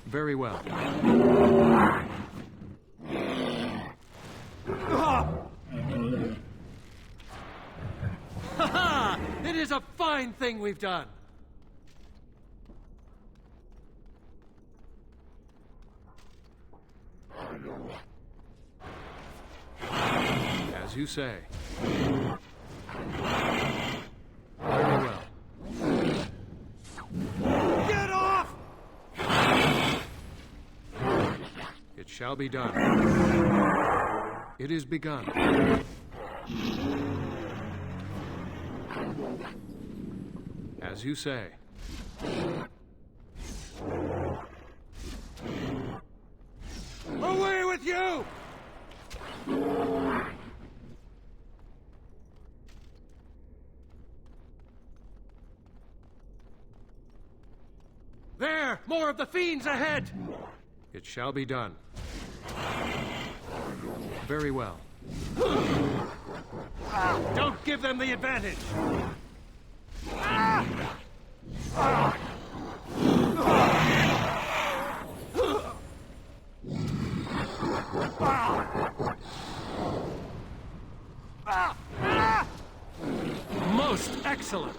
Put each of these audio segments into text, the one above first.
Very well. Ha-ha! It is a fine thing we've done! As you say. Very well. Get off! It shall be done. It is begun. As you say. Away with you! There! More of the fiends ahead! It shall be done. Very well. Don't give them the advantage! Most excellent!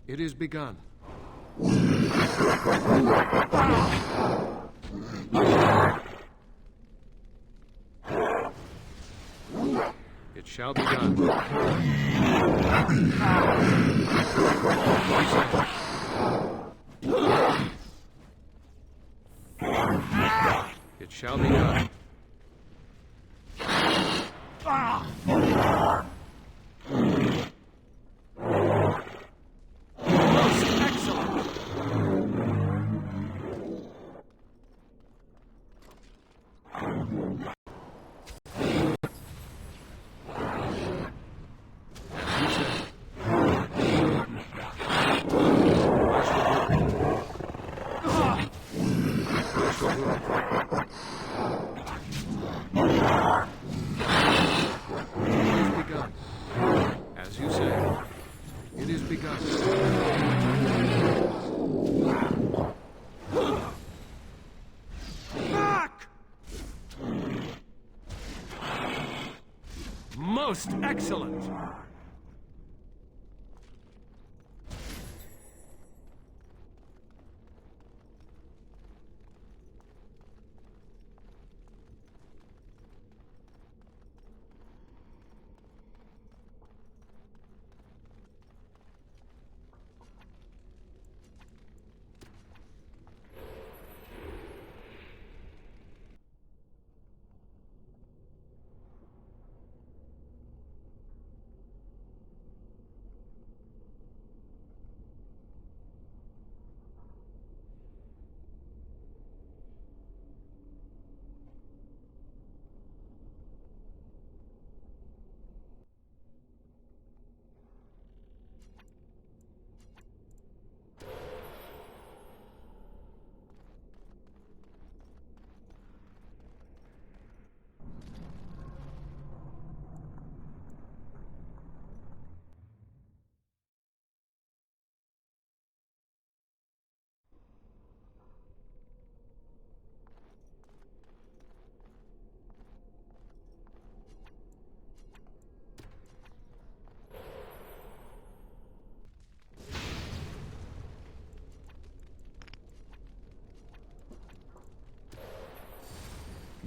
It is begun. It shall be done. It shall be done. Most excellent!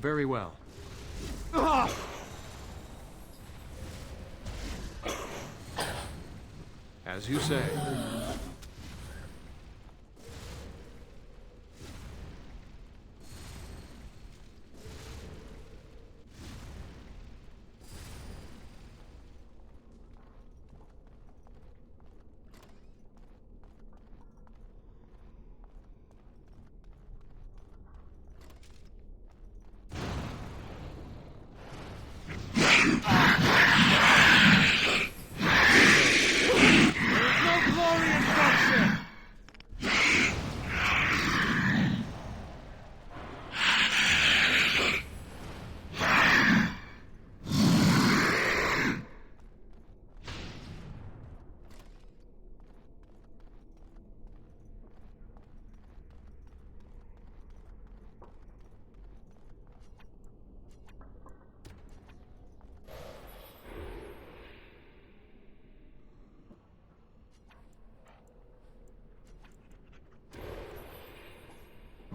Very well. As you say.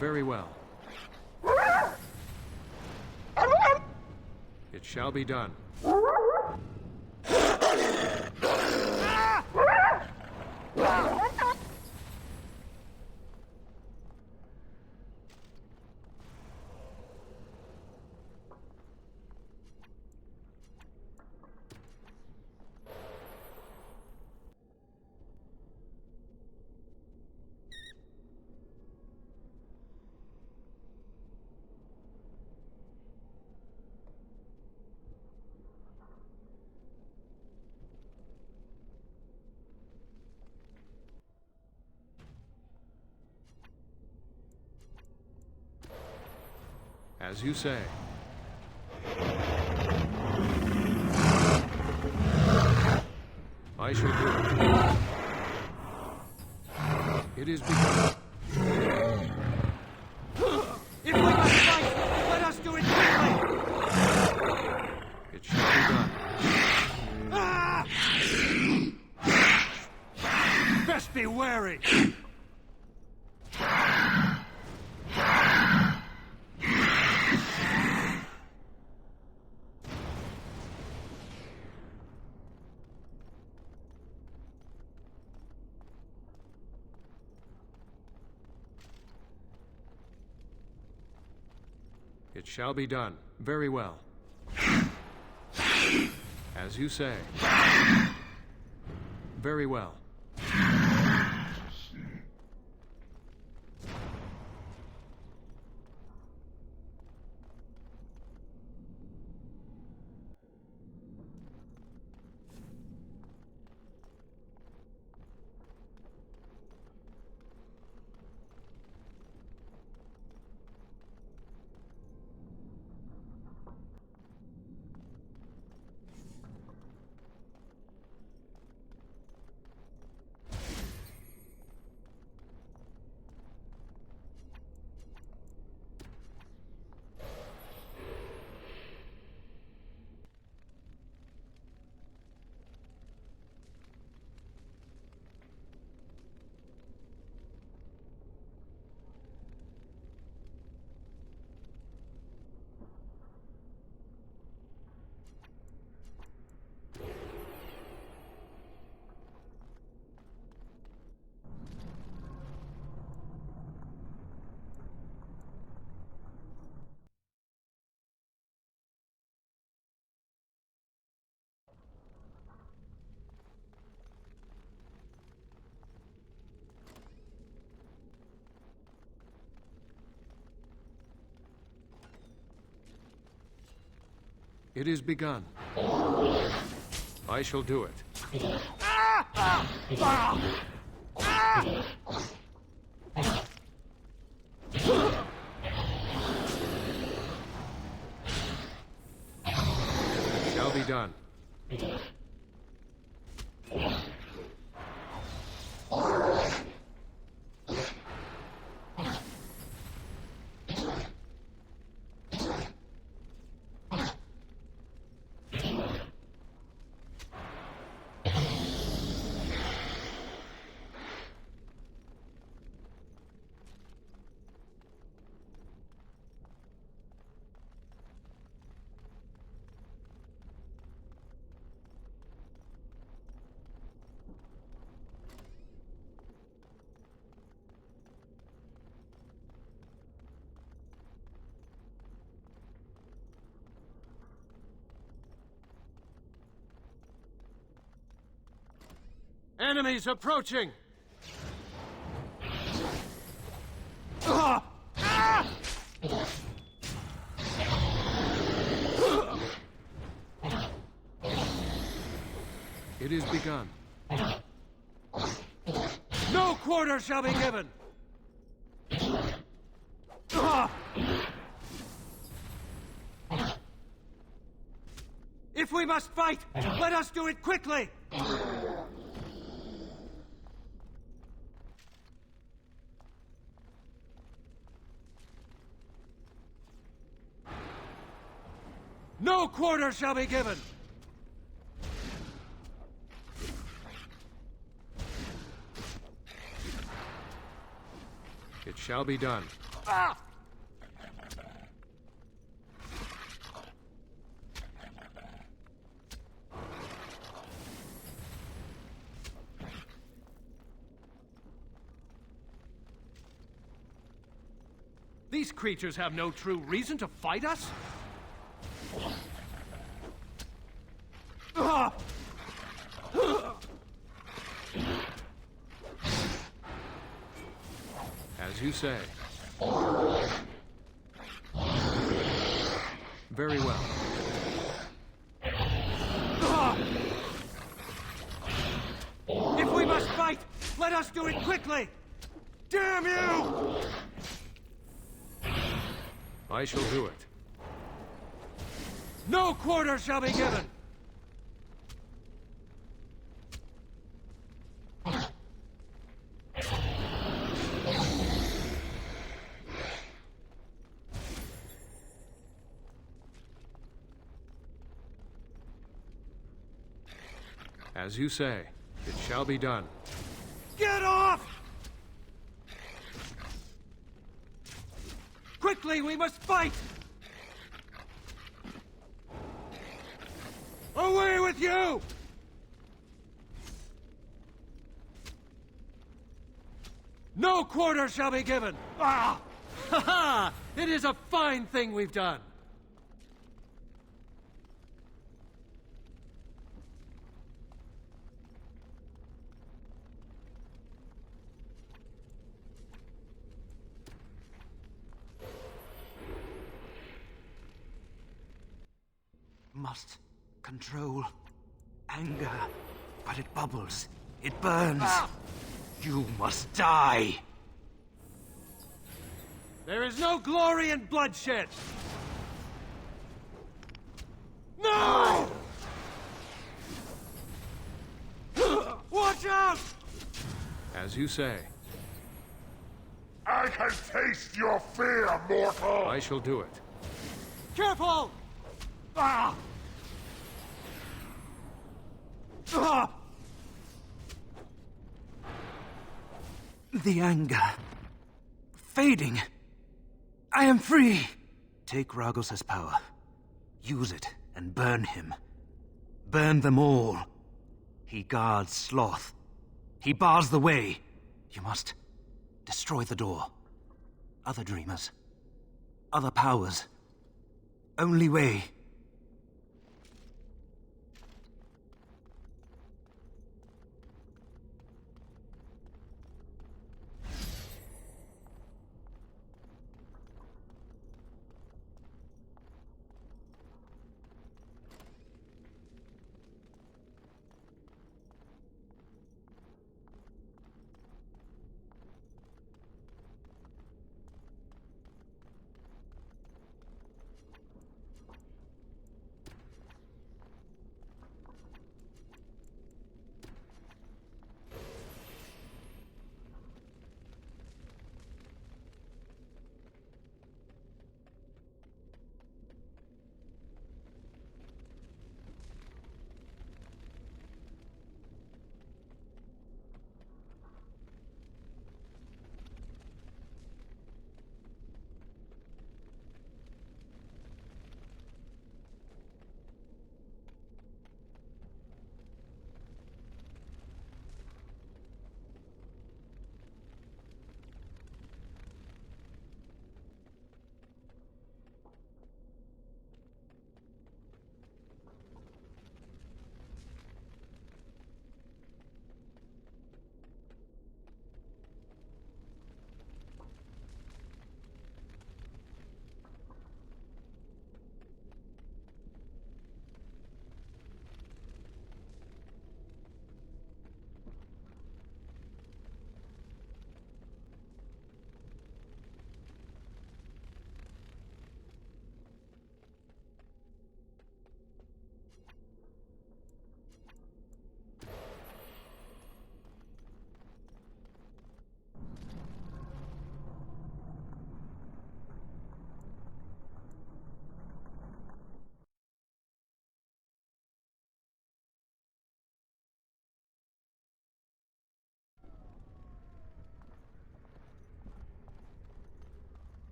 Very well. It shall be done. As you say. I shall do it. It is begun. If we must fight, let us do it quickly! It shall be done. Best be wary! It shall be done. Very well. As you say. Very well. It is begun. I shall do it. Shall be done. Enemies approaching! It is begun. No quarter shall be given! If we must fight, let us do it quickly! No quarter shall be given! It shall be done. Ah! These creatures have no true reason to fight us? As you say. Very well. If we must fight, let us do it quickly! Damn you! I shall do it. No quarter shall be given! As you say, it shall be done. Get off! Quickly, we must fight! Away with you! No quarter shall be given! Ah! Ha ha! It is a fine thing we've done! Must control anger, but it bubbles. It burns. Ah! You must die. There is no glory in bloodshed! No! Watch out! As you say. I can taste your fear, mortal! I shall do it. Careful! Ah! Ah! The anger. Fading. I am free! Take Ragos' power. Use it and burn him. Burn them all. He guards Sloth. He bars the way. You must destroy the door. Other dreamers. Other powers. Only way.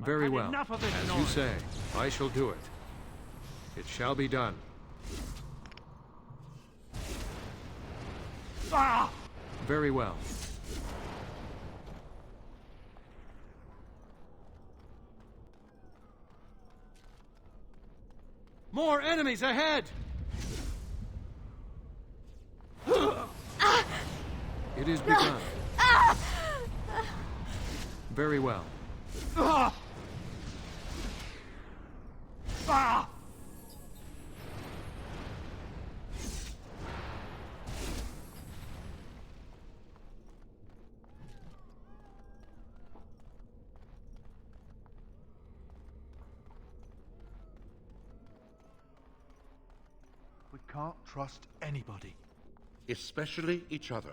Very I've had well. enough of this As you noise. say, I shall do it. It shall be done. Ah! Very well. More enemies ahead! It is begun. Very well. Ah! Ah! We can't trust anybody. Especially each other.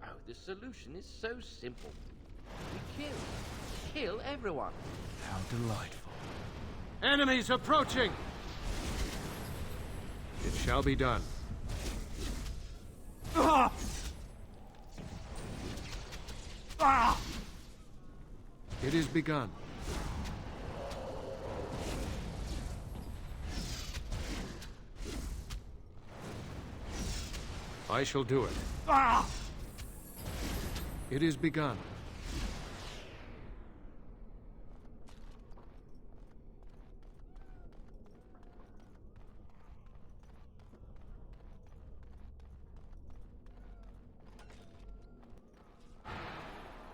Oh, the solution is so simple. We kill. Kill everyone. How delightful. Enemies approaching! It shall be done. Ah! Ah! It is begun. I shall do it. Ah! It is begun.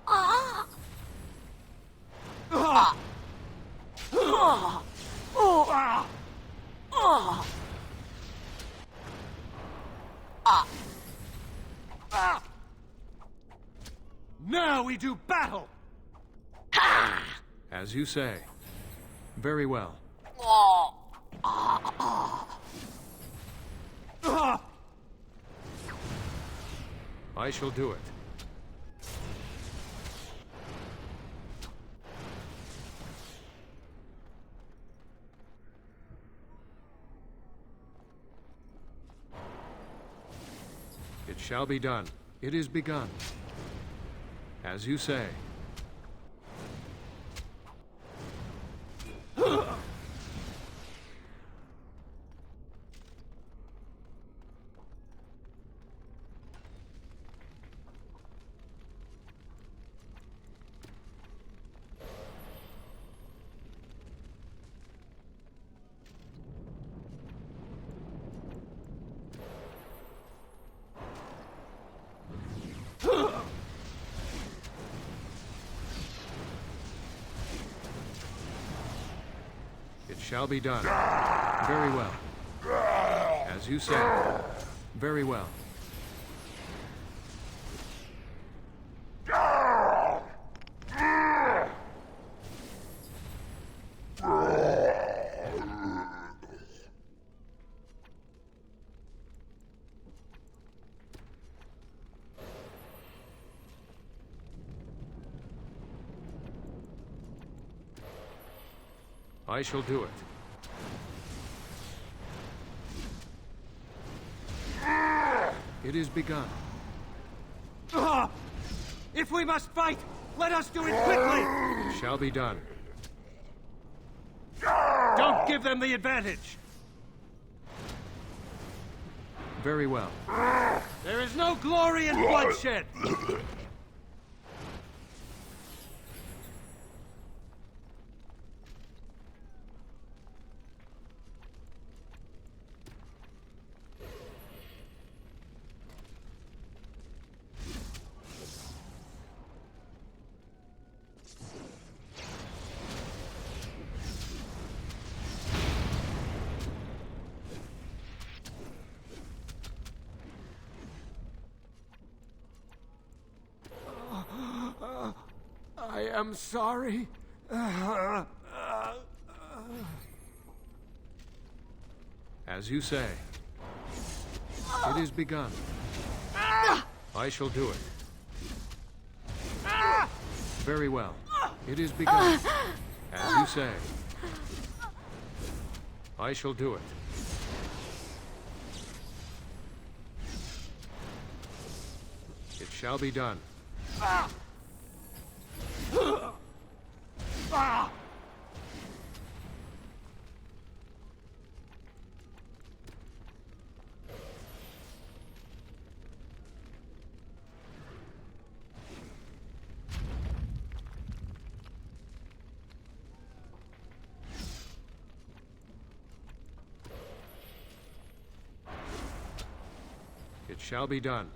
Ah! Ah! Ah! Now we do battle! As you say. Very well. Ah! I shall do it. It shall be done. It is begun. As you say. It shall be done. Very well. As you say. Very well. I shall do it. It is begun. Ah! If we must fight, let us do it quickly! It shall be done. Don't give them the advantage! Very well. There is no glory in bloodshed! I am sorry. As you say. It is begun. I shall do it. Very well. It is begun. As you say. I shall do it. It shall be done. It shall be done.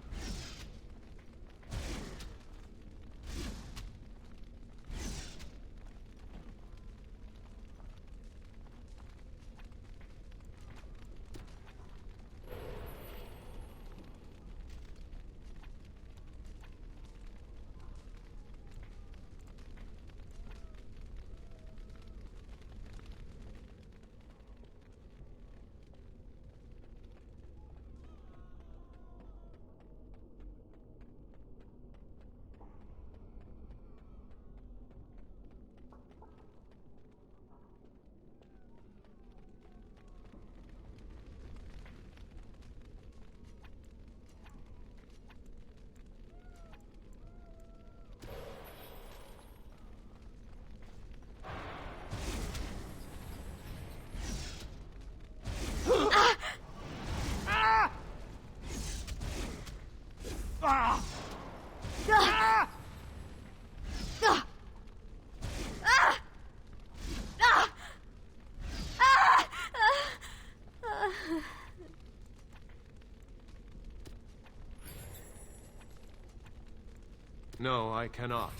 No, I cannot.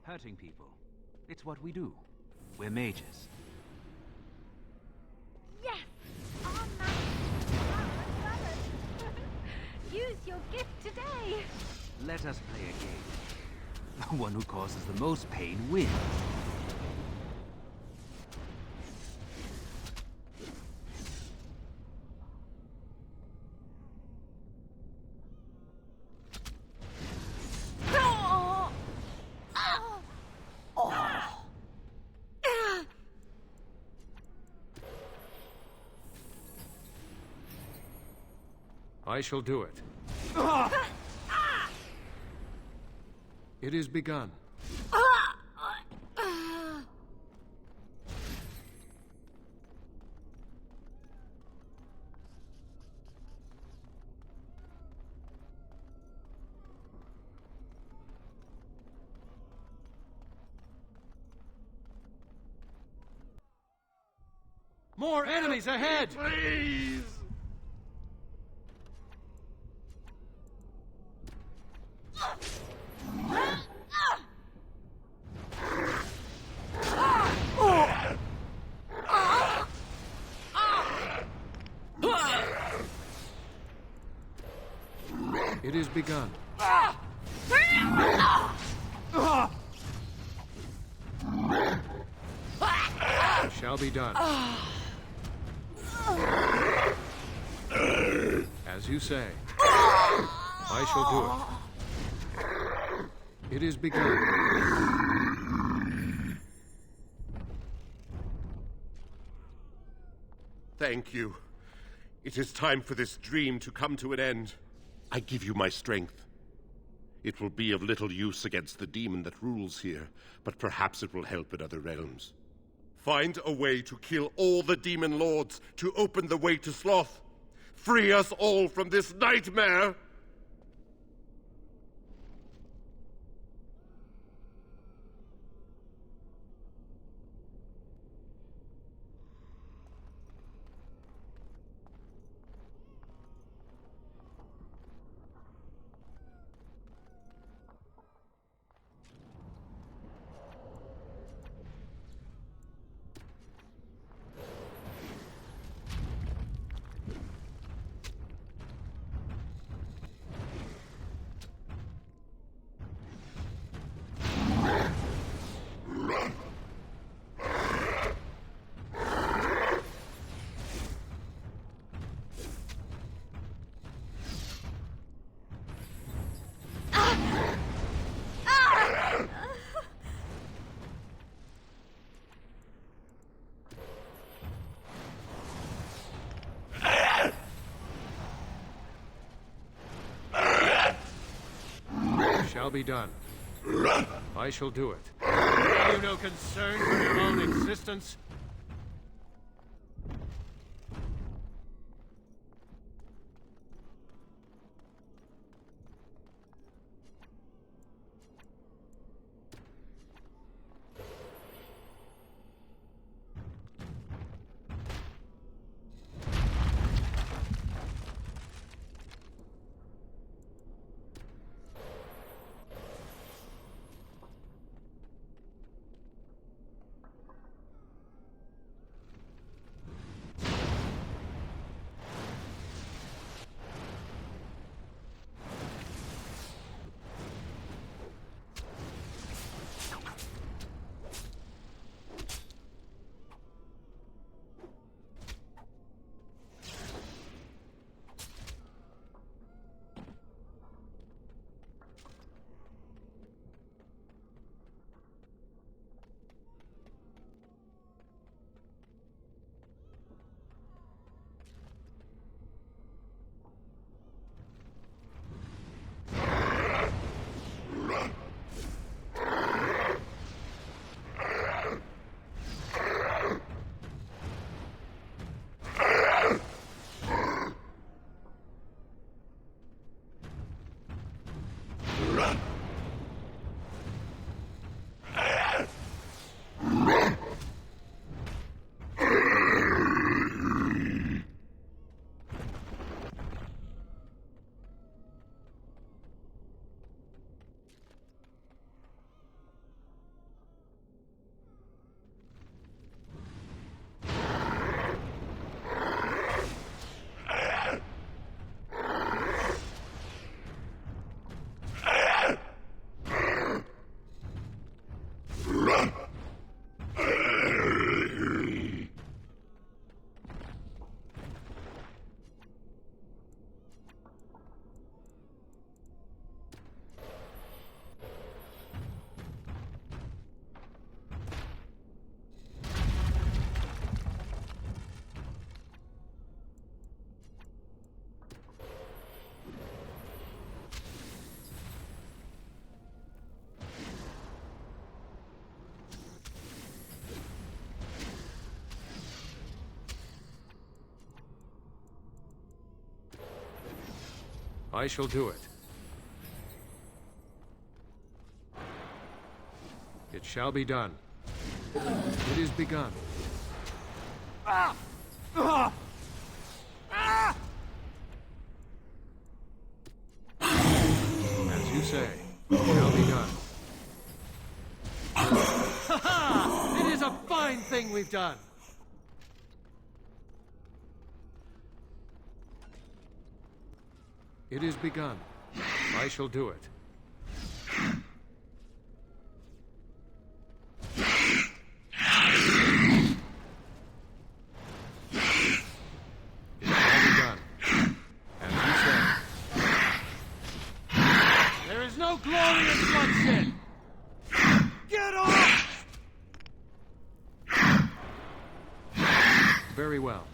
Hurting people. It's what we do. We're mages. Yes! Our magic brothers! Use your gift today! Let us play a game. The one who causes the most pain wins. I shall do it. It is begun. More enemies ahead! Please! It is begun. It shall be done. As you say. I shall do it. It is begun. Thank you. It is time for this dream to come to an end. I give you my strength. It will be of little use against the demon that rules here, but perhaps it will help in other realms. Find a way to kill all the demon lords, to open the way to Sloth. Free us all from this nightmare! Shall be done. I shall do it. Have you no concern for your own existence? I shall do it. It shall be done. It is begun. As you say, it shall be done. It is a fine thing we've done. It is begun. I shall do it. It shall be done. As you say. There is no glory in bloodshed! Get off! Very well.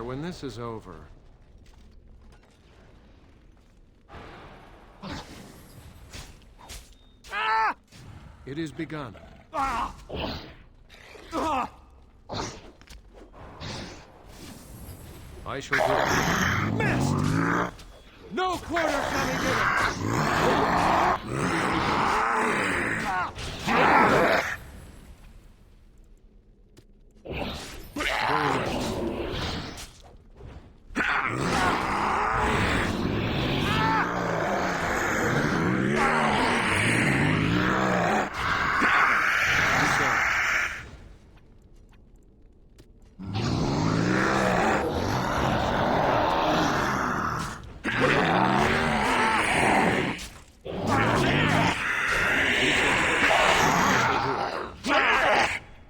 when this is over. It is begun. I shall do it. Missed! No quarter shall be given!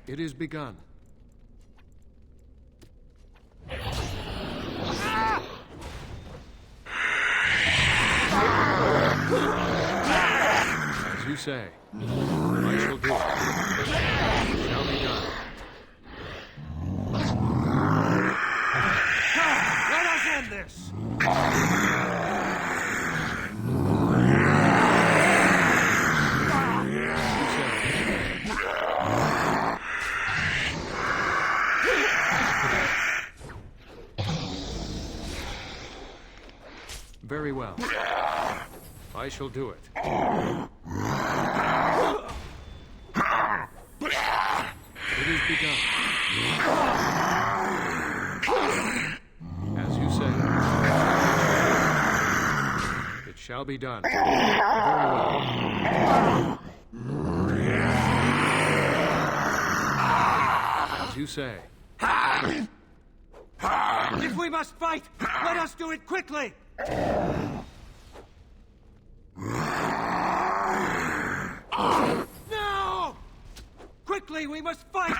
It is begun. As you say, I shall do it. It shall be done. Let us end this! Very well. I shall do it. It is begun. As you say. It shall be done. Very well. As you say. If we must fight, let us do it quickly! No! Quickly, we must fight!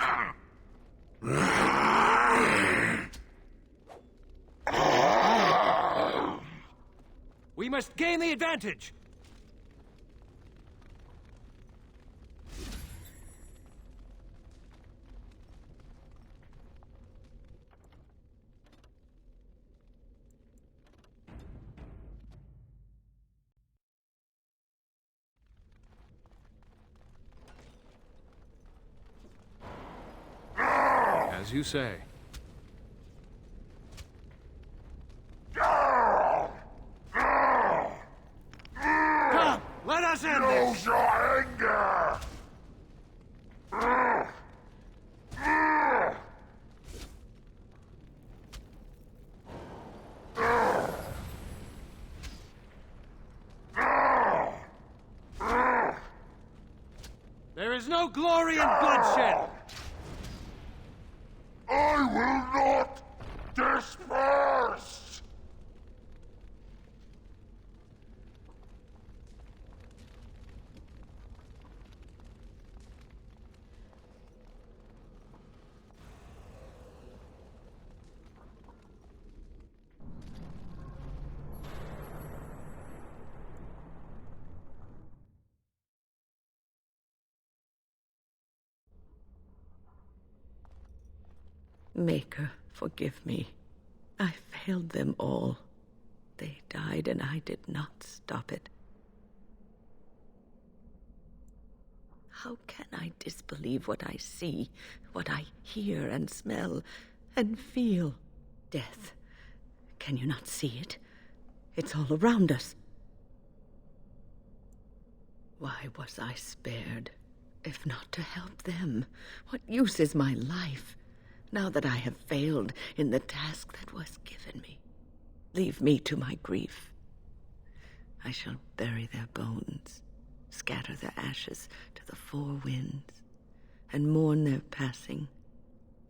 We must gain the advantage! As you say. Come, let us end this! Lose your anger! There is no glory in bloodshed! I will not disperse! Maker, forgive me. I failed them all. They died and I did not stop it. How can I disbelieve what I see, what I hear and smell and feel? Death. Can you not see it? It's all around us. Why was I spared, if not to help them? What use is my life, now that I have failed in the task that was given me? Leave me to my grief. I shall bury their bones, scatter their ashes to the four winds, and mourn their passing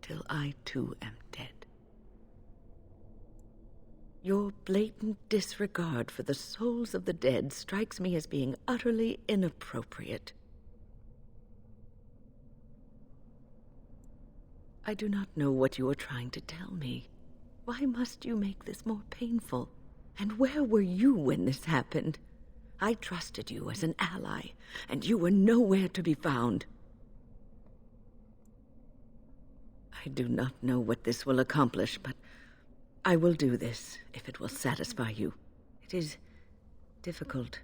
till I too am dead. Your blatant disregard for the souls of the dead strikes me as being utterly inappropriate. I do not know what you are trying to tell me. Why must you make this more painful? And where were you when this happened? I trusted you as an ally, and you were nowhere to be found. I do not know what this will accomplish, but I will do this, if it will satisfy you. It is difficult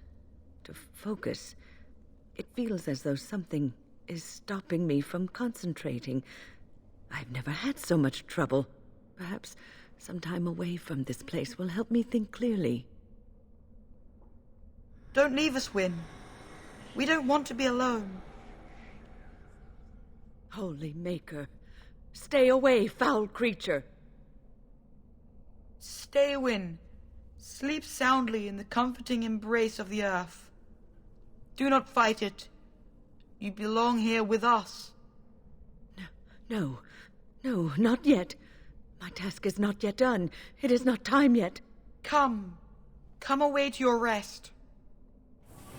to focus. It feels as though something is stopping me from concentrating. I've never had so much trouble. Perhaps some time away from this place will help me think clearly. Don't leave us, Wynne. We don't want to be alone. Holy Maker, stay away, foul creature! Stay, Wynne. Sleep soundly in the comforting embrace of the earth. Do not fight it. You belong here with us. No, not yet. My task is not yet done. It is not time yet. Come away to your rest.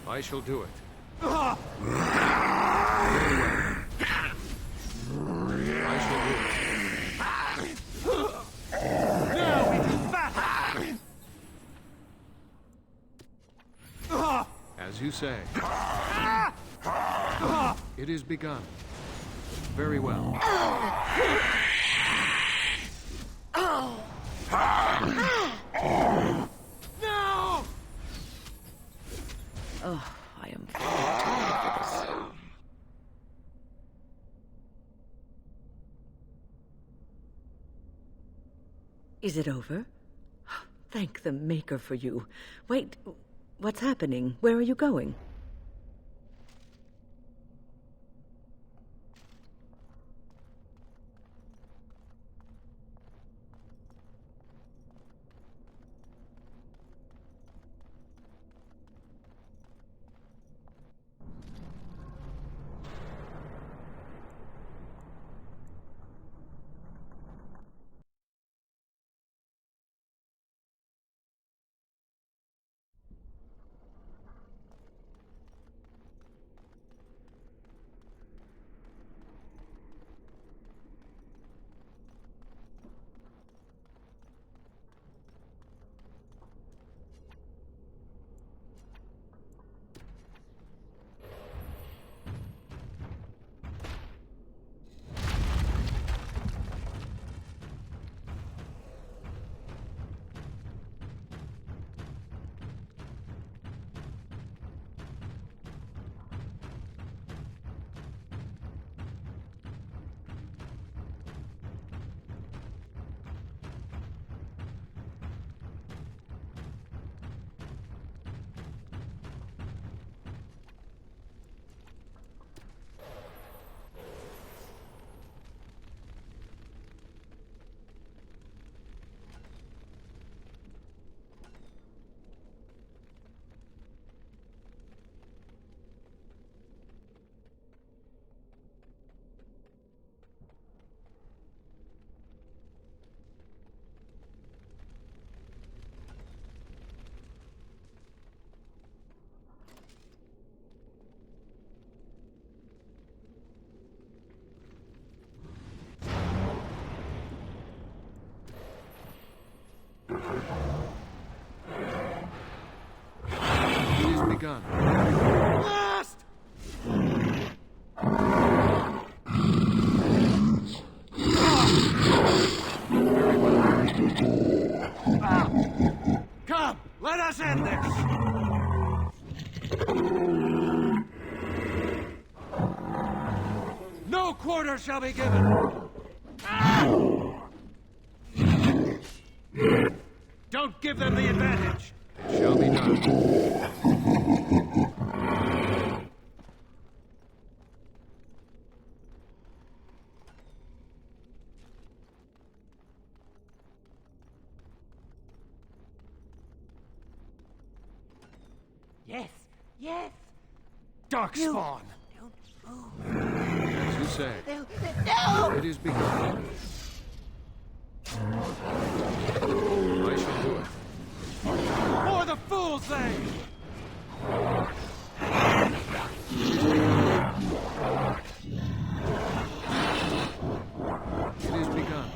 I shall do it. Ah! I shall do it. Now we do battle! As you say. It is begun. Very well. No! Oh, I am far too late for this. Is it over? Thank the Maker for you. Wait, what's happening? Where are you going? It is begun. Blast! Come, let us end this! No quarter shall be given! Don't give them the advantage! It shall be done. Yes, yes. Darkspawn! As you say. No! It is begun. I shall do it. For the fool's sake! It is begun.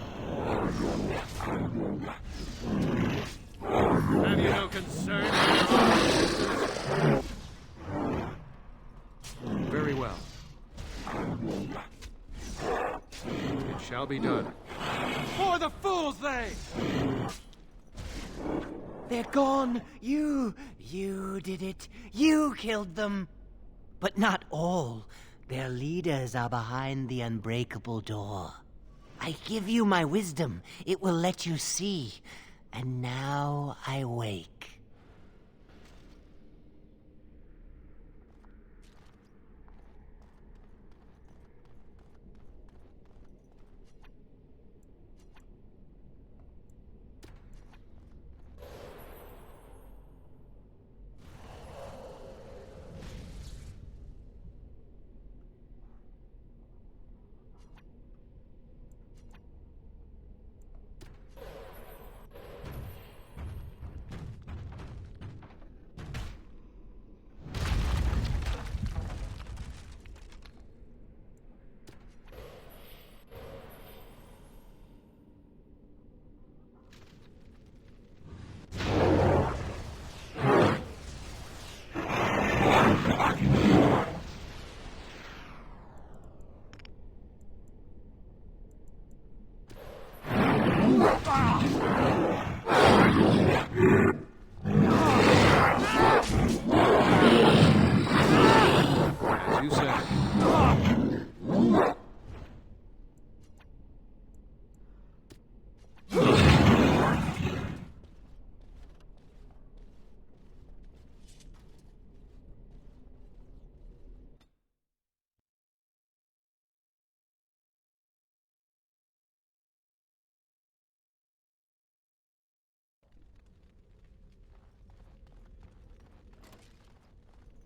Have you no concern? Very well. It shall be done. For the fool's sake! They're gone! You did it. You killed them. But not all. Their leaders are behind the unbreakable door. I give you my wisdom. It will let you see. And now I wake. As you said.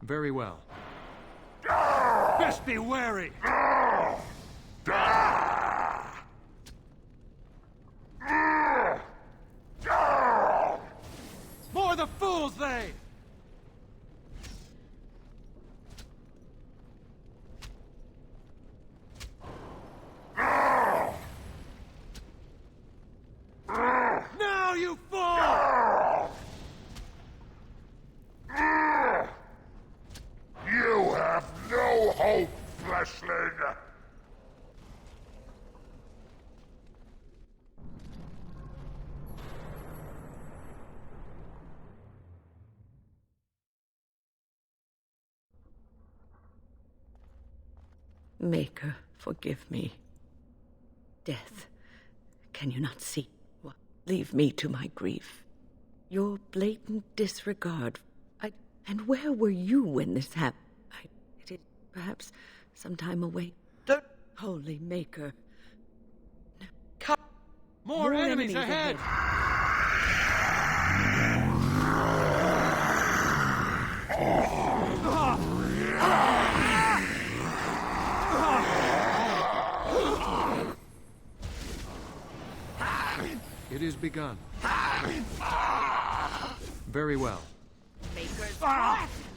Very well. Best be wary! More the fools, they! Now you fall! You have no hope, fleshling! Maker, forgive me. Death, can you not see? What? Leave me to my grief. Your blatant disregard. And where were you when this happened? It is perhaps some time away. Don't... Holy Maker. Come. More enemies ahead! It is begun. Very well. Maker's breath!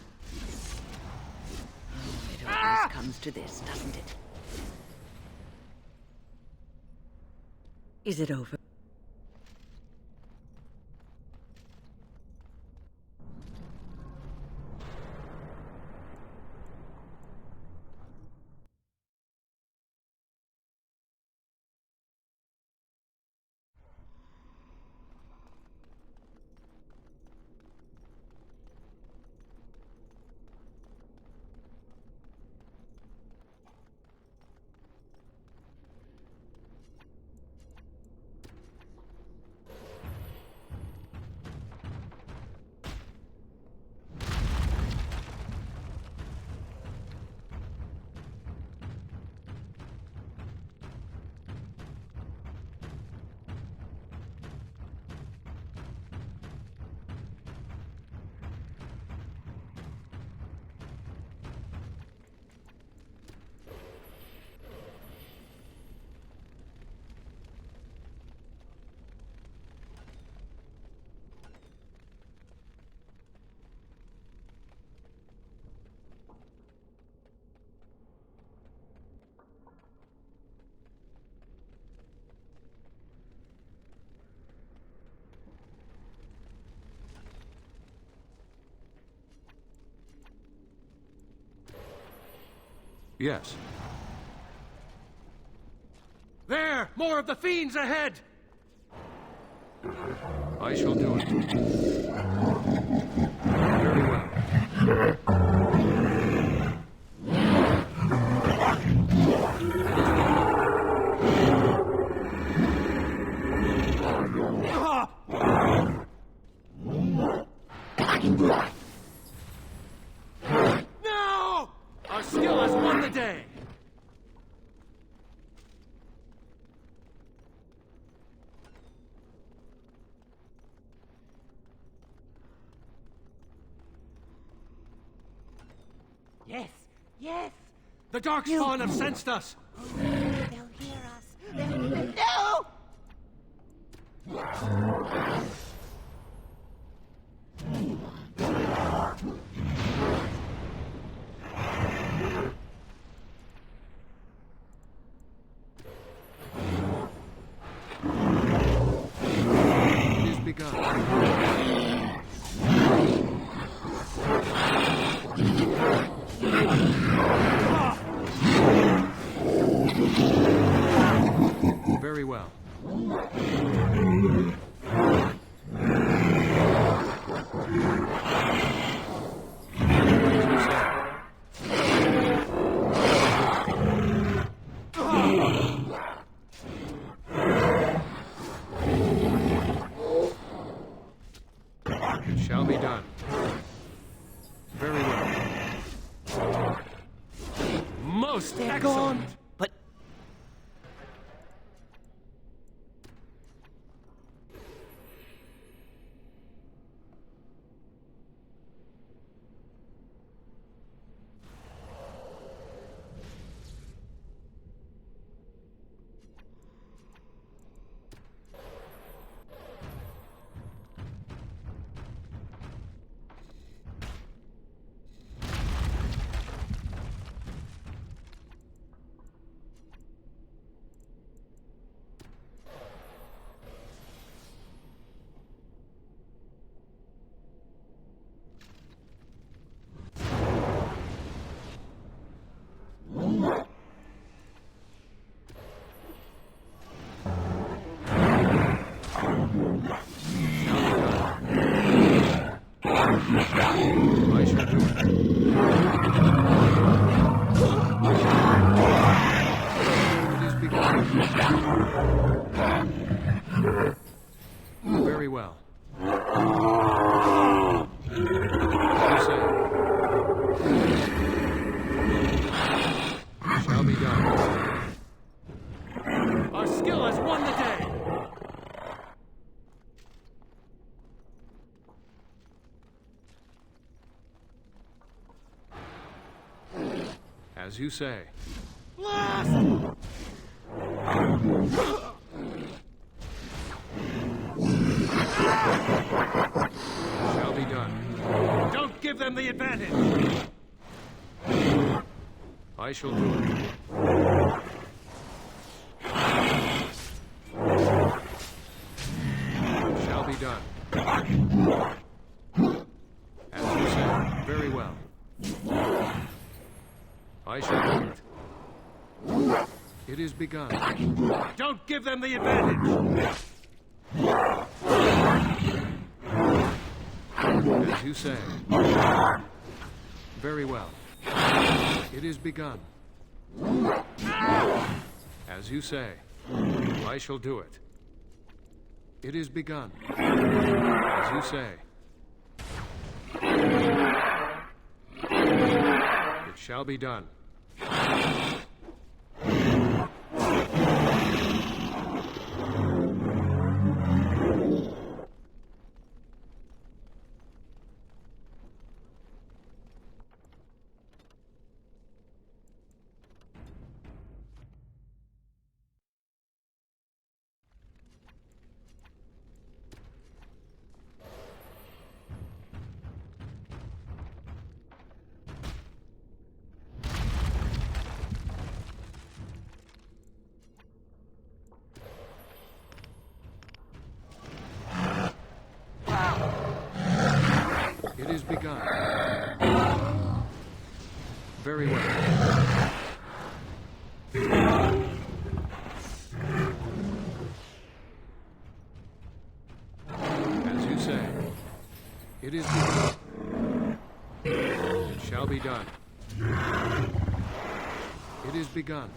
It always comes to this, doesn't it? Is it over? Yes. There! More of the fiends ahead! I shall do it. Very well. No! Our skill has won the day! Yes, yes! The Darkspawn have sensed us! They'll hear us. No! It is begun. Very well. It shall be done. Very well. Most They're excellent! gone. But I shall do it. It is begun. Very well. You say. Shall be done. Our skill has won the day! As you say. Shall be done. Don't give them the advantage! I shall do it. Shall be done. As you say. Very well. I shall do it. It is begun. Don't give them the advantage! As you say. Very well. It is begun. As you say. I shall do it. It is begun. As you say. It shall be done. It is begun. Very well. say. It is begun. It shall be done. It is begun.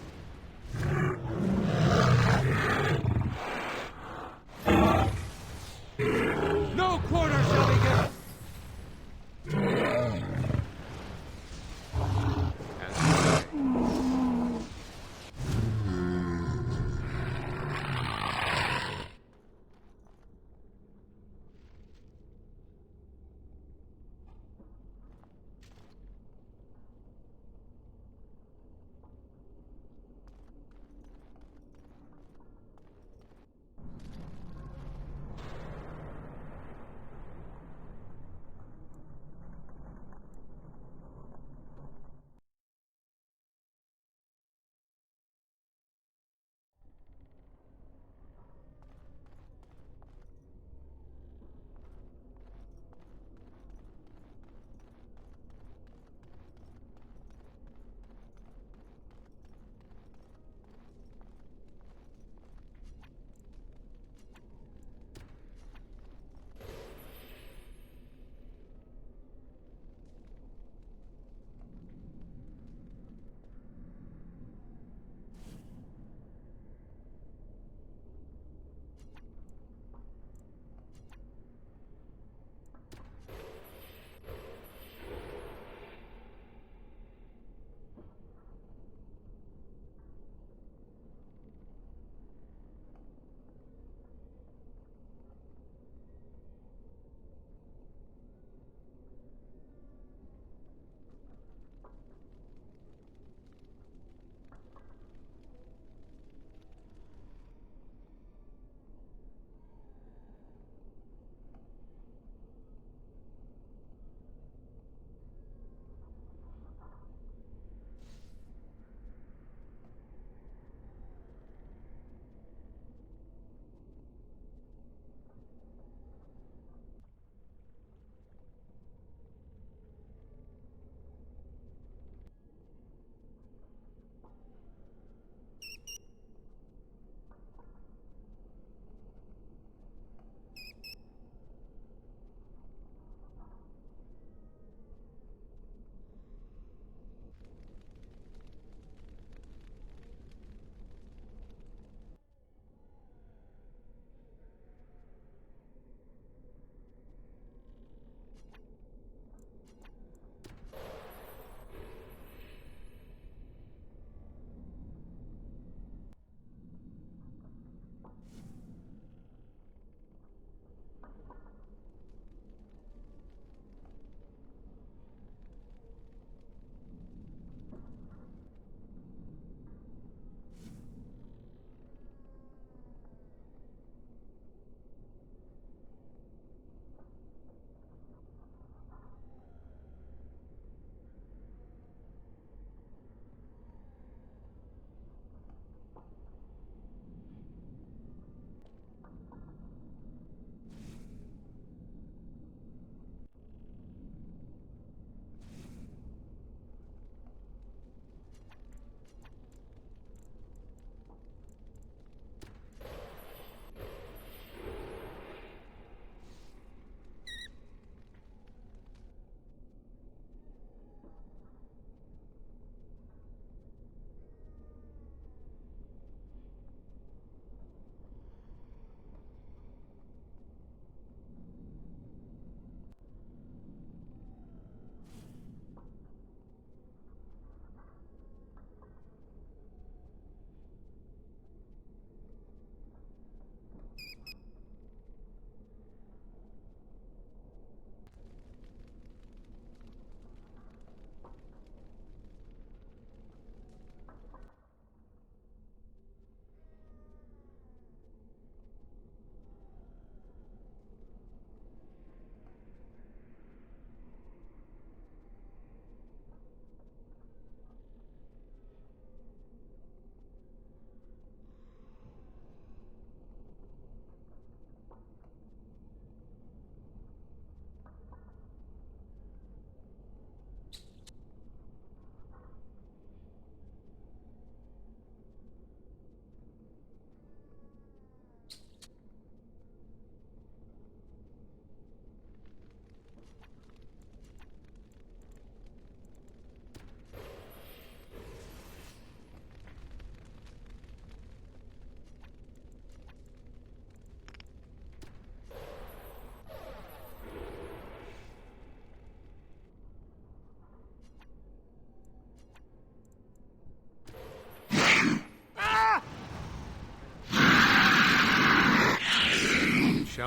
No quarter shall be given! As you say.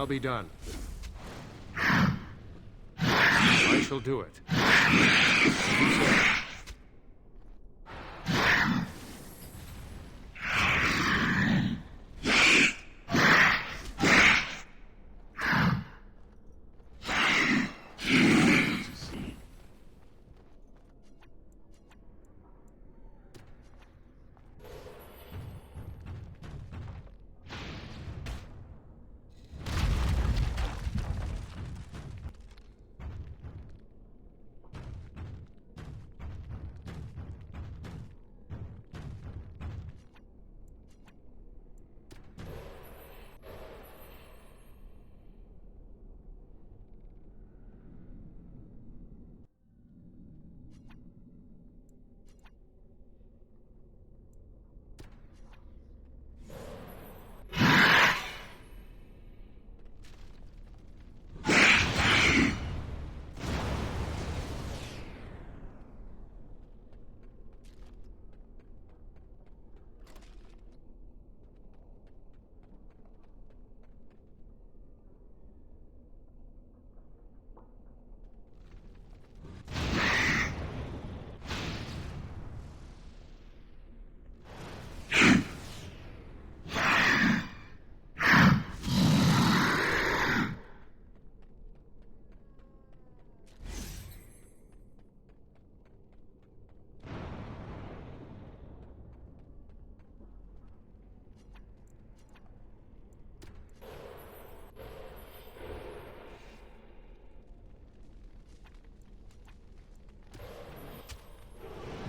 shall be done. I shall do it. You say.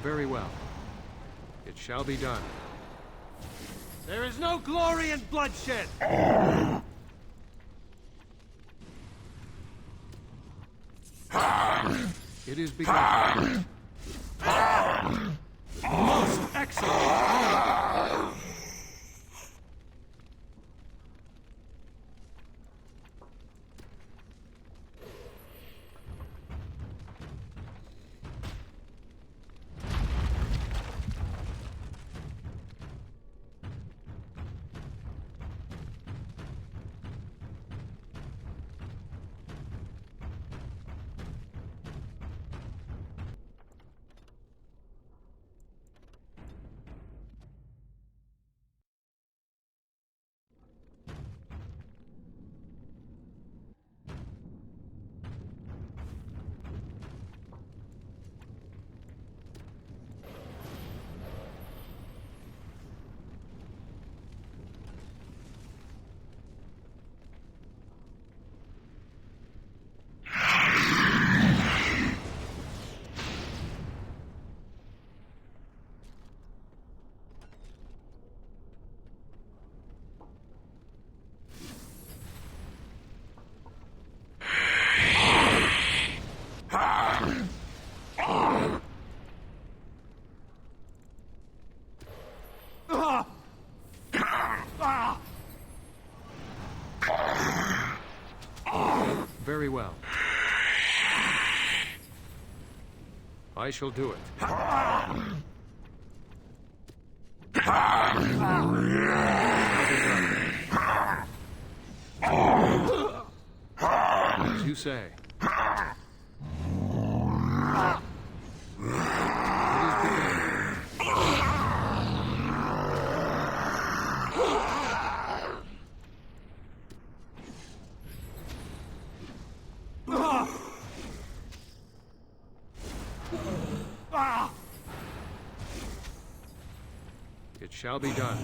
Very well. It shall be done. There is no glory in bloodshed! It is begun. Most excellent! Very well. I shall do it. As you say. It shall be done.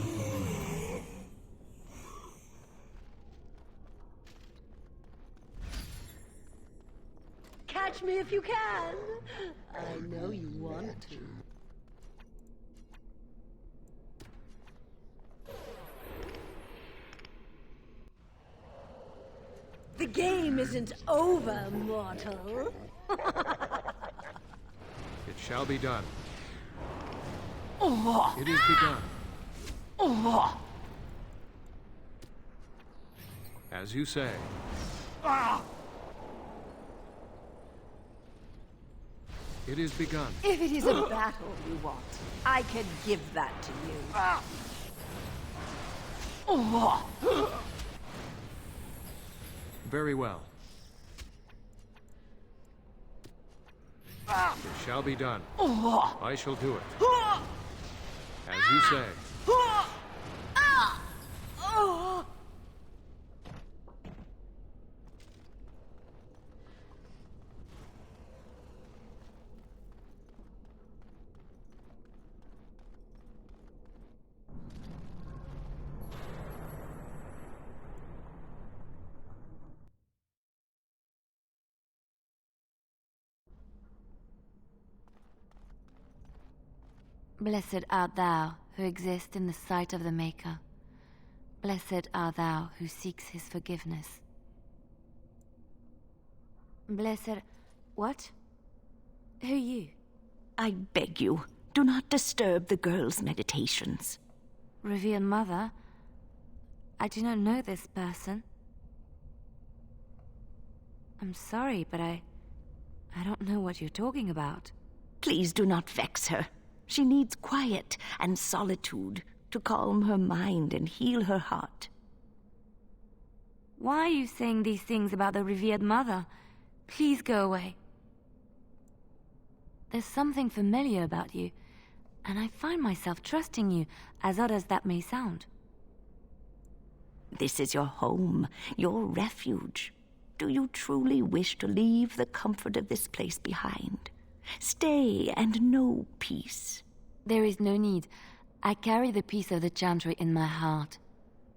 Catch me if you can. I know you want to. The game isn't over, mortal. It shall be done. Oh. It is begun. Oh. As you say. It is begun. If it is a battle you want, I can give that to you. Oh. Very well. It shall be done. I shall do it. As you say. Blessed art thou who exists in the sight of the Maker. Blessed art thou who seeks his forgiveness. Blessed... What? Who are you? I beg you, do not disturb the girl's meditations. Revered Mother? I do not know this person. I'm sorry, but I don't know what you're talking about. Please do not vex her. She needs quiet and solitude to calm her mind and heal her heart. Why are you saying these things about the Revered Mother? Please go away. There's something familiar about you, and I find myself trusting you, as odd as that may sound. This is your home, your refuge. Do you truly wish to leave the comfort of this place behind? Stay and know peace. There is no need. I carry the peace of the Chantry in my heart.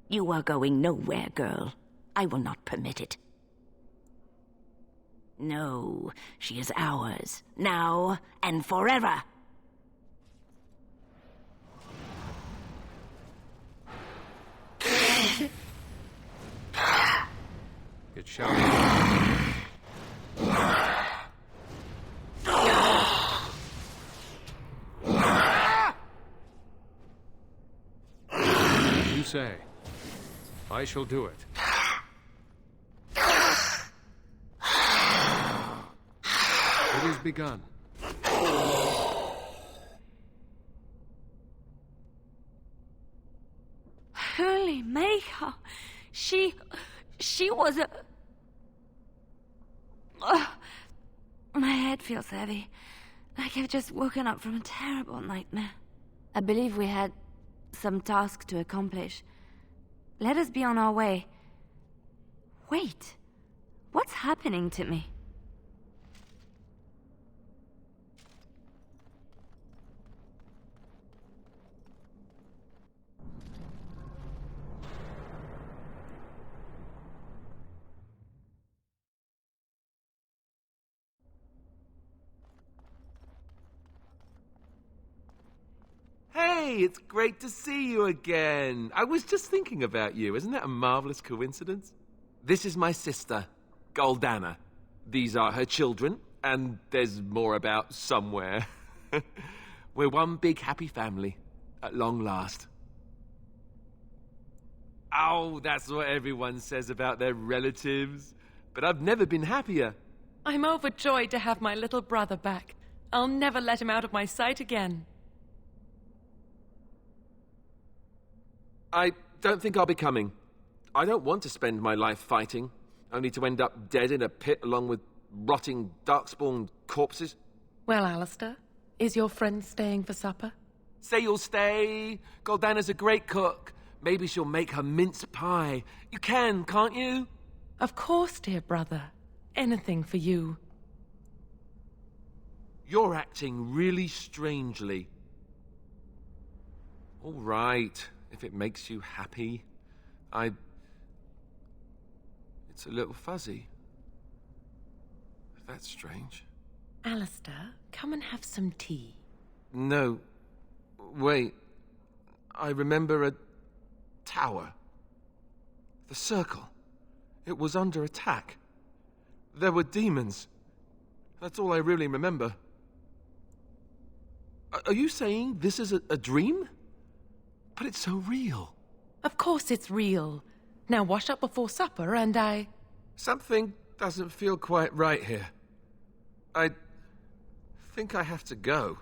You are going nowhere, girl. I will not permit it. No, she is ours, now and forever. It shall be done. As you say. I shall do it. It is begun. Holy Maker! She was a... Ugh. My head feels heavy, like I've just woken up from a terrible nightmare. I believe we had some task to accomplish. Let us be on our way. Wait, what's happening to me? Hey, it's great to see you again. I was just thinking about you. Isn't that a marvelous coincidence? This is my sister, Goldana. These are her children, and there's more about somewhere. We're one big happy family, at long last. Oh, that's what everyone says about their relatives. But I've never been happier. I'm overjoyed to have my little brother back. I'll never let him out of my sight again. I don't think I'll be coming. I don't want to spend my life fighting, only to end up dead in a pit along with rotting, darkspawn corpses. Well, Alistair, is your friend staying for supper? Say you'll stay. Goldana's a great cook. Maybe she'll make her mince pie. You can, can't you? Of course, dear brother. Anything for you. You're acting really strangely. All right, if it makes you happy. It's a little fuzzy. That's strange. Alistair, come and have some tea. No. Wait. I remember a tower. The circle. It was under attack. There were demons. That's all I really remember. Are you saying this is a dream? But it's so real. Of course it's real. Now wash up before supper and I... Something doesn't feel quite right here. I think I have to go.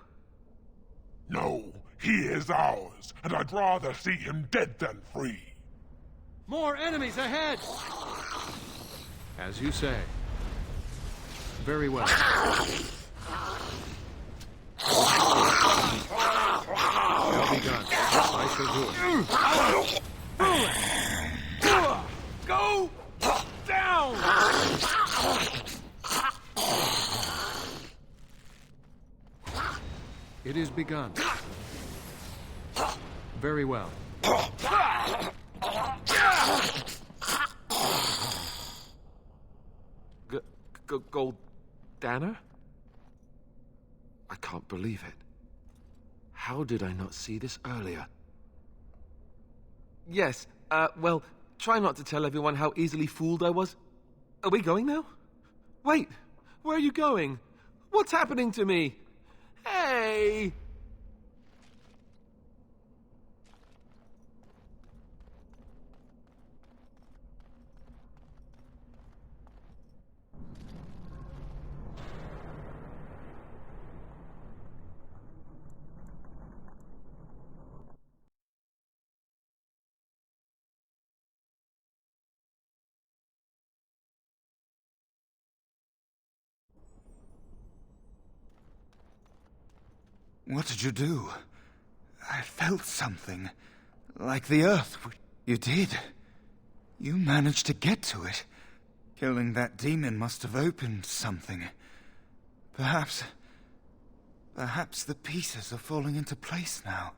No, he is ours, and I'd rather see him dead than free. More enemies ahead! As you say. Very well. Shall be done. I shall do it. Go down! It is begun. Very well. Goldana? I can't believe it. How did I not see this earlier? Yes, well, try not to tell everyone how easily fooled I was. Are we going now? Wait, where are you going? What's happening to me? Hey! What did you do? I felt something. Like the earth. You did. You managed to get to it. Killing that demon must have opened something. Perhaps the pieces are falling into place now.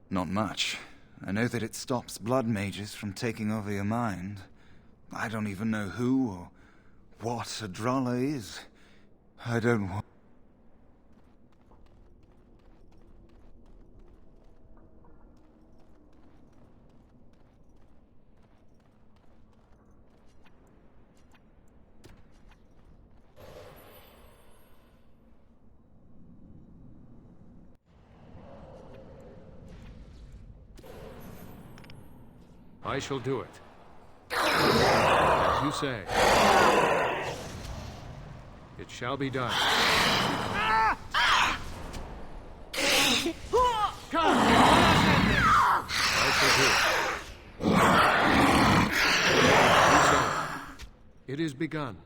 Not much. I know that it stops blood mages from taking over your mind. I don't even know who or what a Drolla is. I don't want... I shall do it. As you say. It shall be done. Come! I shall do it. You say. It is begun.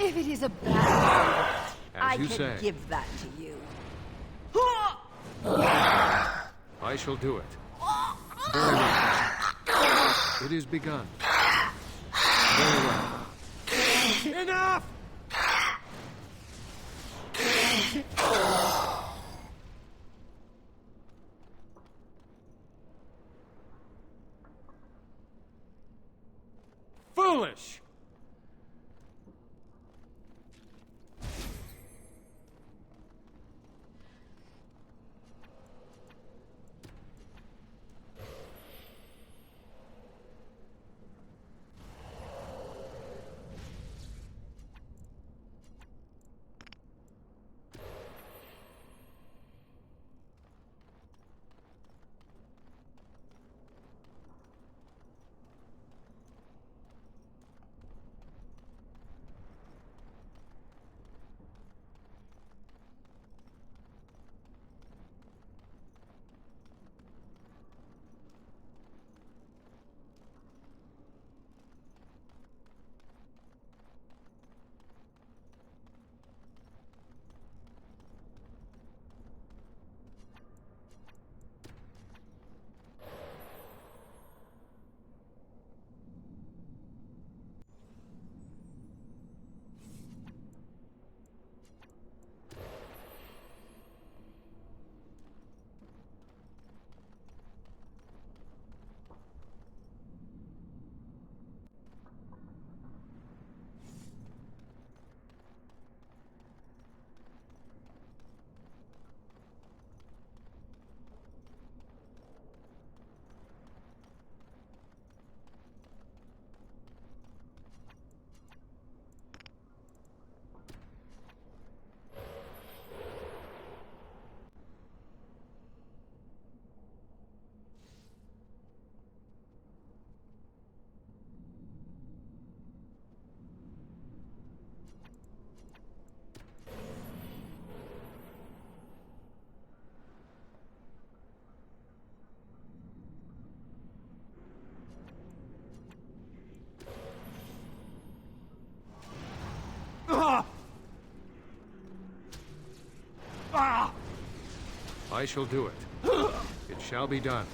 If it is a battle, I you can say. give that to you. I shall do it. Very well. It is begun. Very well. Enough! Foolish! I shall do it. It shall be done.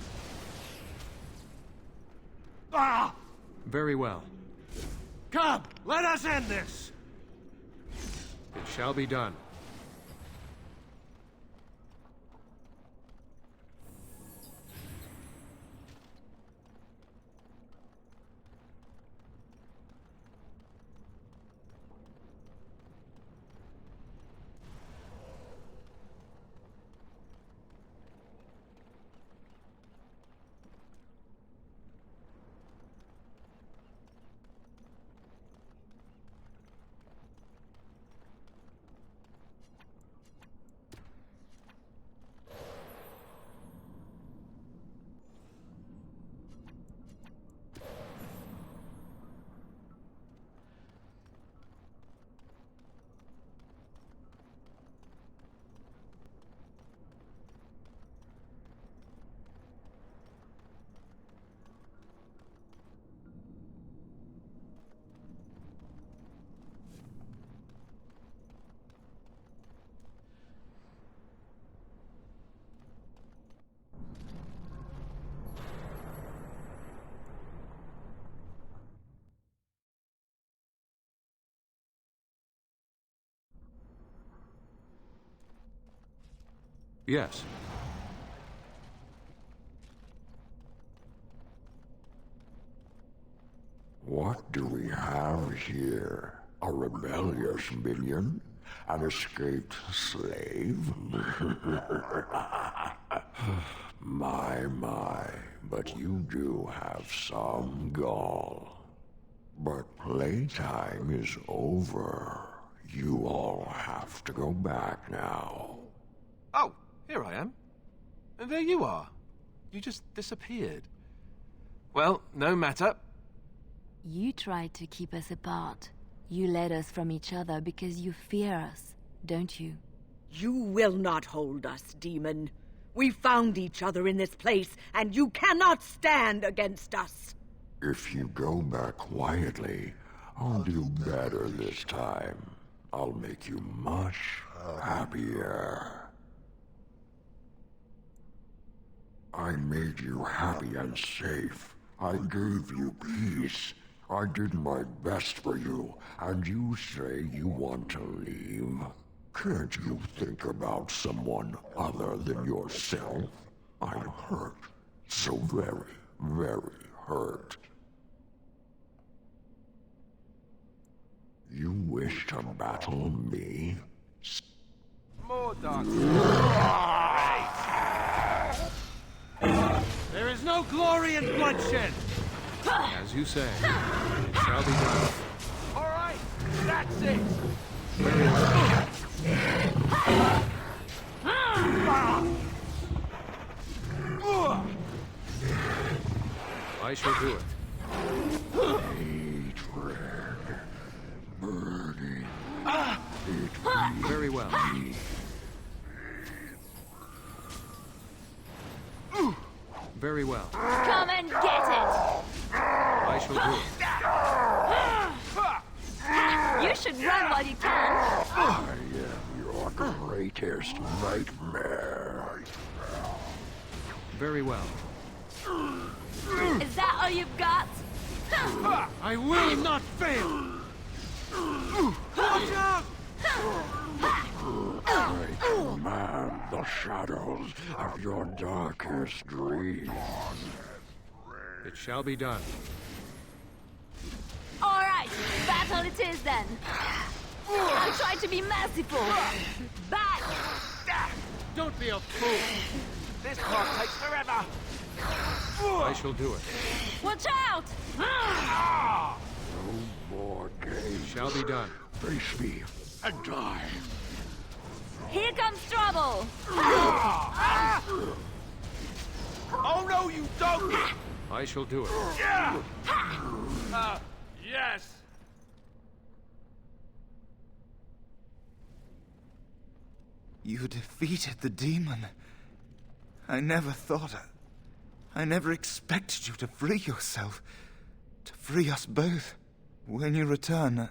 Ah! Very well. Come, let us end this! It shall be done. Yes. What do we have here? A rebellious minion? An escaped slave? My, but you do have some gall. But playtime is over. You all have to go back now. Oh, here I am. And there you are. You just disappeared. Well, no matter. You tried to keep us apart. You led us from each other because you fear us, don't you? You will not hold us, demon. We found each other in this place, and you cannot stand against us. If you go back quietly, I'll do better this time. I'll make you much happier. I made you happy and safe. I gave you peace. I did my best for you, and you say you want to leave? Can't you think about someone other than yourself? I'm hurt. So very, very hurt. You wish to battle me? More dark. There is no glory in bloodshed! As you say, it shall be done. All right, that's it. Very well. I shall do it. Hatred. Burning. Very well. Very well. Come and get it! I shall do it. You should run while you can. I am your greatest nightmare. Very well. Is that all you've got? I will not fail! Watch out! I command the shadows of your darkest dreams. It shall be done. All right, battle it is then. I'll try to be merciful. Back! Don't be a fool! This part takes forever. I shall do it. Watch out! No more games. It shall be done. Face me and die. Here comes trouble. Oh no, you don't! I shall do it. Yes. You defeated the demon. I never thought I never expected you to free yourself. To free us both. When you return,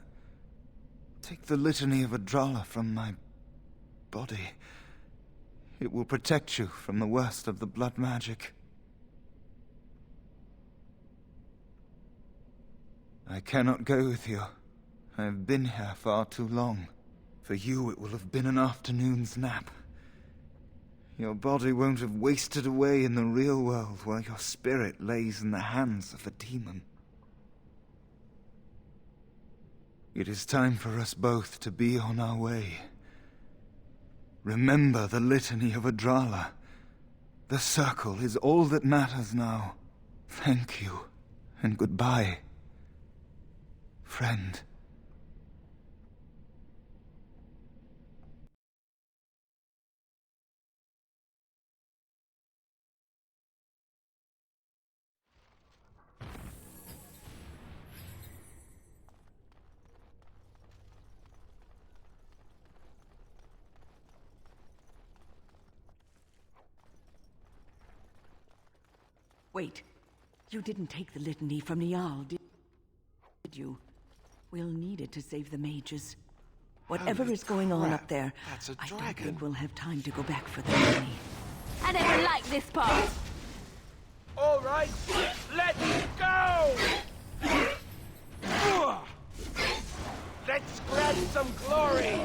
take the litany of Adrala from my body. It will protect you from the worst of the blood magic. I cannot go with you. I have been here far too long. For you, it will have been an afternoon's nap. Your body won't have wasted away in the real world while your spirit lays in the hands of a demon. It is time for us both to be on our way. Remember the litany of Adrala. The circle is all that matters now. Thank you, and goodbye, friend. Wait. You didn't take the litany from Niall, did you? We'll need it to save the mages. Whatever is going on up there, That's a I don't dragon. think we'll have time to go back for the litany. I never liked this part. All right, let's go! Let's grab some glory!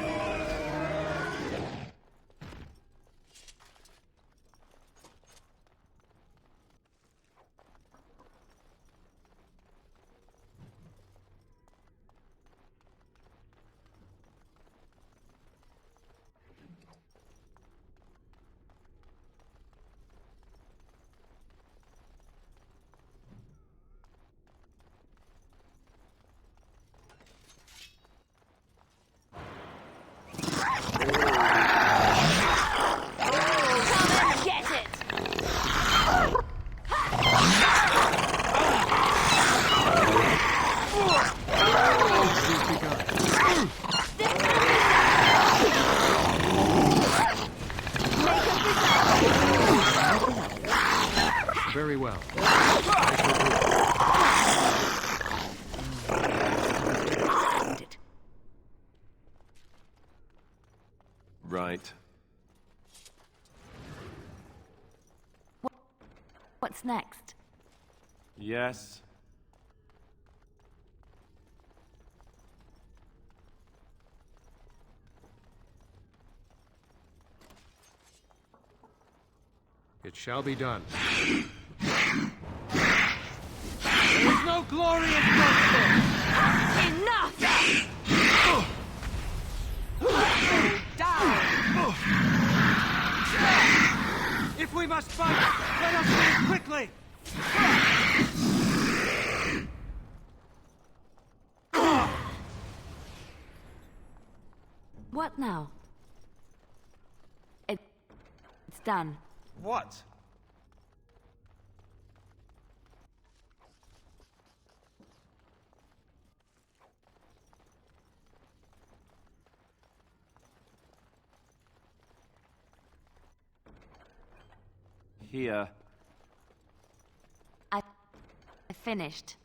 Very well. Right. What's next? Yes. It shall be done. There is no glorious monster! Enough! Down! If we must fight, let us move quickly! What now? It's done. What? Here. I finished.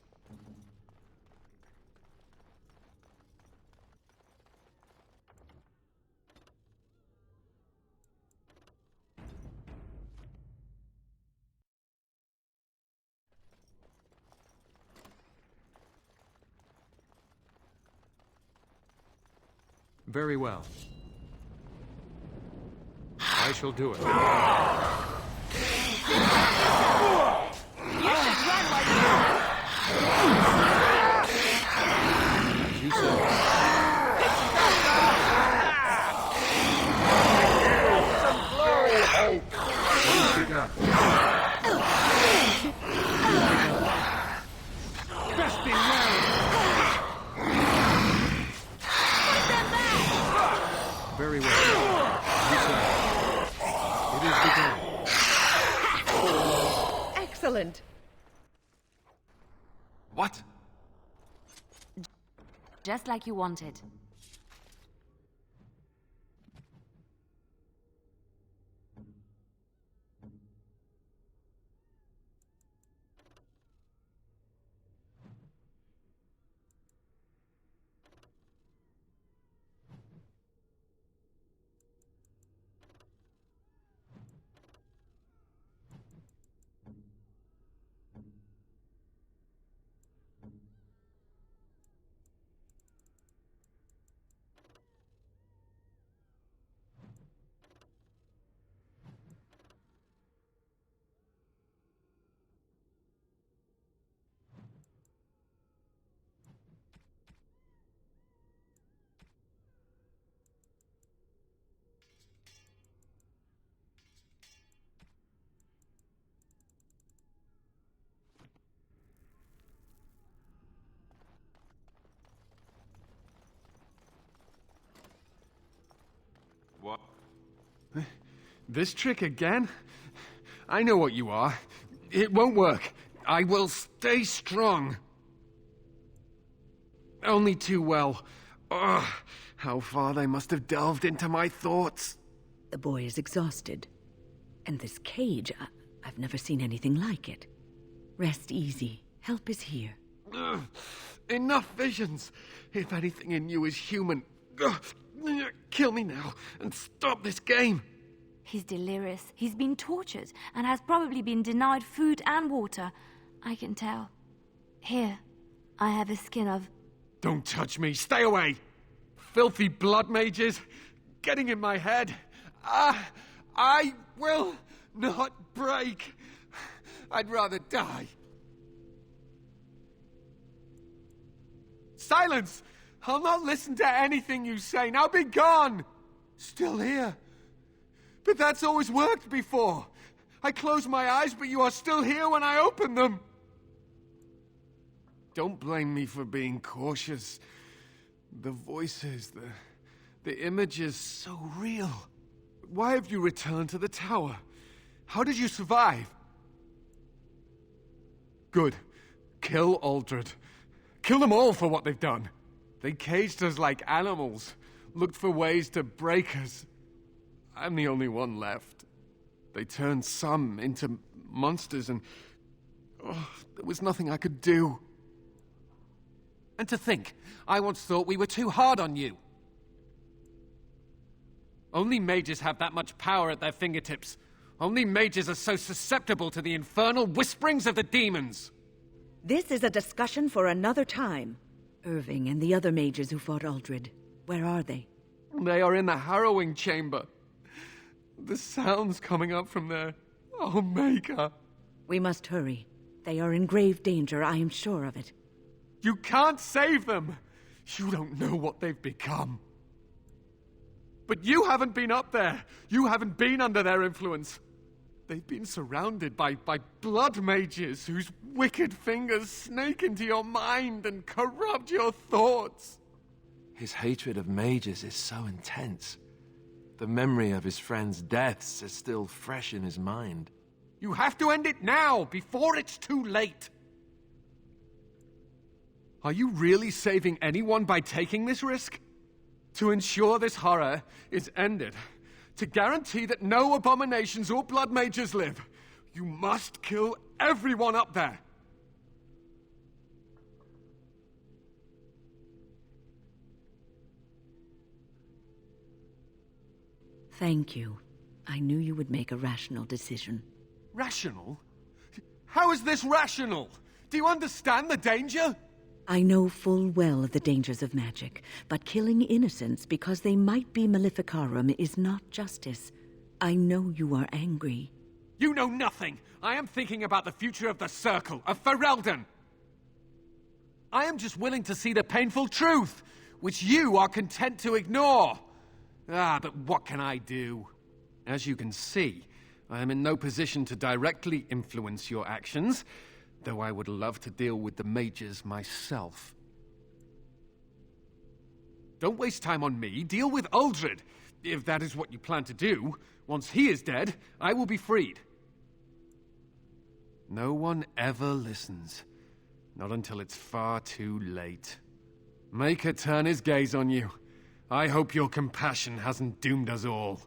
Very well. I shall do it. You should run while you As you say. Some glory! Please begun. Best be wary! Very well. You say. It is begun. Excellent. What? just like you wanted. This trick again? I know what you are. It won't work. I will stay strong. Only too well. Ugh, how far they must have delved into my thoughts. The boy is exhausted. And this cage, I've never seen anything like it. Rest easy. Help is here. Ugh, enough visions. If anything in you is human, kill me now and stop this game. He's delirious. He's been tortured and has probably been denied food and water. I can tell. Here, I have a skin of... Don't touch me. Stay away. Filthy blood mages getting in my head. I will not break. I'd rather die. Silence! I'll not listen to anything you say. Now be gone! Still here. But that's always worked before. I close my eyes, but you are still here when I open them. Don't blame me for being cautious. The voices, the images, so real. Why have you returned to the tower? How did you survive? Good. Kill Aldred. Kill them all for what they've done. They caged us like animals, looked for ways to break us. I'm the only one left. They turned some into monsters and... there was nothing I could do. And to think, I once thought we were too hard on you. Only mages have that much power at their fingertips. Only mages are so susceptible to the infernal whisperings of the demons. This is a discussion for another time. Irving and the other mages who fought Aldred, where are they? They are in the harrowing chamber. The sounds coming up from there. Oh, Maker. We must hurry. They are in grave danger, I am sure of it. You can't save them. You don't know what they've become. But you haven't been up there. You haven't been under their influence. They've been surrounded by blood mages whose wicked fingers snake into your mind and corrupt your thoughts. His hatred of mages is so intense. The memory of his friends' deaths is still fresh in his mind. You have to end it now, before it's too late. Are you really saving anyone by taking this risk? To ensure this horror is ended, to guarantee that no abominations or blood mages live, you must kill everyone up there. Thank you. I knew you would make a rational decision. Rational? How is this rational? Do you understand the danger? I know full well of the dangers of magic, but killing innocents because they might be Maleficarum is not justice. I know you are angry. You know nothing! I am thinking about the future of the Circle, of Ferelden! I am just willing to see the painful truth, which you are content to ignore! But what can I do? As you can see, I am in no position to directly influence your actions, though I would love to deal with the mages myself. Don't waste time on me. Deal with Aldred. If that is what you plan to do, once he is dead, I will be freed. No one ever listens. Not until it's far too late. Maker turn his gaze on you. I hope your compassion hasn't doomed us all.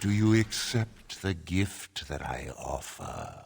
Do you accept the gift that I offer?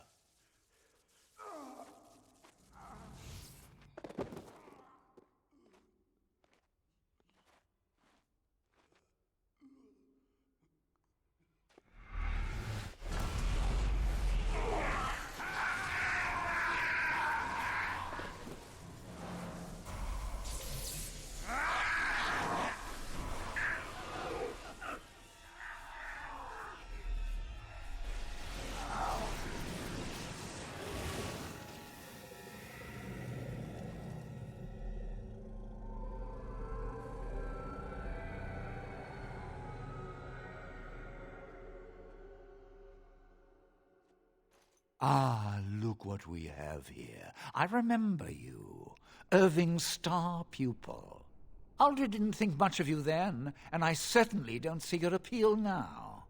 Ah, look what we have here. I remember you. Irving's star pupil. Aldred didn't think much of you then, and I certainly don't see your appeal now.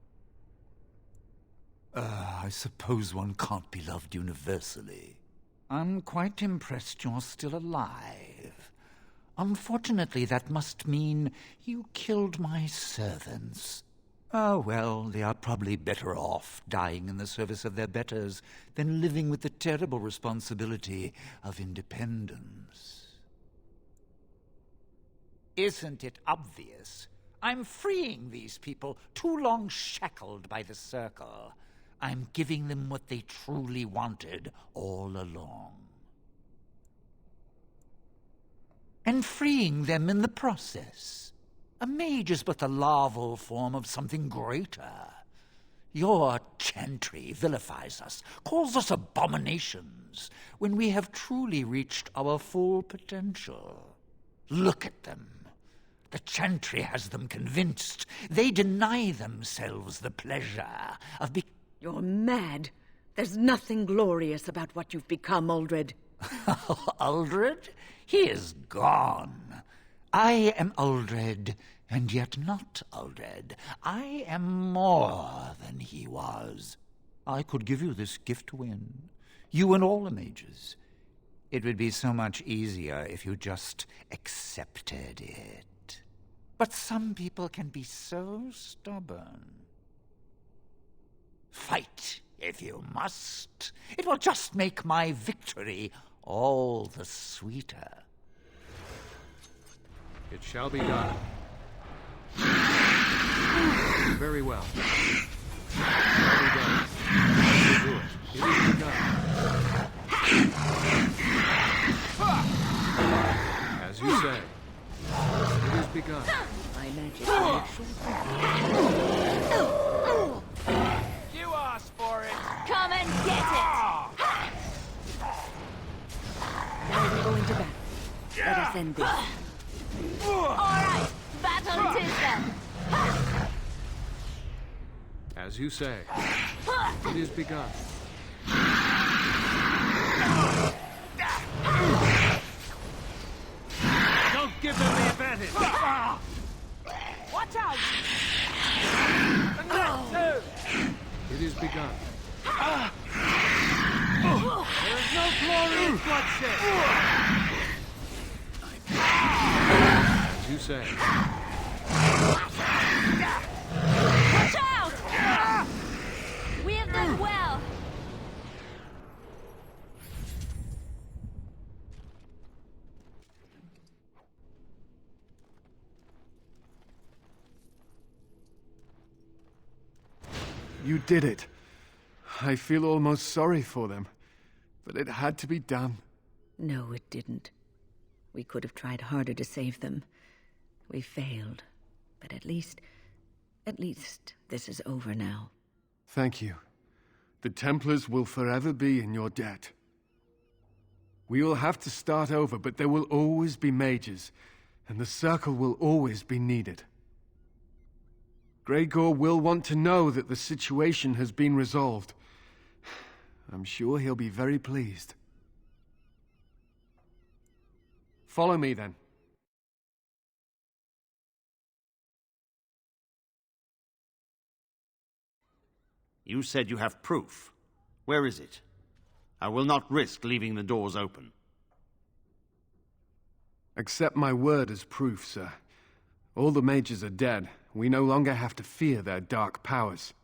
I suppose one can't be loved universally. I'm quite impressed you're still alive. Unfortunately, that must mean you killed my servants. Oh, well, they are probably better off dying in the service of their betters than living with the terrible responsibility of independence. Isn't it obvious? I'm freeing these people, too long shackled by the Circle. I'm giving them what they truly wanted all along. And freeing them in the process. A mage is but the larval form of something greater. Your chantry vilifies us, calls us abominations, when we have truly reached our full potential. Look at them. The chantry has them convinced. They deny themselves the pleasure of You're mad. There's nothing glorious about what you've become, Aldred. Aldred? He is gone. I am Aldred, and yet not Aldred. I am more than he was. I could give you this gift to win. You and all the mages. It would be so much easier if you just accepted it. But some people can be so stubborn. Fight, if you must. It will just make my victory all the sweeter. It shall be done. Very well. It shall be done. I will do it. It is done. As you say. It is begun. My magic You asked for it. Come and get it! Now we're going to battle. Let us end this. Alright, battle it is then! As you say. It is begun. Don't give them the advantage! Watch out! It is begun. There is no glory in bloodshed! As you say. Watch out! We have done well. You did it. I feel almost sorry for them, but it had to be done. No, it didn't. We could have tried harder to save them. We failed. But at least this is over now. Thank you. The Templars will forever be in your debt. We will have to start over, but there will always be mages, and the Circle will always be needed. Gregor will want to know that the situation has been resolved. I'm sure he'll be very pleased. Follow me, then. You said you have proof. Where is it? I will not risk leaving the doors open. Accept my word as proof, sir. All the mages are dead. We no longer have to fear their dark powers.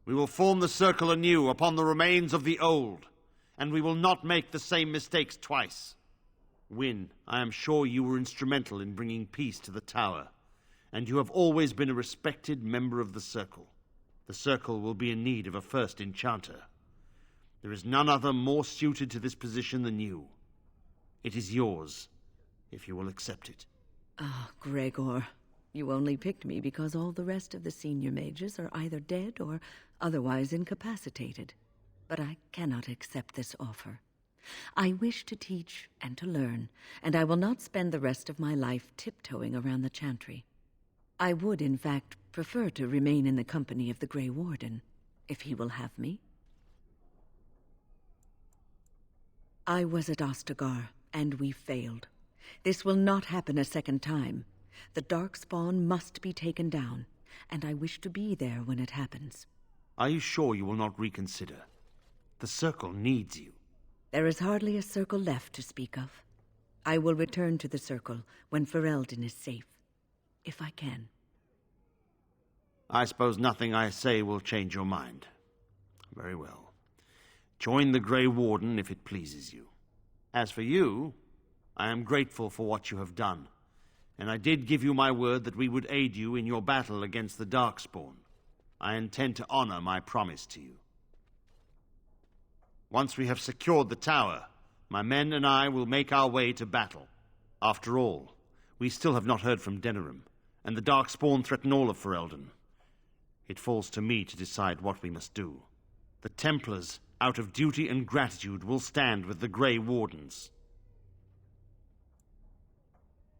We will form the Circle anew upon the remains of the old, and we will not make the same mistakes twice. Wynne, I am sure you were instrumental in bringing peace to the Tower, and you have always been a respected member of the Circle. The Circle will be in need of a first enchanter. There is none other more suited to this position than you. It is yours, if you will accept it. Ah, Gregor. You only picked me because all the rest of the senior mages are either dead or otherwise incapacitated. But I cannot accept this offer. I wish to teach and to learn, and I will not spend the rest of my life tiptoeing around the chantry. I would, in fact, prefer to remain in the company of the Grey Warden, if he will have me. I was at Ostagar, and we failed. This will not happen a second time. The Darkspawn must be taken down, and I wish to be there when it happens. Are you sure you will not reconsider? The Circle needs you. There is hardly a Circle left to speak of. I will return to the Circle when Ferelden is safe, if I can. I suppose nothing I say will change your mind. Very well. Join the Grey Warden if it pleases you. As for you, I am grateful for what you have done, and I did give you my word that we would aid you in your battle against the Darkspawn. I intend to honor my promise to you. Once we have secured the tower, my men and I will make our way to battle. After all, we still have not heard from Denerim, and the Darkspawn threaten all of Ferelden. It falls to me to decide what we must do. The Templars, out of duty and gratitude, will stand with the Grey Wardens.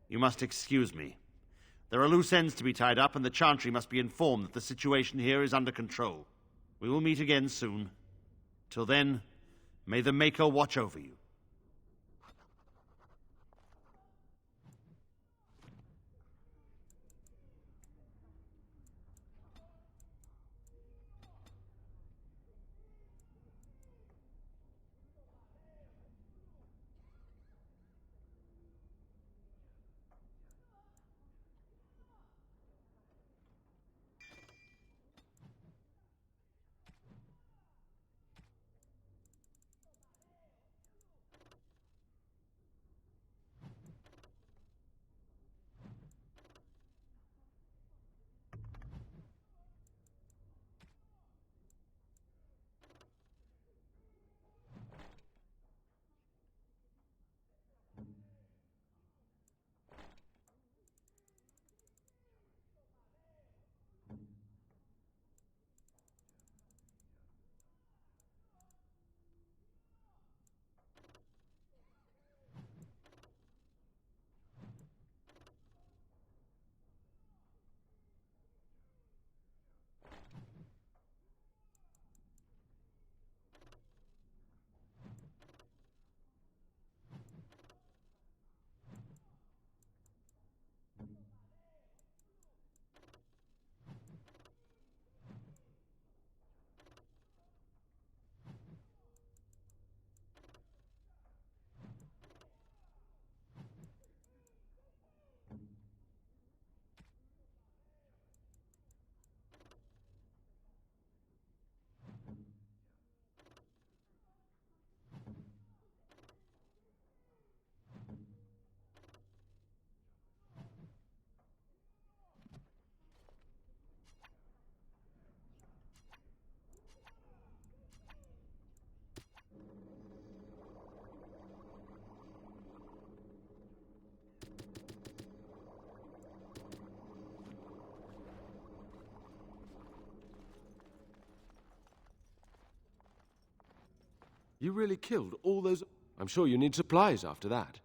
You must excuse me. There are loose ends to be tied up, and the Chantry must be informed that the situation here is under control. We will meet again soon. Till then, may the Maker watch over you. You really killed all those... I'm sure you need supplies after that.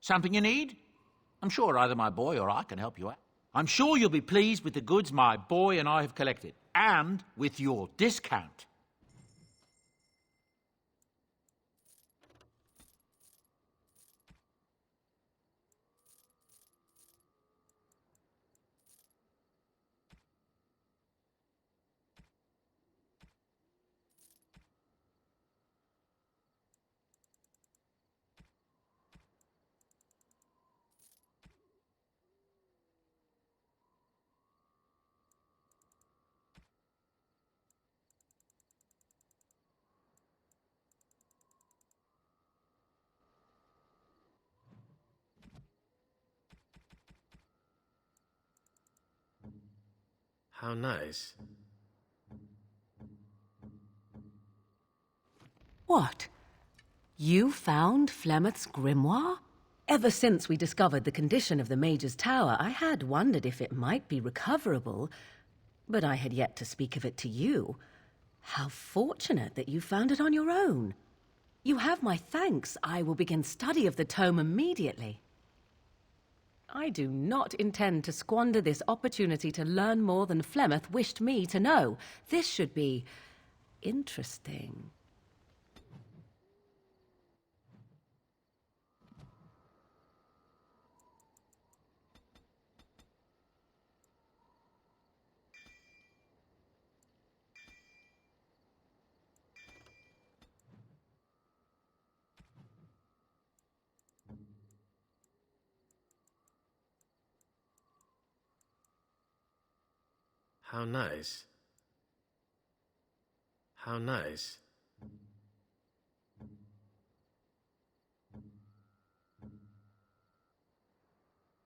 Something you need? I'm sure either my boy or I can help you out. I'm sure you'll be pleased with the goods my boy and I have collected, and with your discount. How nice. What? You found Flemeth's grimoire? Ever since we discovered the condition of the Mage's Tower, I had wondered if it might be recoverable, but I had yet to speak of it to you. How fortunate that you found it on your own. You have my thanks. I will begin study of the tome immediately. I do not intend to squander this opportunity to learn more than Flemeth wished me to know. This should be interesting. How nice. How nice.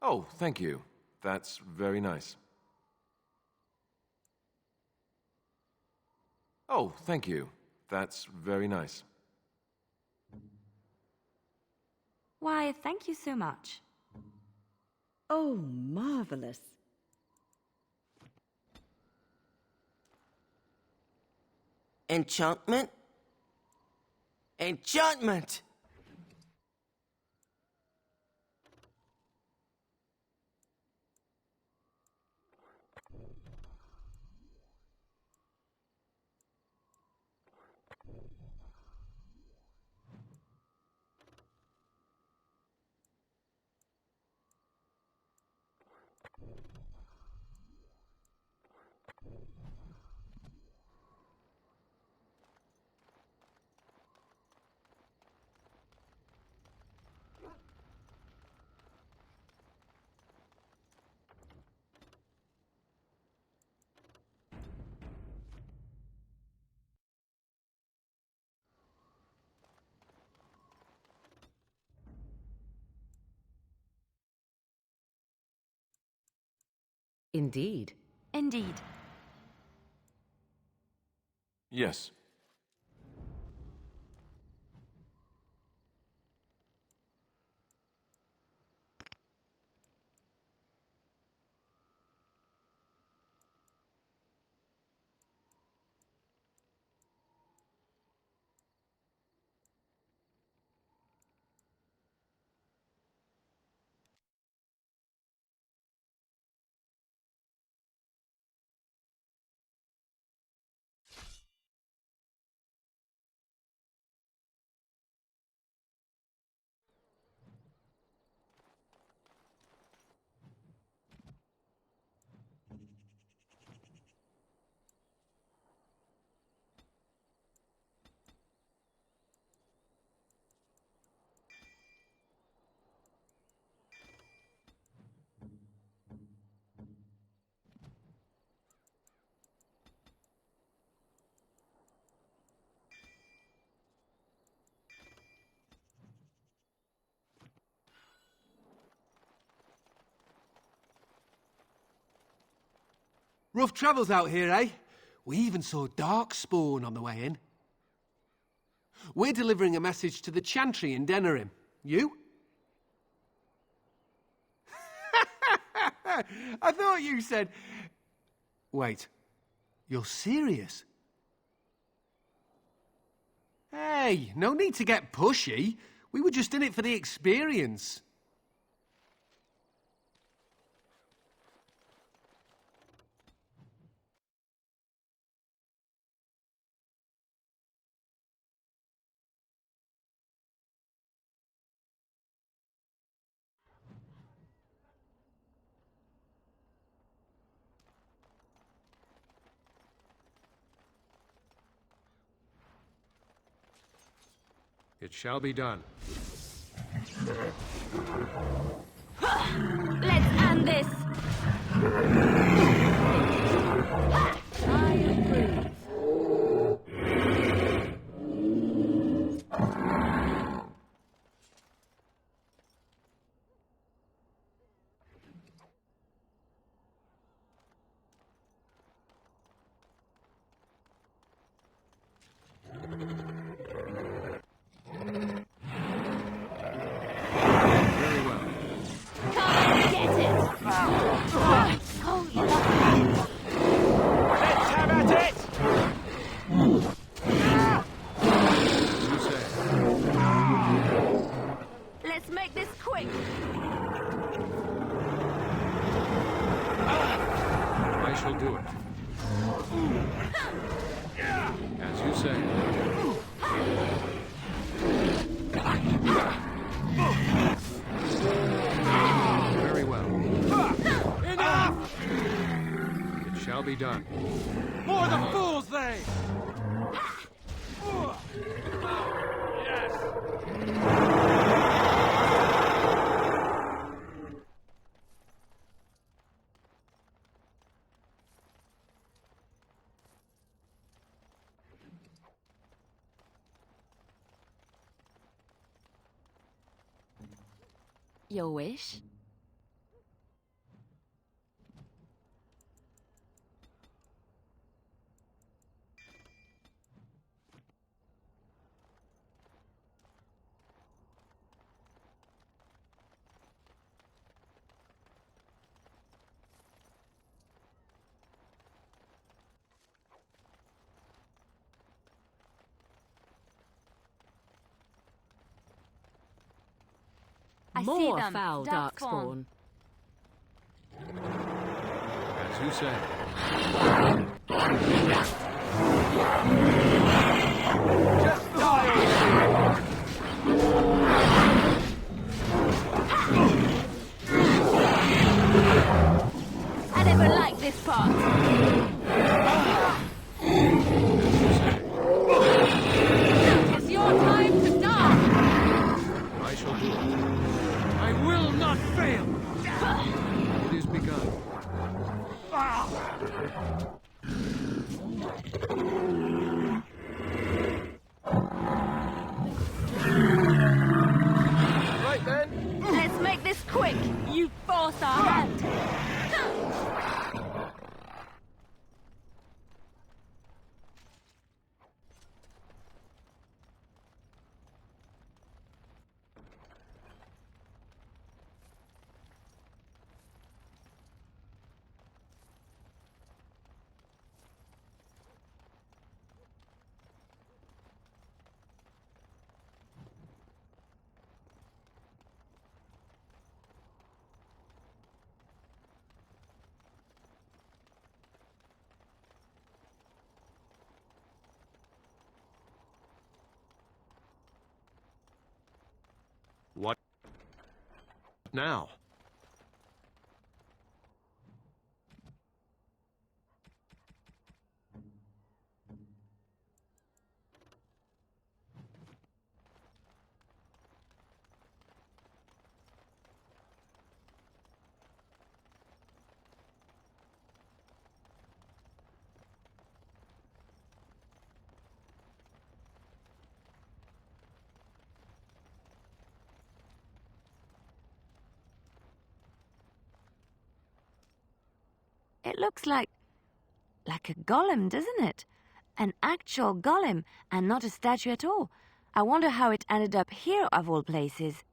Oh, thank you. That's very nice. Oh, thank you. That's very nice. Why, thank you so much. Oh, marvelous. Enchantment? Enchantment! Indeed. Indeed. Yes. Rough travels out here, eh? We even saw Darkspawn on the way in. We're delivering a message to the Chantry in Denerim. You? I thought you said... Wait. You're serious? Hey, no need to get pushy. We were just in it for the experience. It shall be done. Let's end this! I approve. shall do it. As you say. Very well. Enough! It shall be done. More the fools, they! Your wish? I see More them. foul darkspawn. As you say. Just die! I never liked this part. It's your time to die. I shall do it. I will not fail. It is begun. Right then. Let's make this quick. You force our hand. What now? It looks like a golem, doesn't it? An actual golem, and not a statue at all. I wonder how it ended up here, of all places.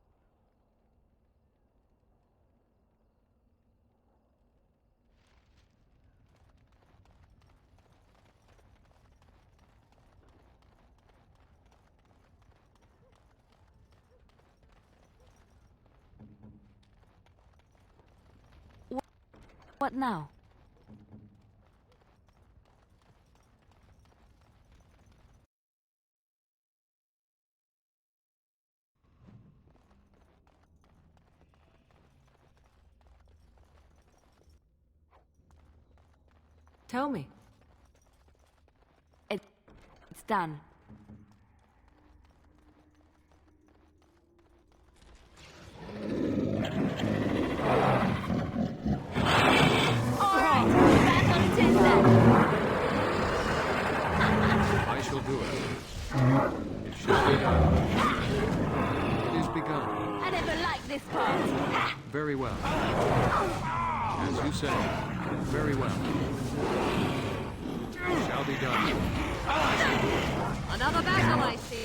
What now? Tell me. It's done. I shall do it. It shall be done. It is begun. I never liked this part. Very well. As you say. Very well. It shall be done. Another battle, I see.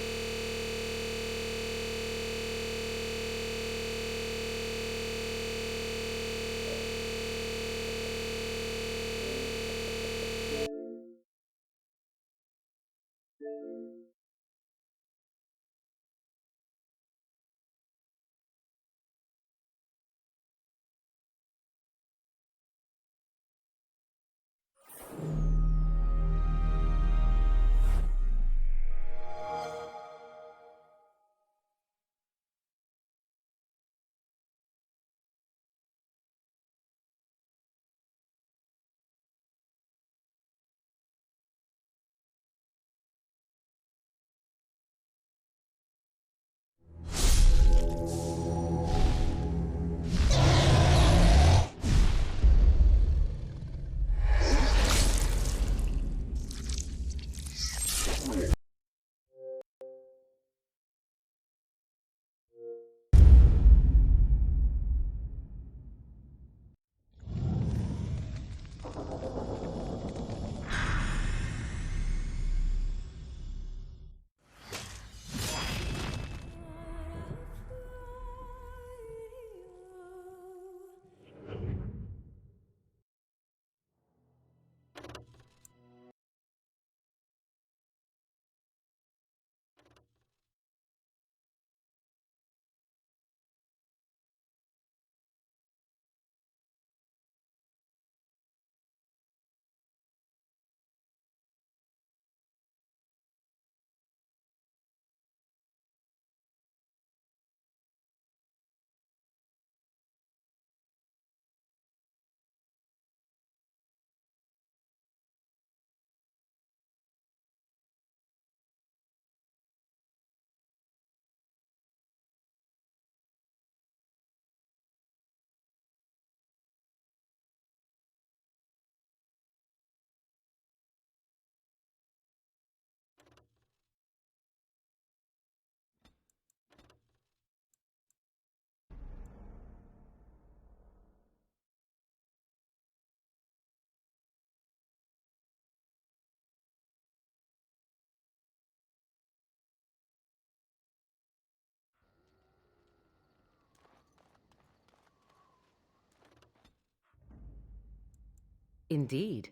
Indeed.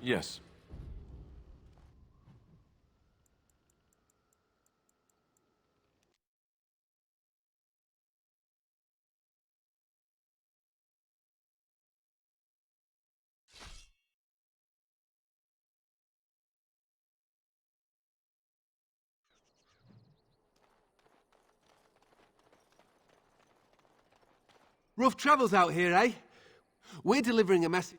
Yes. Rough travels out here, eh? We're delivering a message.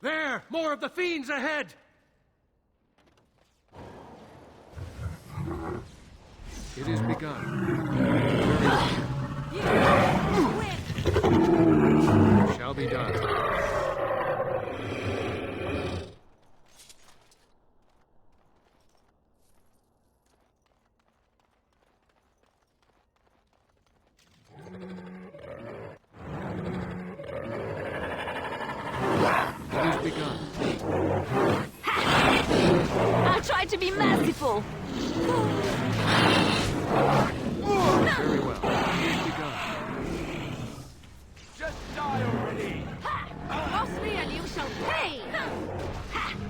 There! More of the fiends ahead! It is begun. Shall be done. It is begun. I'll try to be merciful. Very well. It is begun. Just die already! Cross me and you shall pay!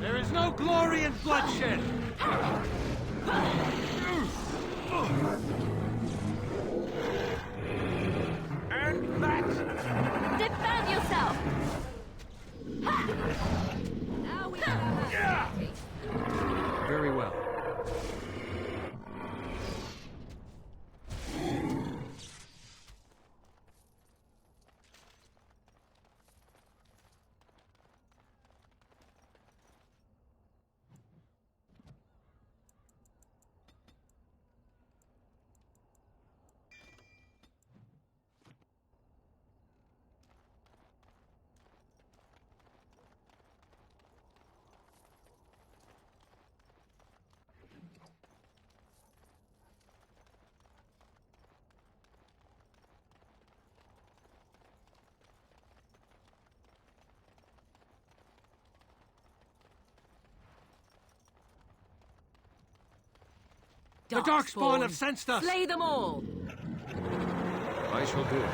There is no glory in bloodshed! And that! Defend yourself! Now we have Very well. The Darkspawn have sensed us! Slay them all! I shall do it.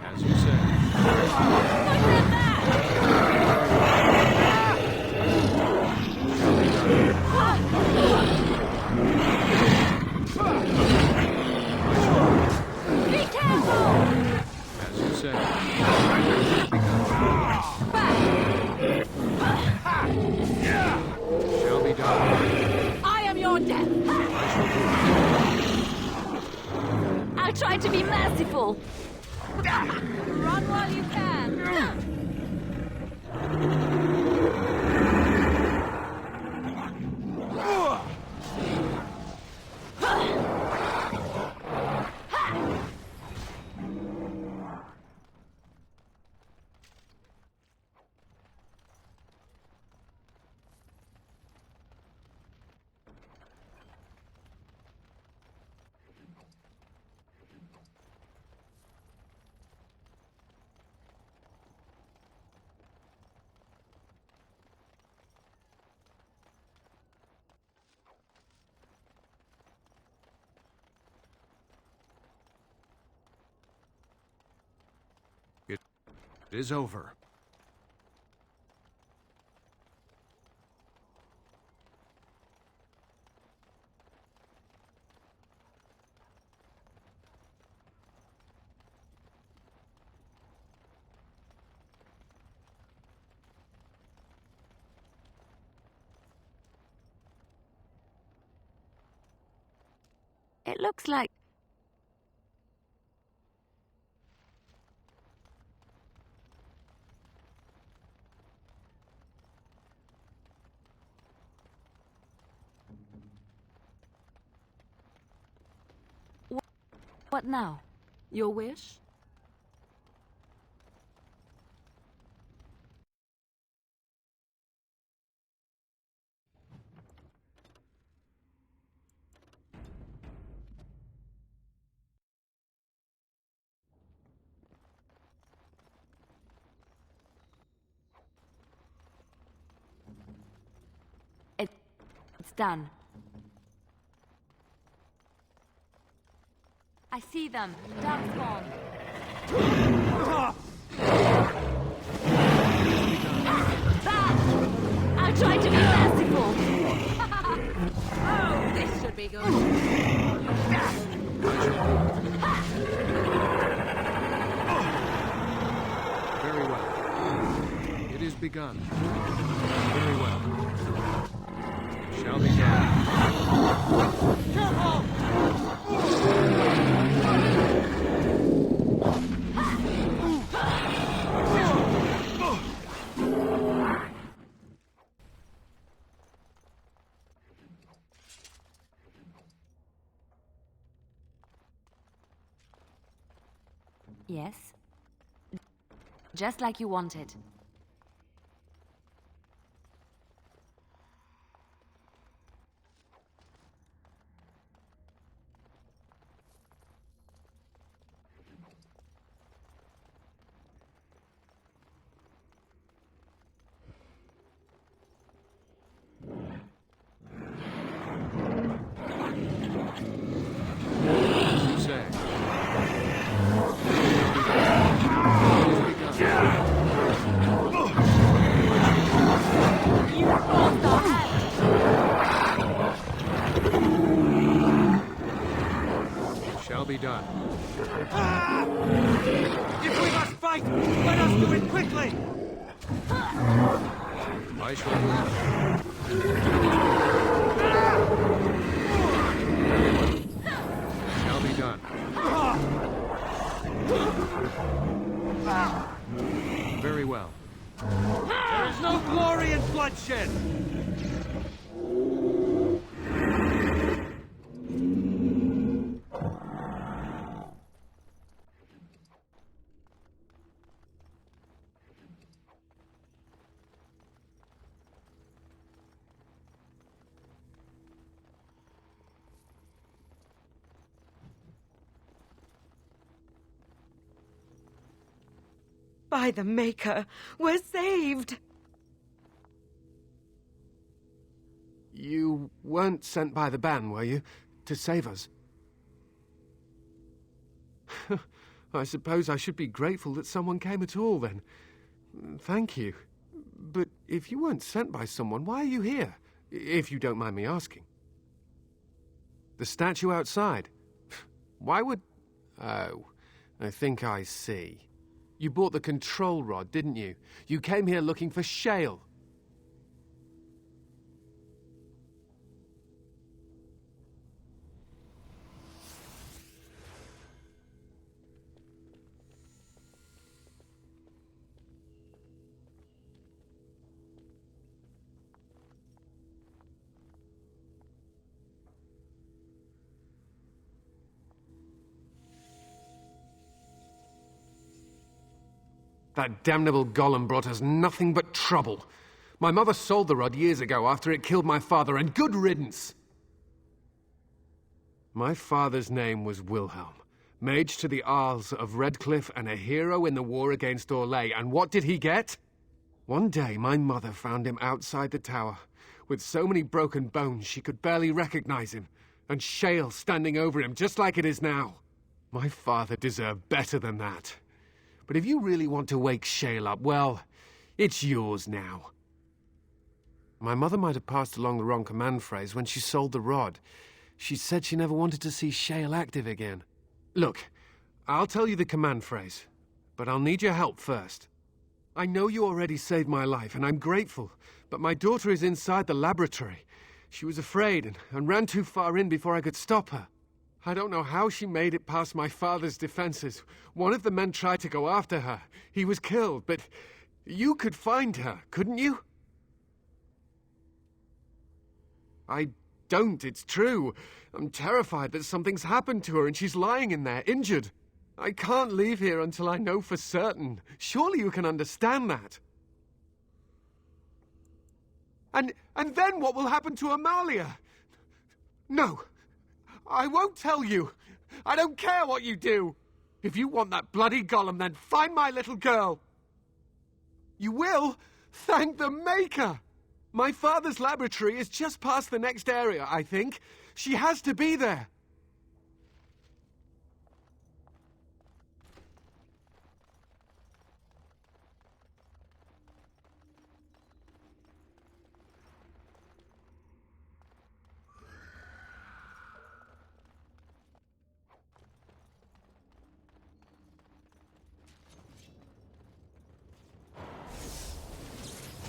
As you say. Be careful! As you say. Shall be done. I am your death! I'll try to be merciful! Run while you can! It is over. It looks like What now? Your wish? It's done. I see them. Darkspawn. I'll try to be merciful. Oh, this should be good. Very well. It is begun. Very well. Shall be done. Yes. Just like you wanted. Shall be done. If we must fight, let us do it quickly! I shall move. Shall be done. Very well. There is no glory in bloodshed! By the Maker, we're saved! You weren't sent by the ban, were you? To save us? I suppose I should be grateful that someone came at all, then. Thank you. But if you weren't sent by someone, why are you here? If you don't mind me asking. The statue outside? Why would... Oh, I think I see. You bought the control rod, didn't you? You came here looking for shale. That damnable golem brought us nothing but trouble. My mother sold the rod years ago after it killed my father, and good riddance! My father's name was Wilhelm, mage to the Isles of Redcliffe and a hero in the war against Orlais, and what did he get? One day my mother found him outside the tower, with so many broken bones she could barely recognize him, and shale standing over him just like it is now. My father deserved better than that. But if you really want to wake shale up, well, it's yours now. My mother might have passed along the wrong command phrase when she sold the rod. She said she never wanted to see shale active again. Look, I'll tell you the command phrase, but I'll need your help first. I know you already saved my life, and I'm grateful, but my daughter is inside the laboratory. She was afraid and ran too far in before I could stop her. I don't know how she made it past my father's defenses. One of the men tried to go after her. He was killed, but you could find her, couldn't you? I Don't, it's true. I'm terrified that something's happened to her and she's lying in there, injured. I can't leave here until I know for certain. Surely you can understand that. And then what will happen to Amalia? No, I won't tell you. I don't care what you do. If you want that bloody golem, then find my little girl. You will? Thank the Maker! My father's laboratory is just past the next area, I think. She has to be there.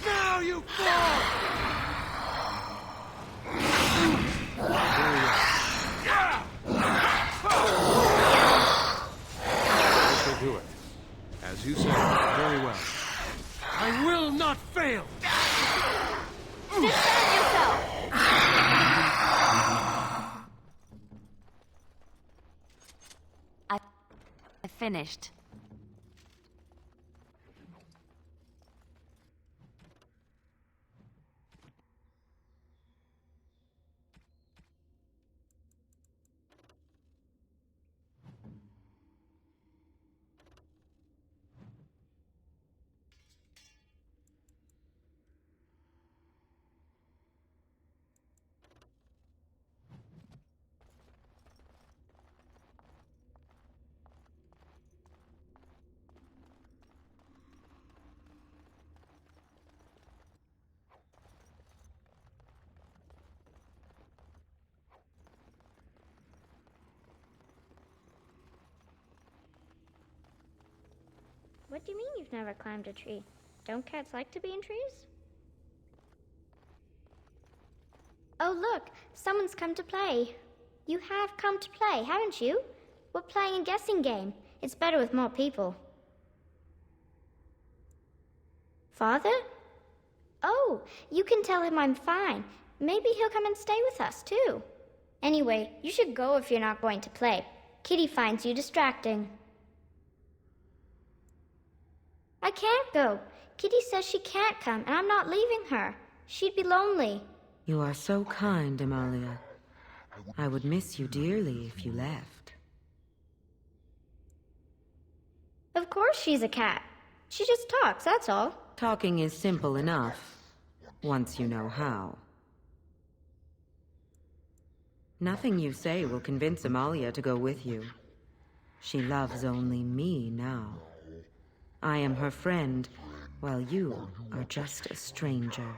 Now you fall! I shall do it. As you say, very well. I will not fail! Defend yourself! I finished. What do you mean you've never climbed a tree? Don't cats like to be in trees? Oh, look! Someone's come to play. You have come to play, haven't you? We're playing a guessing game. It's better with more people. Father? Oh, you can tell him I'm fine. Maybe he'll come and stay with us, too. Anyway, you should go if you're not going to play. Kitty finds you distracting. I can't go. Kitty says she can't come, and I'm not leaving her. She'd be lonely. You are so kind, Amalia. I would miss you dearly if you left. Of course she's a cat. She just talks, that's all. Talking is simple enough, once you know how. Nothing you say will convince Amalia to go with you. She loves only me now. I am her friend, while you are just a stranger.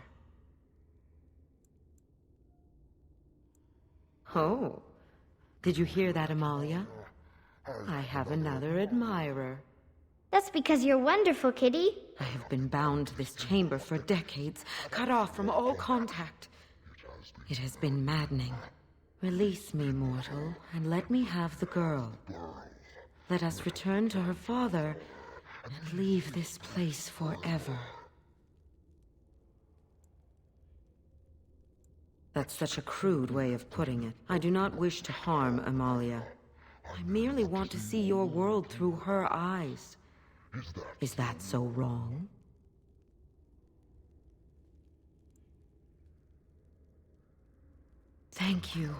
Oh, did you hear that, Amalia? I have another admirer. That's because you're wonderful, Kitty. I have been bound to this chamber for decades, cut off from all contact. It has been maddening. Release me, mortal, and let me have the girl. Let us return to her father and leave this place forever. That's such a crude way of putting it. I do not wish to harm Amalia. I merely want to see your world through her eyes. Is that so wrong? Thank you.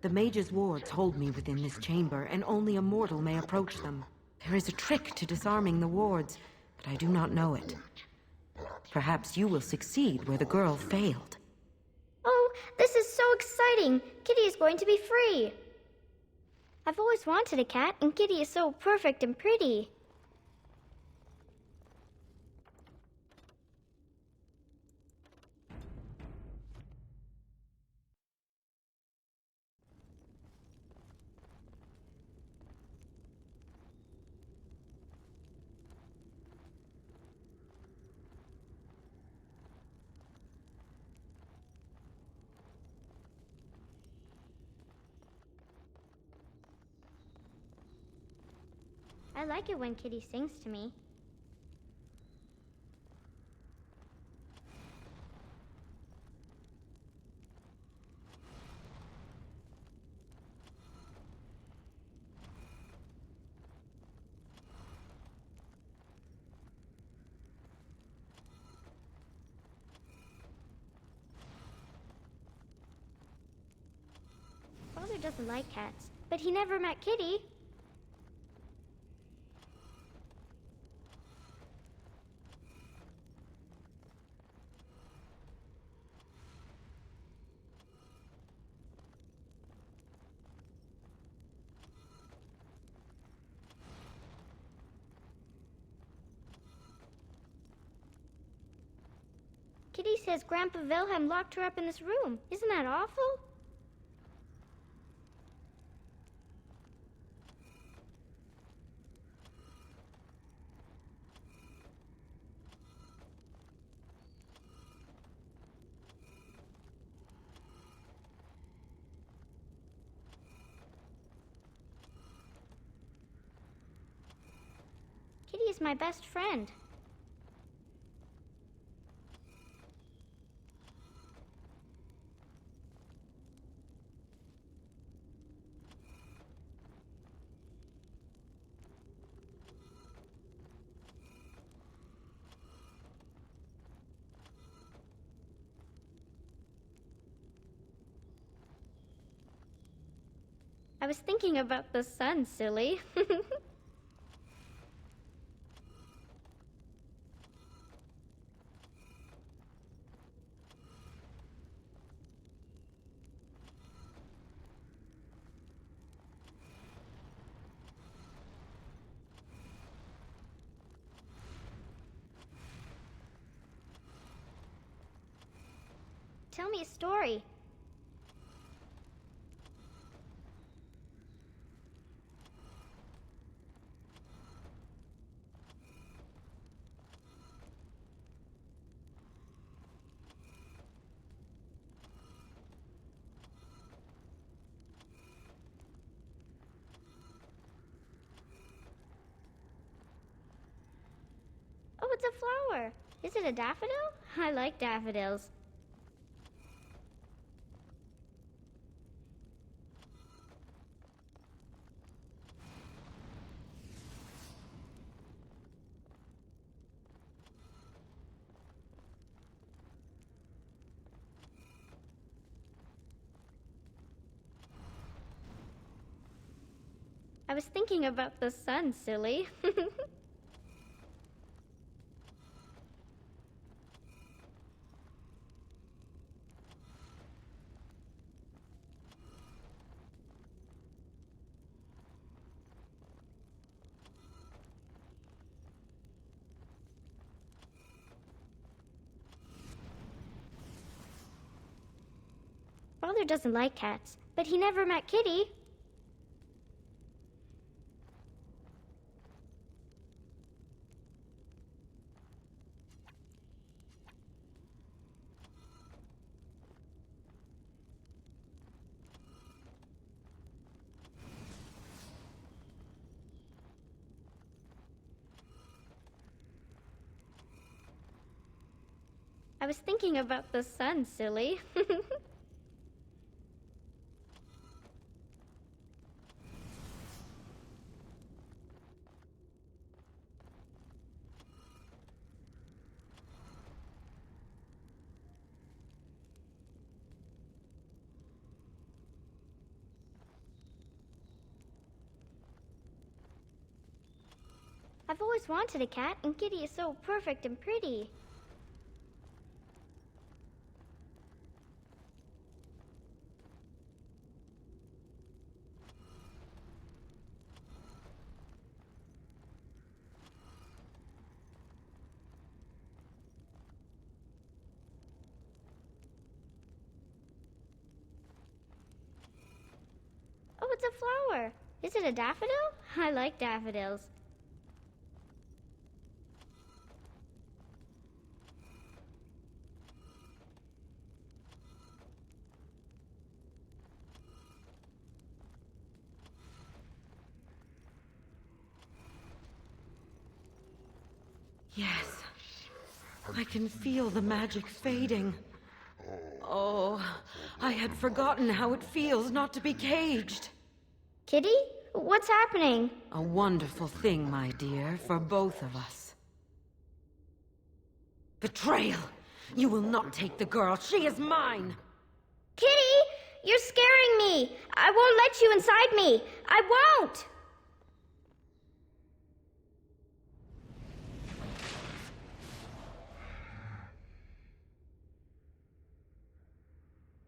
The mage's wards hold me within this chamber, and only a mortal may approach them. There is a trick to disarming the wards, but I do not know it. Perhaps you will succeed where the girl failed. Oh, this is so exciting! Kitty is going to be free! I've always wanted a cat, and Kitty is so perfect and pretty. I like it when Kitty sings to me. doesn't like cats, but he never met Kitty. Kitty says Grandpa Wilhelm locked her up in this room. Isn't that awful? Kitty is my best friend. I was thinking about the sun, silly. Tell me a story. Oh, it's a flower. Is it a daffodil? I like daffodils. I was thinking about the sun, silly. Father doesn't like cats, but he never met Kitty. I was thinking about the sun, silly. I've always wanted a cat, and Kitty is so perfect and pretty. Oh, it's a flower. Is it a daffodil? I like daffodils. Yes. I can feel the magic fading. Oh, I had forgotten how it feels not to be caged. Kitty? What's happening? A wonderful thing, my dear, for both of us. Betrayal! You will not take the girl. She is mine! Kitty! You're scaring me! I won't let you inside me! I won't!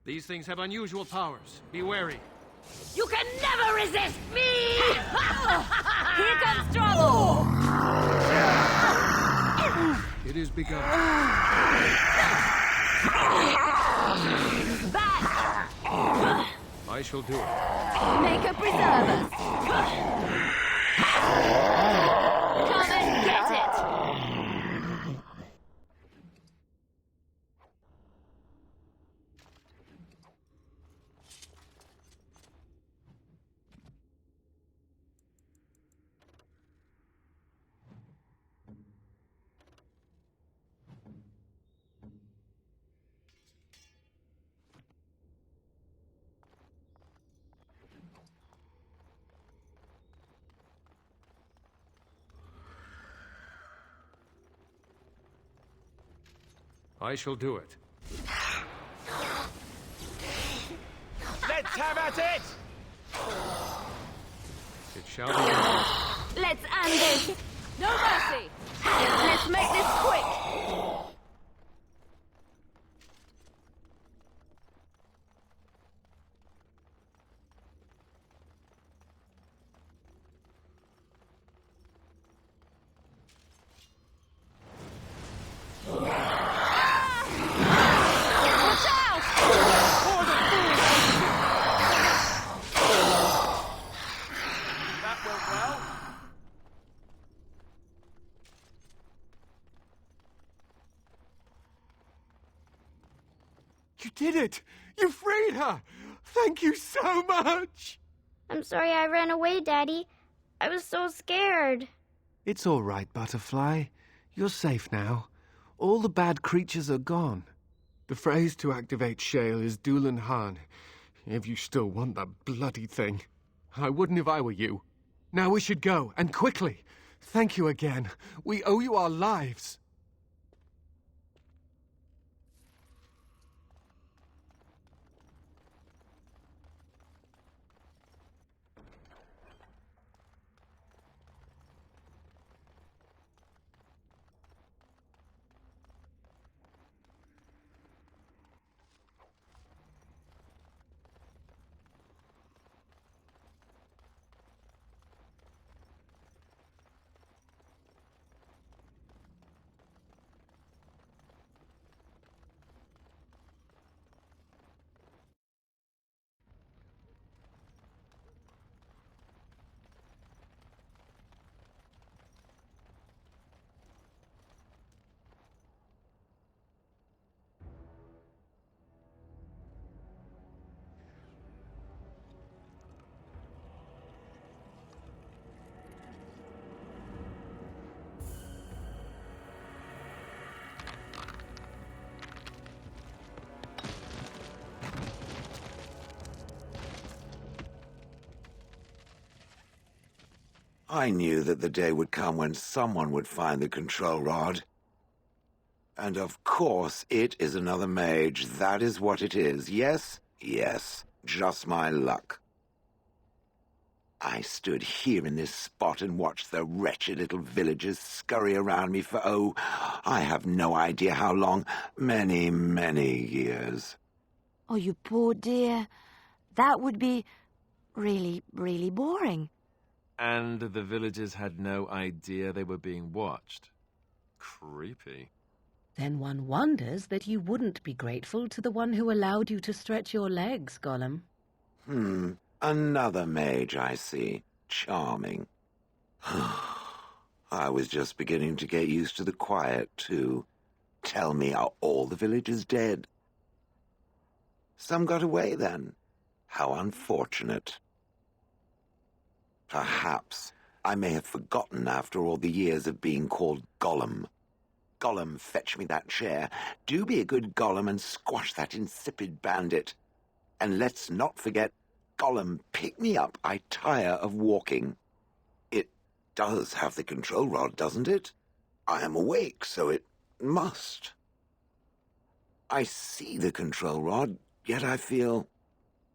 These things have unusual powers. Be wary. You can never resist me! Here comes trouble! It is begun. Back! I shall do it. Make her preserve us! Come and get it! I shall do it. Let's have at it! It shall be done. Let's end this! No mercy! Let's make this quick! You did it! You freed her! Thank you so much! I'm sorry I ran away, Daddy. I was so scared. It's all right, Butterfly. You're safe now. All the bad creatures are gone. The phrase to activate Shale is Doolan Han, if you still want that bloody thing. I wouldn't if I were you. Now we should go, and quickly. Thank you again. We owe you our lives. I knew that the day would come when someone would find the control rod. And of course, it is another mage. That is what it is. Yes? Yes. Just my luck. I stood here in this spot and watched the wretched little villagers scurry around me for, oh, I have no idea how long. Many, many years. Oh, you poor dear. That would be really, really boring. And the villagers had no idea they were being watched. Creepy. Then one wonders that you wouldn't be grateful to the one who allowed you to stretch your legs, Golem. Another mage, I see. Charming. I was just beginning to get used to the quiet, too. Tell me, are all the villagers dead? Some got away, then. How unfortunate. Perhaps I may have forgotten after all the years of being called Golem. Golem, fetch me that chair. Do be a good Golem and squash that insipid bandit. And let's not forget, Golem, pick me up. I tire of walking. It does have the control rod, doesn't it? I am awake, so it must. I see the control rod, yet I feel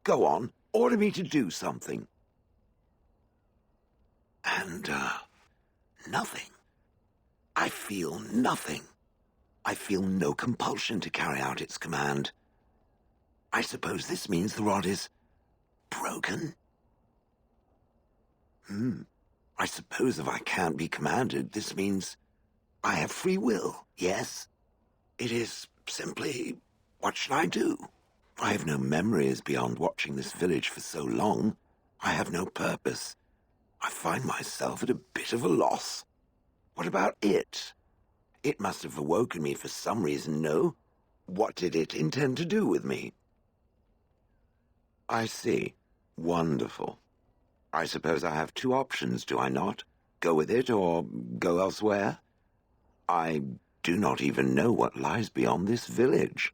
Go on, order me to do something. And, nothing. I feel nothing. I feel no compulsion to carry out its command. I suppose this means the rod is broken? I suppose if I can't be commanded, this means I have free will, yes? It is simply, what should I do? I have no memories beyond watching this village for so long. I have no purpose. I find myself at a bit of a loss. What about it? It must have awoken me for some reason, no? What did it intend to do with me? I see. Wonderful. I suppose I have two options, do I not? Go with it or go elsewhere? I do not even know what lies beyond this village.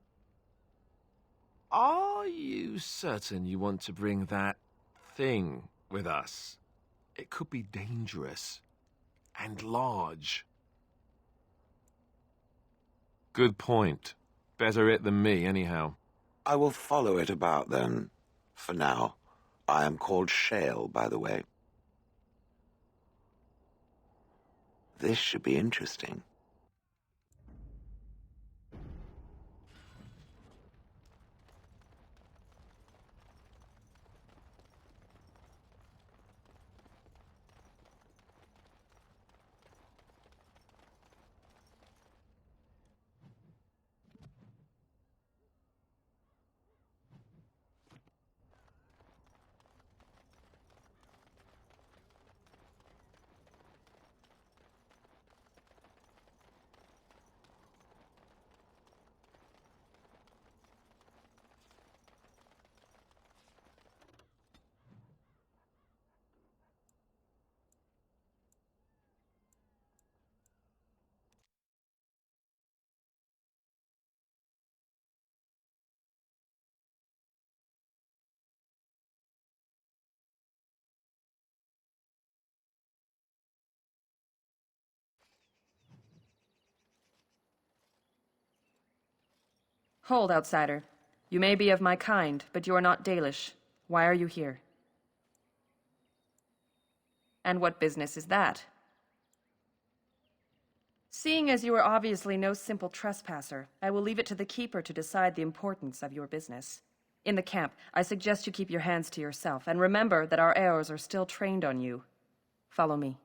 Are you certain you want to bring that thing with us? It could be dangerous and large. Good point. Better it than me, anyhow. I will follow it about, then. For now. I am called Shale, by the way. This should be interesting. Hold, outsider. You may be of my kind, but you are not Dalish. Why are you here? And what business is that? Seeing as you are obviously no simple trespasser, I will leave it to the Keeper to decide the importance of your business. In the camp, I suggest you keep your hands to yourself, and remember that our arrows are still trained on you. Follow me.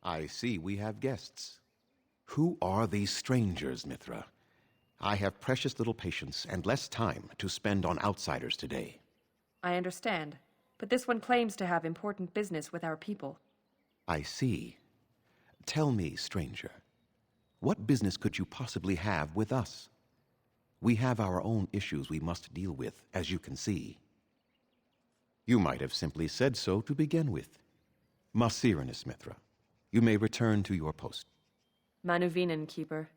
I see we have guests. Who are these strangers, Mithra? I have precious little patience and less time to spend on outsiders today. I understand, but this one claims to have important business with our people. I see. Tell me, stranger, what business could you possibly have with us? We have our own issues we must deal with, as you can see. You might have simply said so to begin with. Masirinus, Mithra. You may return to your post. Manuvinen, Keeper.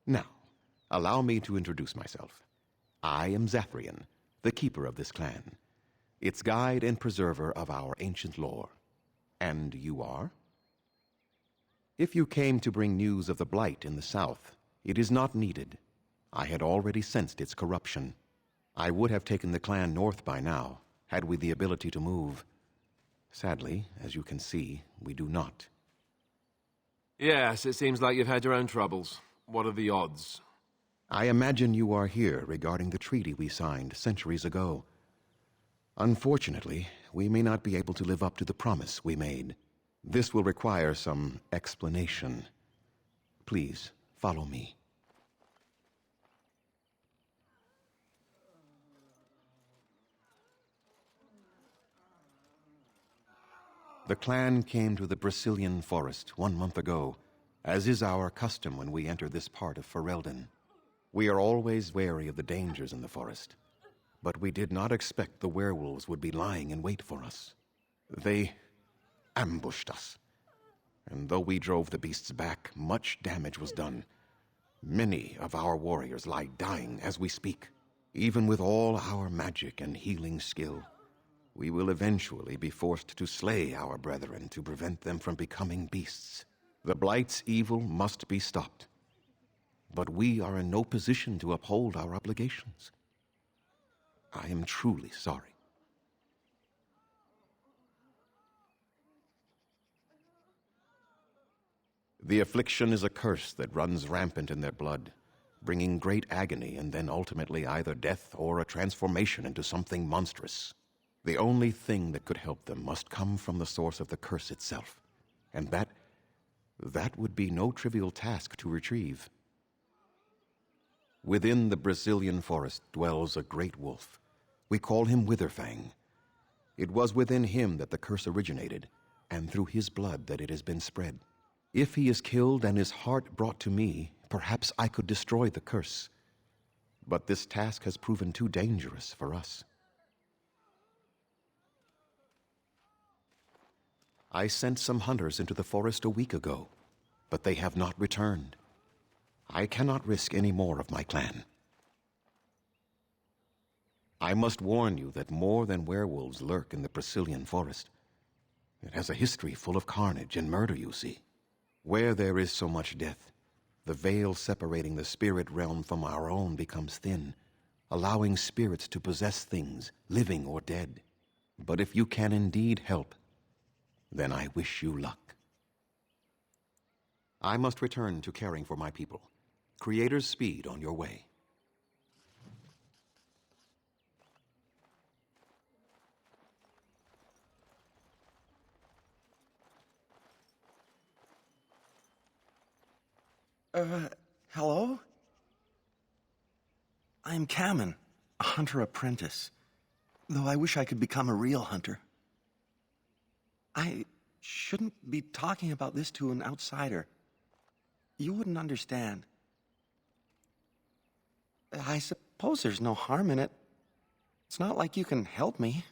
Now, allow me to introduce myself. I am Zathrian, the keeper of this clan, its guide and preserver of our ancient lore. And you are? If you came to bring news of the Blight in the south, it is not needed. I had already sensed its corruption. I would have taken the clan north by now, had we the ability to move. Sadly, as you can see, we do not. Yes, it seems like you've had your own troubles. What are the odds? I imagine you are here regarding the treaty we signed centuries ago. Unfortunately, we may not be able to live up to the promise we made. This will require some explanation. Please, follow me. The clan came to the Brazilian forest 1 month ago, as is our custom when we enter this part of Ferelden. We are always wary of the dangers in the forest, but we did not expect the werewolves would be lying in wait for us. They ambushed us, and though we drove the beasts back, much damage was done. Many of our warriors lie dying as we speak, even with all our magic and healing skill. we will eventually be forced to slay our brethren to prevent them from becoming beasts. The Blight's evil must be stopped. But we are in no position to uphold our obligations. I am truly sorry. The affliction is a curse that runs rampant in their blood, bringing great agony and then ultimately either death or a transformation into something monstrous. The only thing that could help them must come from the source of the curse itself, and that would be no trivial task to retrieve. Within the Brazilian forest dwells a great wolf. We call him Witherfang. It was within him that the curse originated, and through his blood that it has been spread. If he is killed and his heart brought to me, perhaps I could destroy the curse. But this task has proven too dangerous for us. I sent some hunters into the forest a week ago, but they have not returned. I cannot risk any more of my clan. I must warn you that more than werewolves lurk in the Brazilian forest. It has a history full of carnage and murder, you see. Where there is so much death, the veil separating the spirit realm from our own becomes thin, allowing spirits to possess things, living or dead. But if you can indeed help, then I wish you luck. I must return to caring for my people. Creator's speed on your way. Hello? I am Kamen, a hunter apprentice. Though I wish I could become a real hunter. I shouldn't be talking about this to an outsider. You wouldn't understand. I suppose there's no harm in it. It's not like you can help me.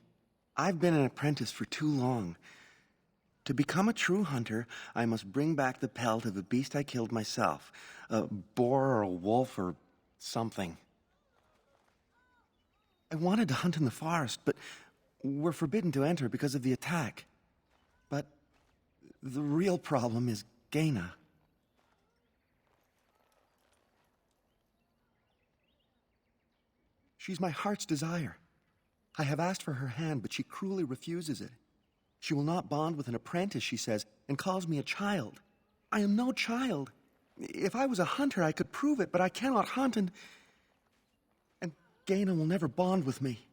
I've been an apprentice for too long. To become a true hunter, I must bring back the pelt of a beast I killed myself. A boar or a wolf or something. I wanted to hunt in the forest, but we're forbidden to enter because of the attack. But the real problem is Gaina. She's my heart's desire. I have asked for her hand, but she cruelly refuses it. She will not bond with an apprentice, she says, and calls me a child. I am no child. If I was a hunter, I could prove it, but I cannot hunt, and Gaina will never bond with me.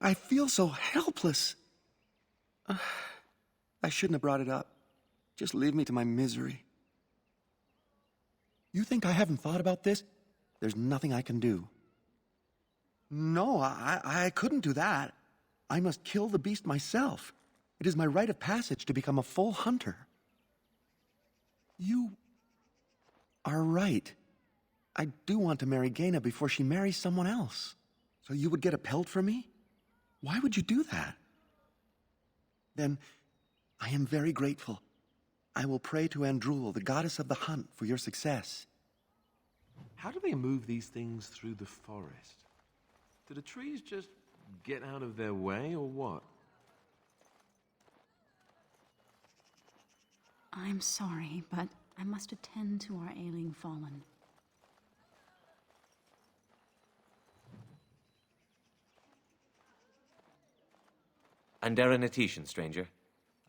I feel so helpless. I shouldn't have brought it up. Just leave me to my misery. You think I haven't thought about this? There's nothing I can do. No, I couldn't do that. I must kill the beast myself. It is my rite of passage to become a full hunter. You are right. I do want to marry Gaina before she marries someone else. So you would get a pelt for me? Why would you do that? Then I am very grateful. I will pray to Andrul, the goddess of the hunt, for your success. How do they move these things through the forest? Do the trees just get out of their way, or what? I'm sorry, but I must attend to our ailing fallen. Anderanetitian, stranger.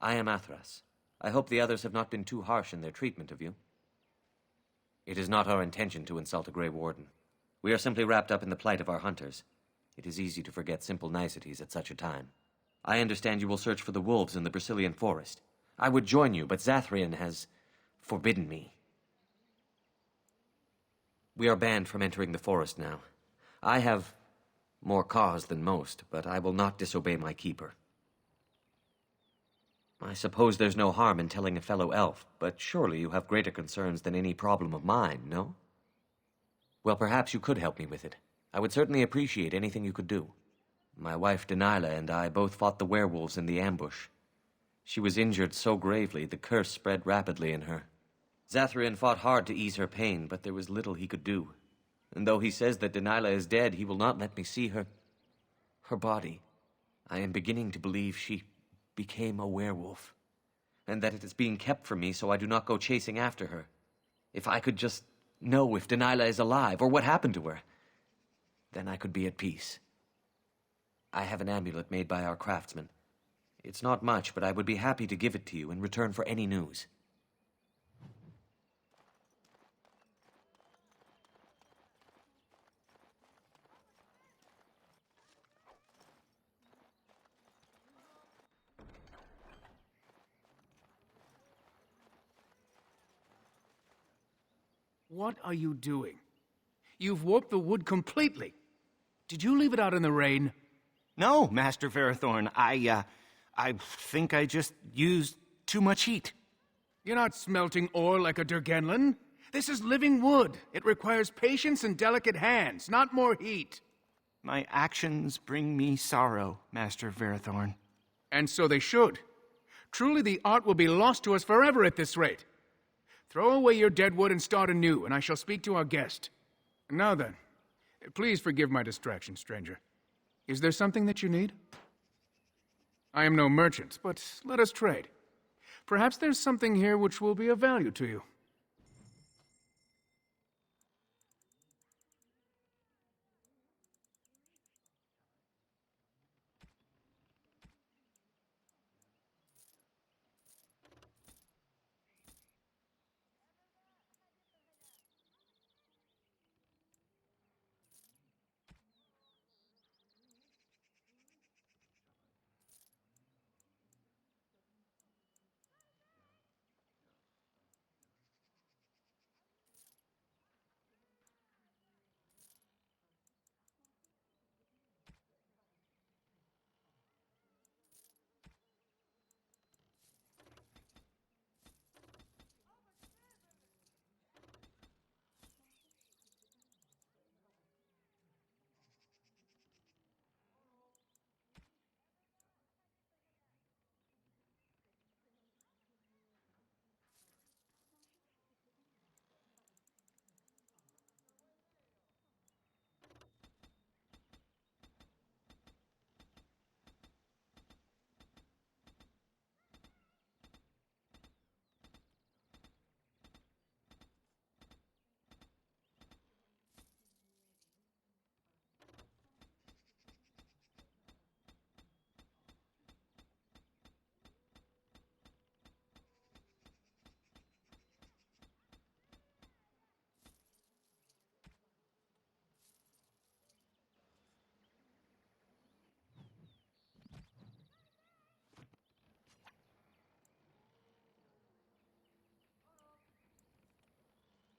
I am Athras. I hope the others have not been too harsh in their treatment of you. It is not our intention to insult a Grey Warden. We are simply wrapped up in the plight of our hunters. It is easy to forget simple niceties at such a time. I understand you will search for the wolves in the Brazilian forest. I would join you, but Zathrian has forbidden me. We are banned from entering the forest now. I have more cause than most, but I will not disobey my keeper. I suppose there's no harm in telling a fellow elf, but surely you have greater concerns than any problem of mine, no? Well, perhaps you could help me with it. I would certainly appreciate anything you could do. My wife Denilah and I both fought the werewolves in the ambush. She was injured so gravely, the curse spread rapidly in her. Zathrian fought hard to ease her pain, but there was little he could do. And though he says that Denilah is dead, he will not let me see her body. I am beginning to believe she became a werewolf, and that it is being kept from me so I do not go chasing after her. If I could just know if Delilah is alive, or what happened to her, then I could be at peace. I have an amulet made by our craftsman. It's not much, but I would be happy to give it to you in return for any news. What are you doing? You've warped the wood completely. Did you leave it out in the rain? No, Master Ferrothorn. I think I just used too much heat. You're not smelting ore like a Durgenlin. This is living wood. It requires patience and delicate hands, not more heat. My actions bring me sorrow, Master Ferrothorn. And so they should. Truly the art will be lost to us forever at this rate. Throw away your dead wood and start anew, and I shall speak to our guest. Now then, please forgive my distraction, stranger. Is there something that you need? I am no merchant, but let us trade. Perhaps there's something here which will be of value to you.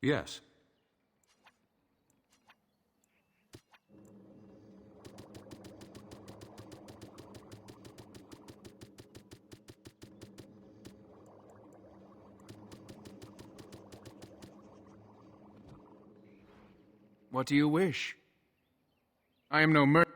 Yes. What do you wish? I am no merchant.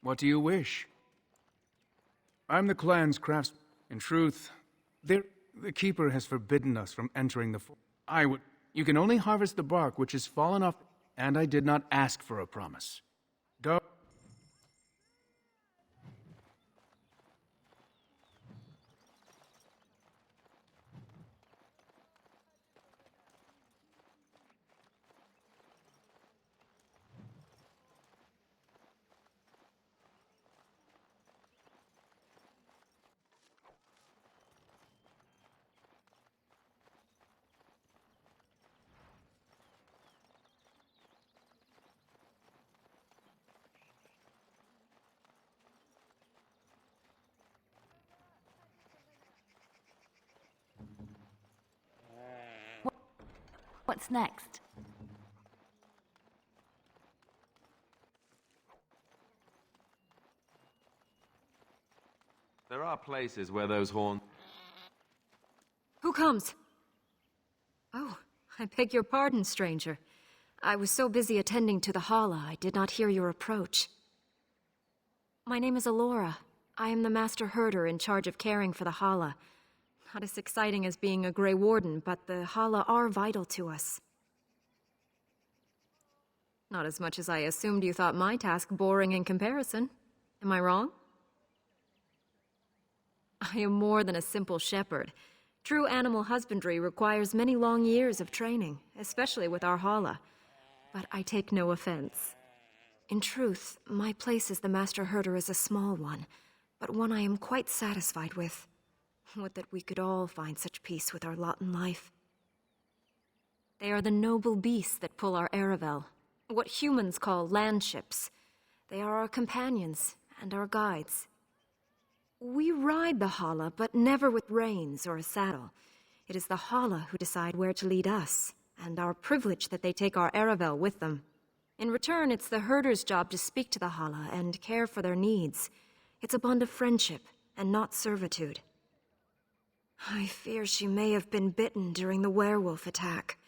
What do you wish? I'm the clan's craftsman. In truth, the Keeper has forbidden us from entering the forest. You can only harvest the bark which has fallen off, and I did not ask for a promise. Go. What's next? places where those horns... Who comes? Oh, I beg your pardon, stranger. I was so busy attending to the Hala, I did not hear your approach. My name is Alora. I am the Master Herder in charge of caring for the Hala. Not as exciting as being a Grey Warden, but the Hala are vital to us. Not as much as I assumed you thought my task boring in comparison. Am I wrong? I am more than a simple shepherd. True animal husbandry requires many long years of training, especially with our Hala. But I take no offense. In truth, my place as the Master Herder is a small one, but one I am quite satisfied with. Would that we could all find such peace with our lot in life. They are the noble beasts that pull our Aravel, what humans call landships. They are our companions and our guides. We ride the Hala, but never with reins or a saddle. It is the Hala who decide where to lead us, and our privilege that they take our Aravel with them. In return, it's the herder's job to speak to the Hala and care for their needs. It's a bond of friendship, and not servitude. I fear she may have been bitten during the werewolf attack.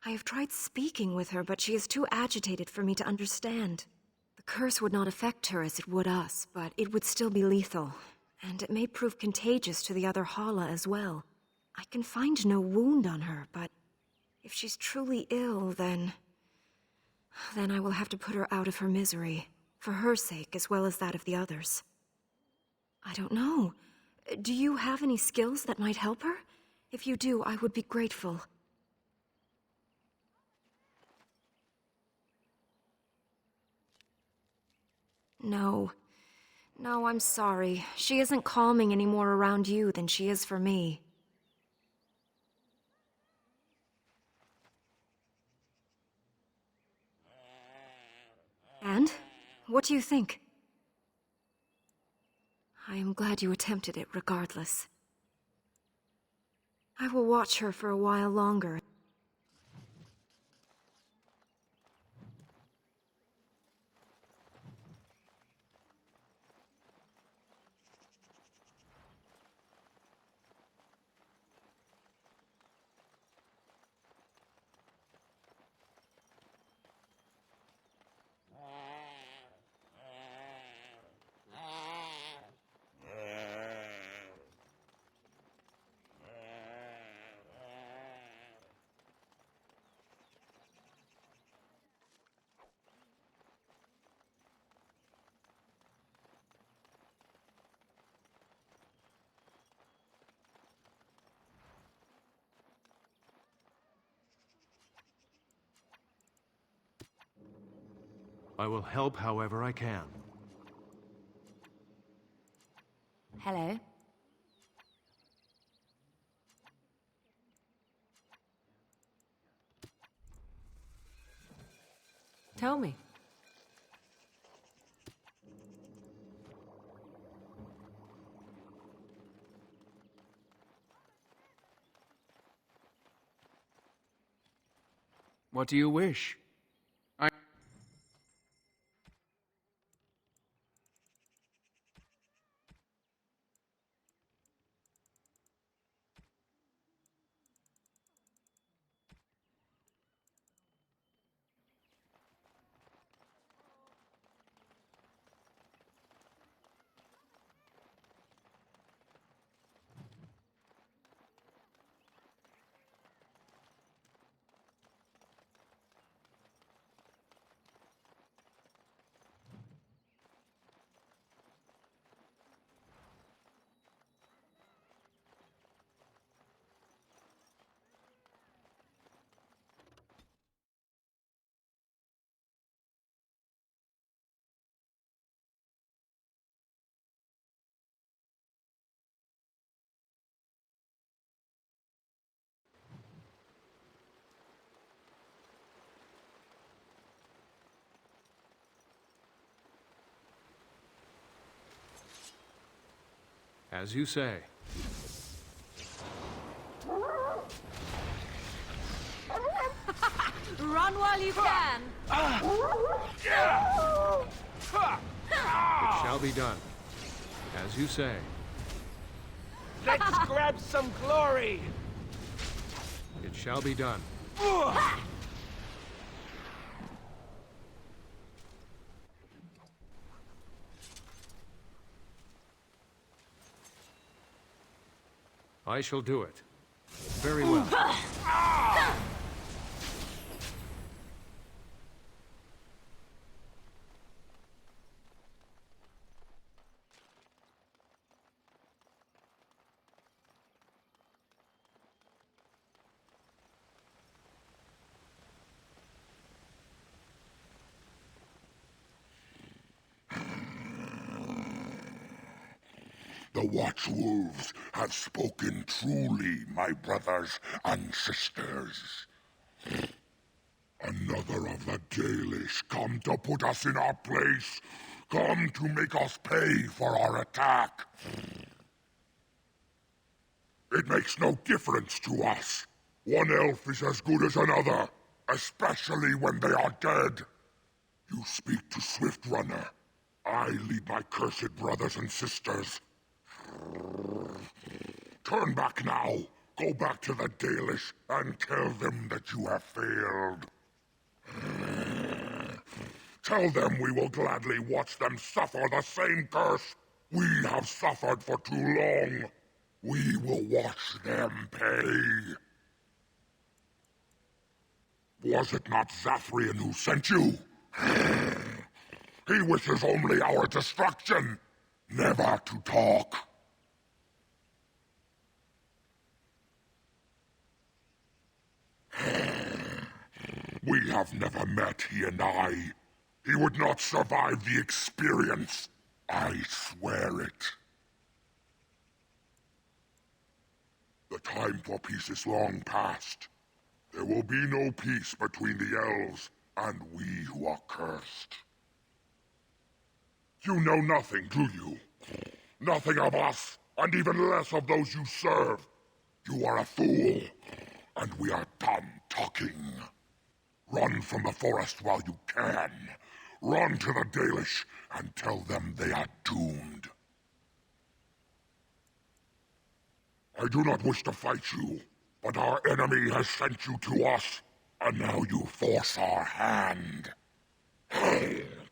I have tried speaking with her, but she is too agitated for me to understand. The curse would not affect her as it would us, but it would still be lethal, and it may prove contagious to the other Hala as well. I can find no wound on her, but if she's truly ill, then I will have to put her out of her misery, for her sake as well as that of the others. I don't know. Do you have any skills that might help her? If you do, I would be grateful. No. No, I'm sorry. She isn't calming any more around you than she is for me. And? What do you think? I am glad you attempted it regardless. I will watch her for a while longer. I will help however I can. Hello. Tell me. What do you wish? As you say. Run while you can! It shall be done. As you say. Let's grab some glory! It shall be done. I shall do it. Very well. The Watchwolves have spoken truly, my brothers and sisters. Another of the Dalish come to put us in our place, come to make us pay for our attack. It makes no difference to us. One elf is as good as another, especially when they are dead. You speak to Swiftrunner. I lead my cursed brothers and sisters. Turn back now. Go back to the Dalish and tell them that you have failed. Tell them we will gladly watch them suffer the same curse we have suffered for too long. We will watch them pay. Was it not Zathrian who sent you? He wishes only our destruction, never to talk. We have never met, he and I. He would not survive the experience. I swear it. The time for peace is long past. There will be no peace between the elves and we who are cursed. You know nothing, do you? Nothing of us, and even less of those you serve. You are a fool, and we are done talking. Run from the forest while you can. Run to the Dalish and tell them they are doomed. I do not wish to fight you, but our enemy has sent you to us, and now you force our hand.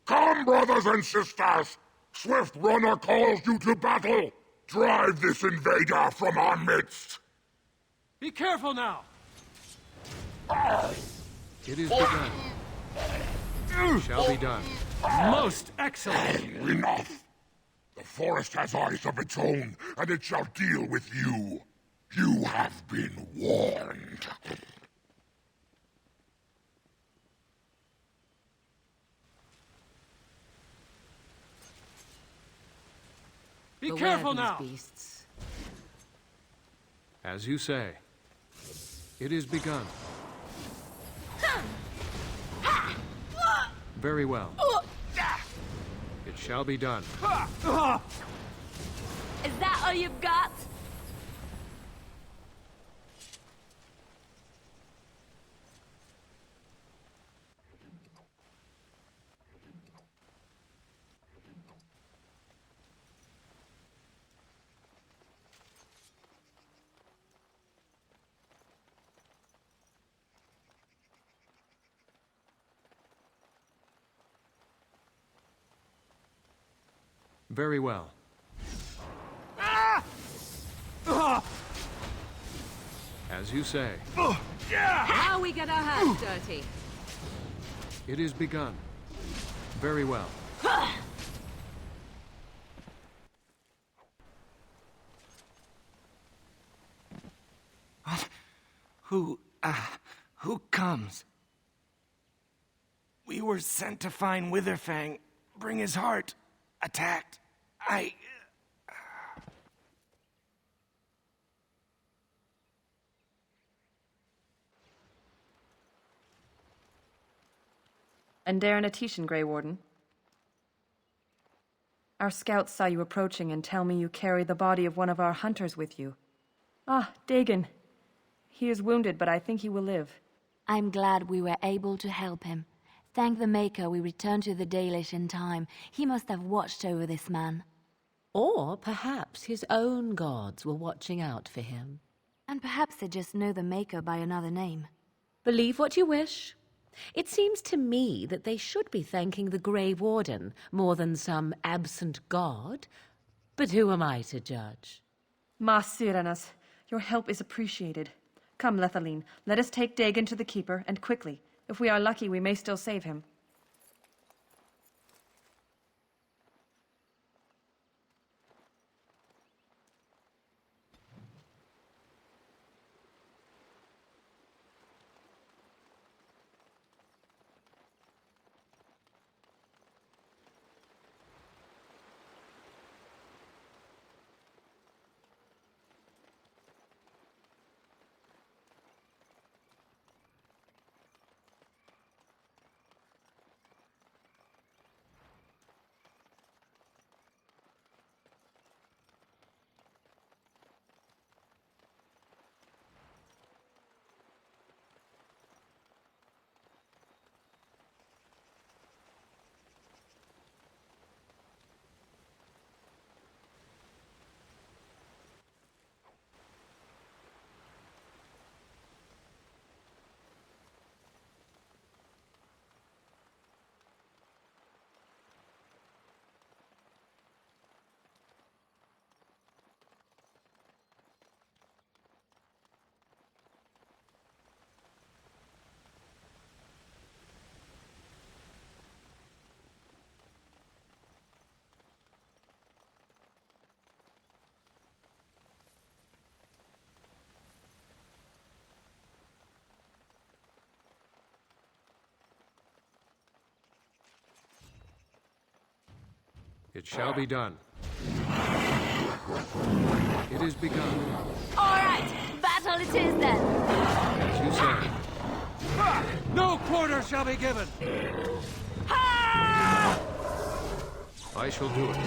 Come, brothers and sisters! Swiftrunner calls you to battle! Drive this invader from our midst! Be careful now! It is begun. It shall be done. Most excellent! Enough! The forest has eyes of its own, and it shall deal with you. You have been warned. Be Beware careful these now! Beasts. As you say. It is begun. Very well. It shall be done. Is that all you've got? Very well. As you say. Now we get our hands dirty. It is begun. Very well. Who comes? We were sent to find Witherfang, bring his heart. Attacked. And Darren Grey Warden. Our scouts saw you approaching and tell me you carry the body of one of our hunters with you. Ah, Dagon. He is wounded, but I think he will live. I'm glad we were able to help him. Thank the Maker we returned to the Dalish in time. He must have watched over this man. Or perhaps his own gods were watching out for him. And perhaps they just know the Maker by another name. Believe what you wish. It seems to me that they should be thanking the Grey Warden more than some absent god. But who am I to judge? Ma Sirenas, your help is appreciated. Come, Lethaline, let us take Dagon to the Keeper, and quickly. If we are lucky, we may still save him. It shall be done. It is begun. All right, battle it is then. As you say. No quarter shall be given! I shall do it.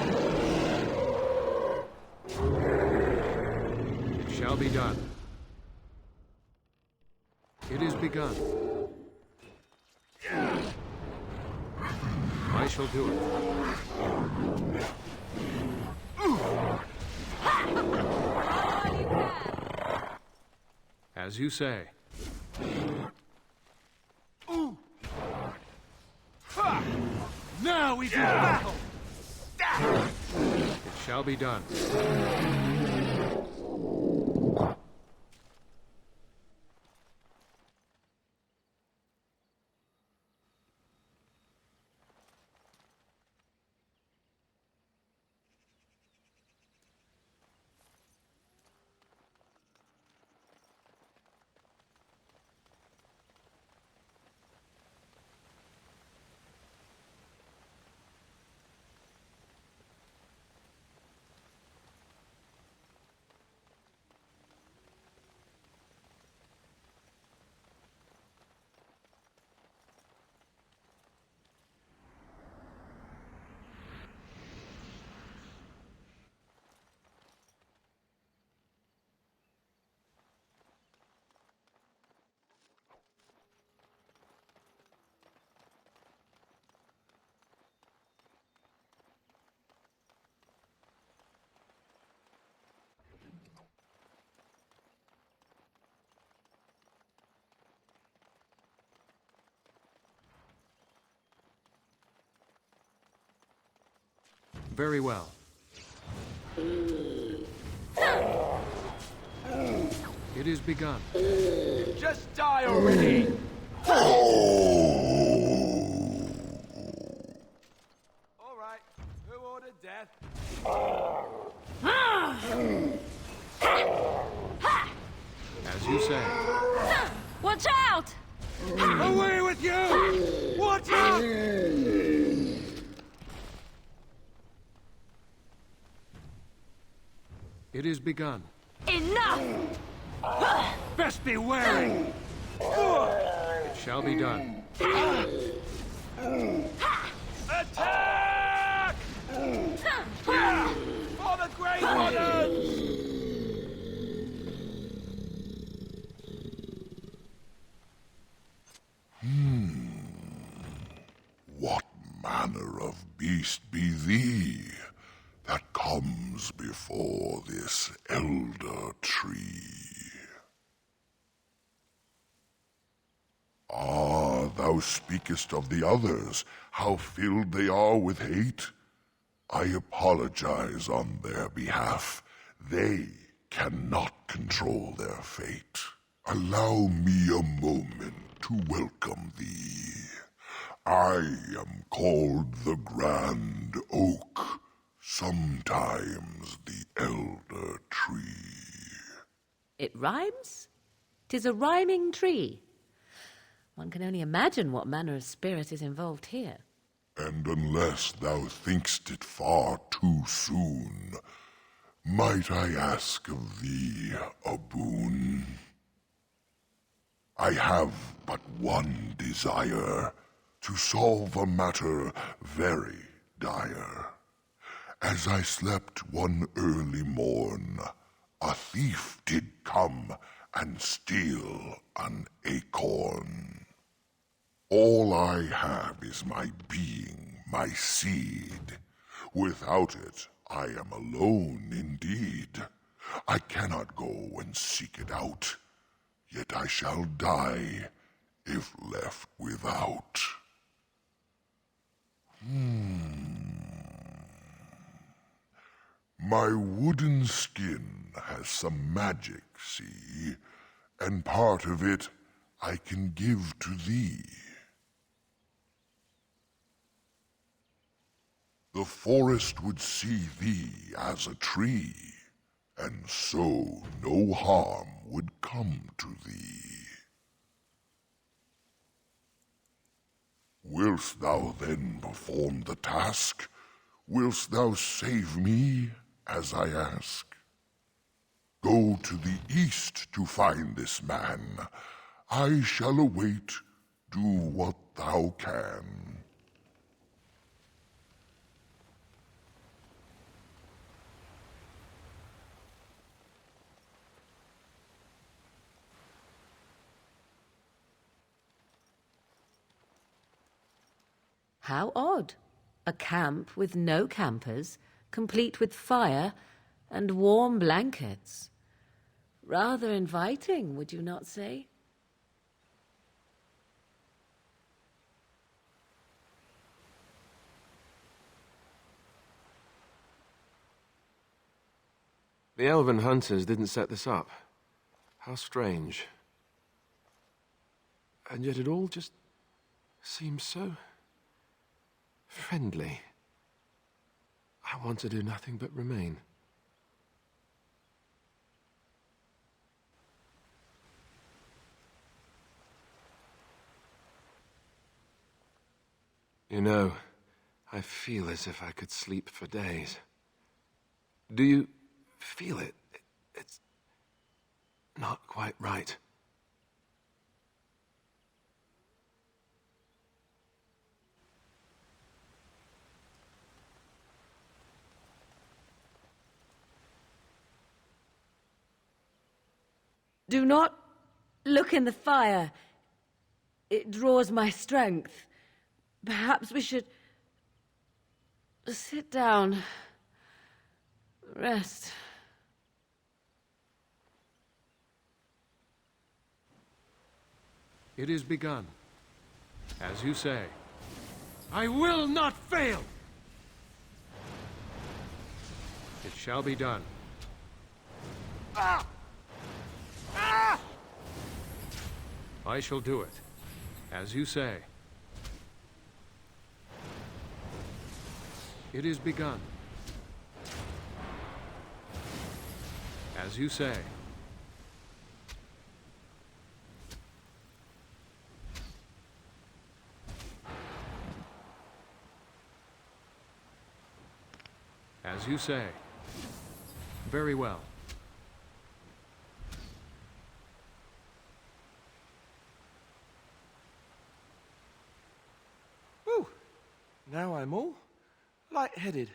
It shall be done. It is begun. I shall do it. As you say. Now we do battle! It shall be done. Very well. It is begun. Just die already! All right, who ordered death? As you say. Watch out! Away with you! Watch out! It is begun. Enough! Best be wary! It shall be done. Attack! For the Great Warden! What manner of beast be thee that comes thou speakest of the others, how filled they are with hate, I apologize on their behalf. They cannot control their fate. Allow me a moment to welcome thee. I am called the Grand Oak, sometimes the Elder Tree. It rhymes? 'Tis a rhyming tree. One can only imagine what manner of spirit is involved here. And unless thou think'st it far too soon, might I ask of thee a boon? I have but one desire, to solve a matter very dire. As I slept one early morn, a thief did come and steal an acorn. All I have is my being, my seed. Without it, I am alone indeed. I cannot go and seek it out, yet I shall die if left without. My wooden skin has some magic, see, and part of it I can give to thee. The forest would see thee as a tree, and so no harm would come to thee. Wilt thou then perform the task? Wilt thou save me, as I ask? Go to the east to find this man. I shall await. Do what thou can. How odd. A camp with no campers, complete with fire and warm blankets. Rather inviting, would you not say? The elven hunters didn't set this up. How strange. And yet it all just seems so friendly. I want to do nothing but remain. You know, I feel as if I could sleep for days. Do you feel it? It's not quite right. Do not look in the fire. It draws my strength. Perhaps we should sit down. Rest. It is begun. As you say. I will not fail! It shall be done. Ah! Ah! I shall do it, as you say. It is begun. As you say. As you say. Very well. Whew. Now I'm all light-headed.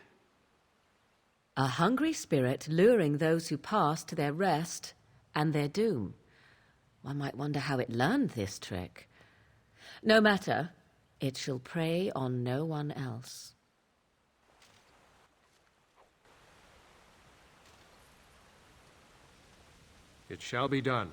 A hungry spirit luring those who pass to their rest and their doom. One might wonder how it learned this trick. No matter, it shall prey on no one else. It shall be done.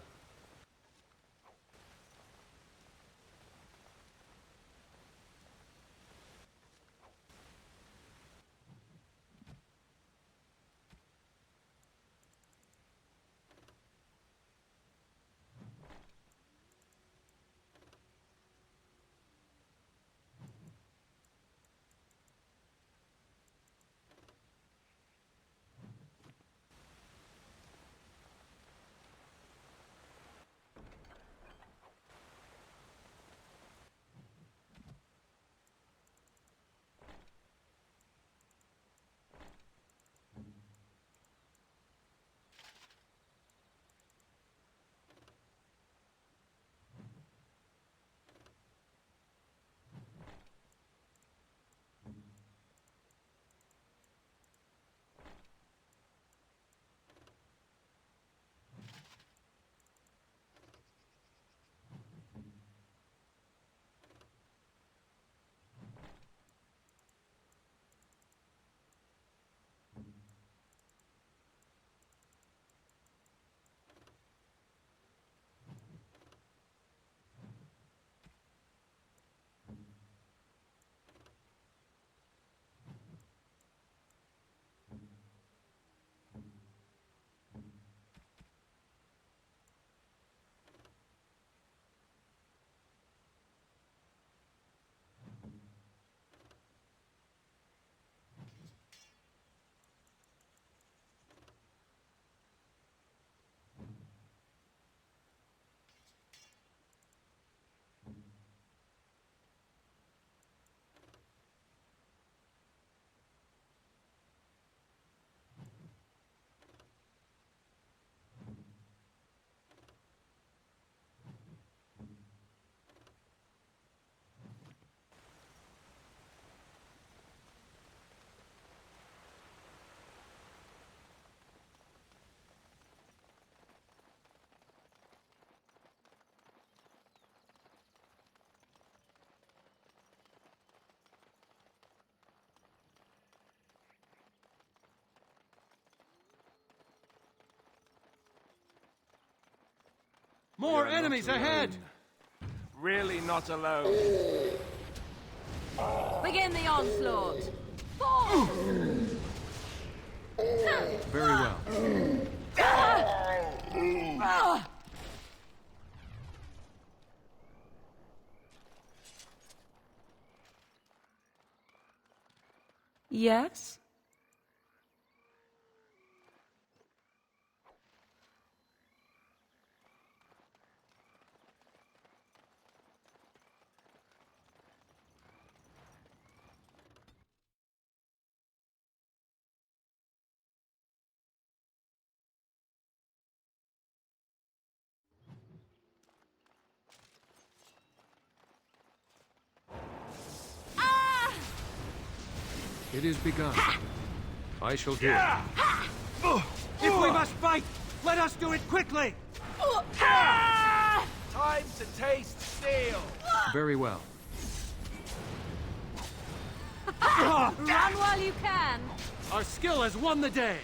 More enemies ahead! Really not alone. Begin the onslaught! Fall! Very well. Yes? It is begun. I shall do it. If we must fight, let us do it quickly! Time to taste steel! Very well. Run while you can! Our skill has won the day!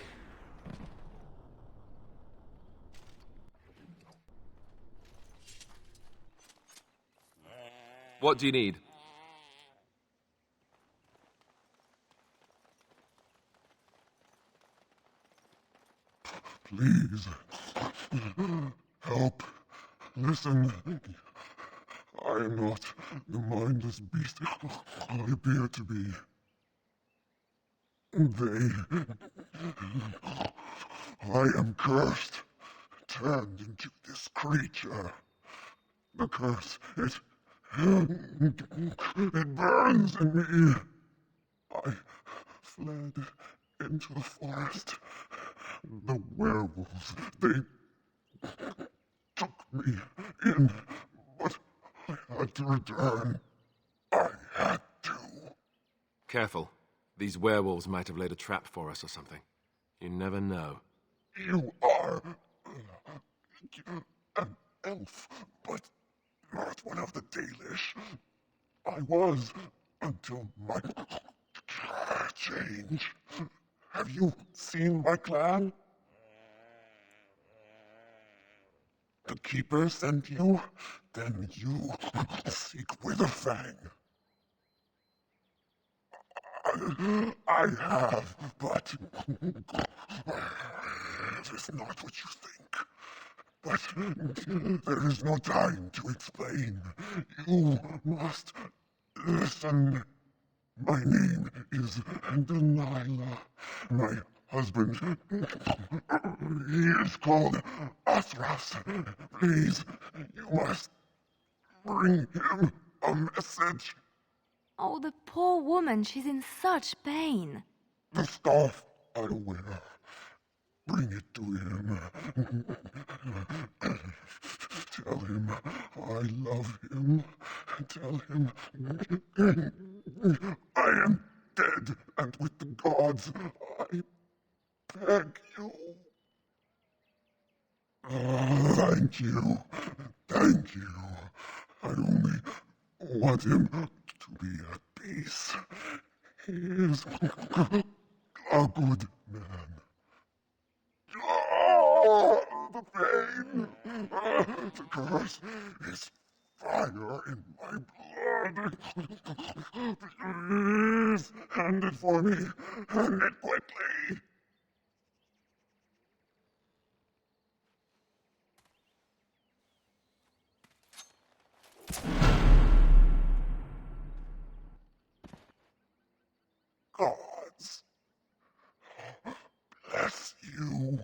What do you need? Please. Help. Listen. I am not the mindless beast I appear to be. I am cursed, turned into this creature. The curse, it burns in me. I fled into the forest. The werewolves, they took me in, but I had to return. I had to. Careful. These werewolves might have laid a trap for us or something. You never know. You are an elf, but not one of the Dalish. I was until my change. Have you seen my clan? The Keeper sent you? Then you seek Witherfang. I have, but it is not what you think. But there is no time to explain. You must listen. My name is Delilah. My husband, he is called Athras. Please, you must bring him a message. Oh, the poor woman, she's in such pain. The scarf I wear. Bring it to him. Tell him I love him. Tell him I am dead, and with the gods, I beg you. Thank you. Thank you. I only want him to be at peace. He is a good man. Oh, the pain! The curse is fire in my blood. Please, hand it for me. Hand it quickly. Gods, bless you.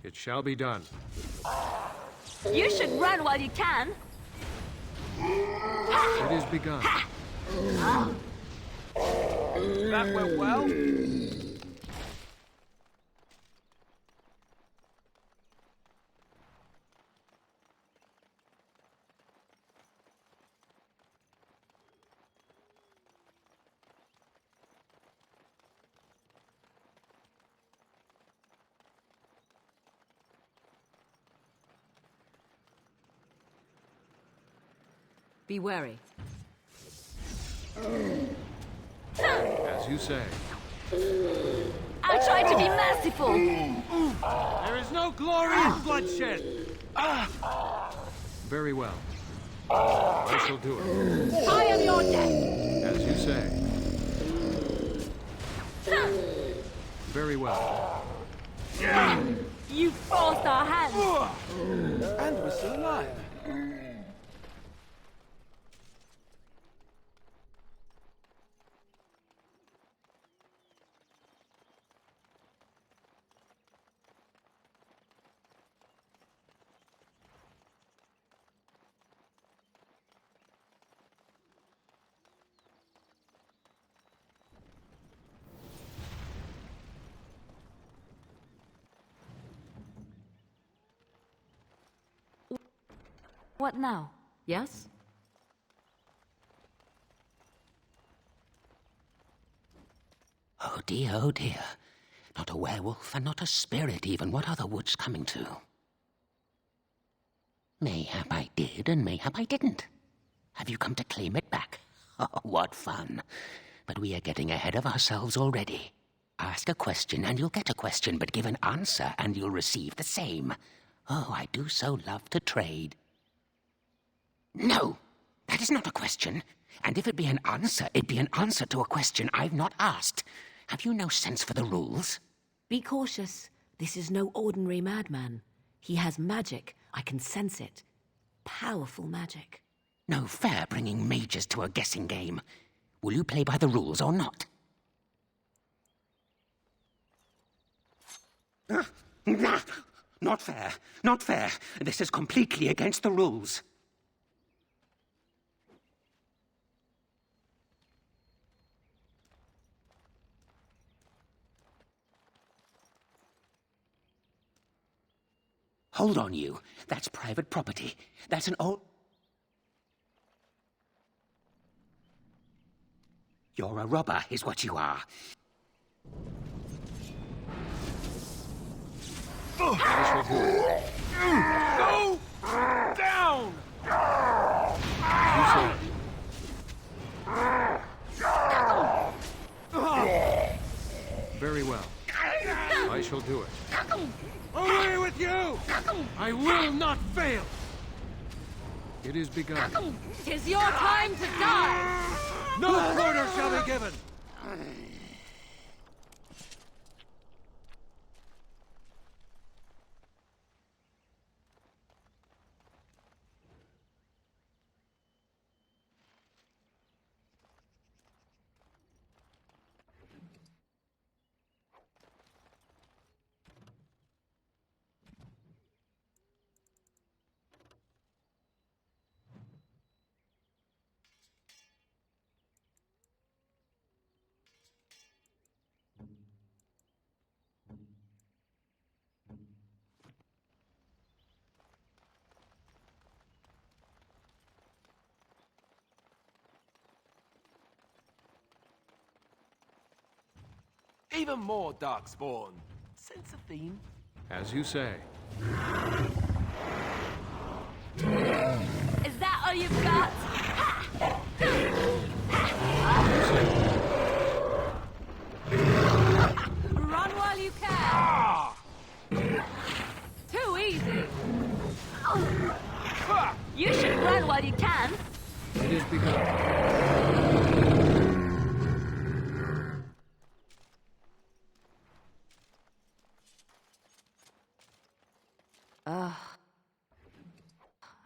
It shall be done. You should run while you can. It is begun. That went well. Be wary. As you say. I tried to be merciful. There is no glory in bloodshed. Very well. I shall do it. I am your death. As you say. Very well. You forced our hands. And we're still alive. What now? Yes? Oh dear, oh dear. Not a werewolf and not a spirit even. What are the woods coming to? Mayhap I did and mayhap I didn't. Have you come to claim it back? Oh, what fun. But we are getting ahead of ourselves already. Ask a question and you'll get a question, but give an answer and you'll receive the same. Oh, I do so love to trade. No, that is not a question. And if it be an answer, it be an answer to a question I've not asked. Have you no sense for the rules? Be cautious. This is no ordinary madman. He has magic. I can sense it. Powerful magic. No fair bringing mages to a guessing game. Will you play by the rules or not? Not fair. Not fair. This is completely against the rules. Hold on, you. That's private property. That's an old... You're a robber, is what you are. Go down! Very well. I shall do it. Away with you! I will not fail! It is begun. 'Tis your time to die! No quarter shall be given! Even more darkspawn. Sense a theme? As you say. Is that all you've got? Run while you can. Too easy. You should run while you can. It is begun. Ugh.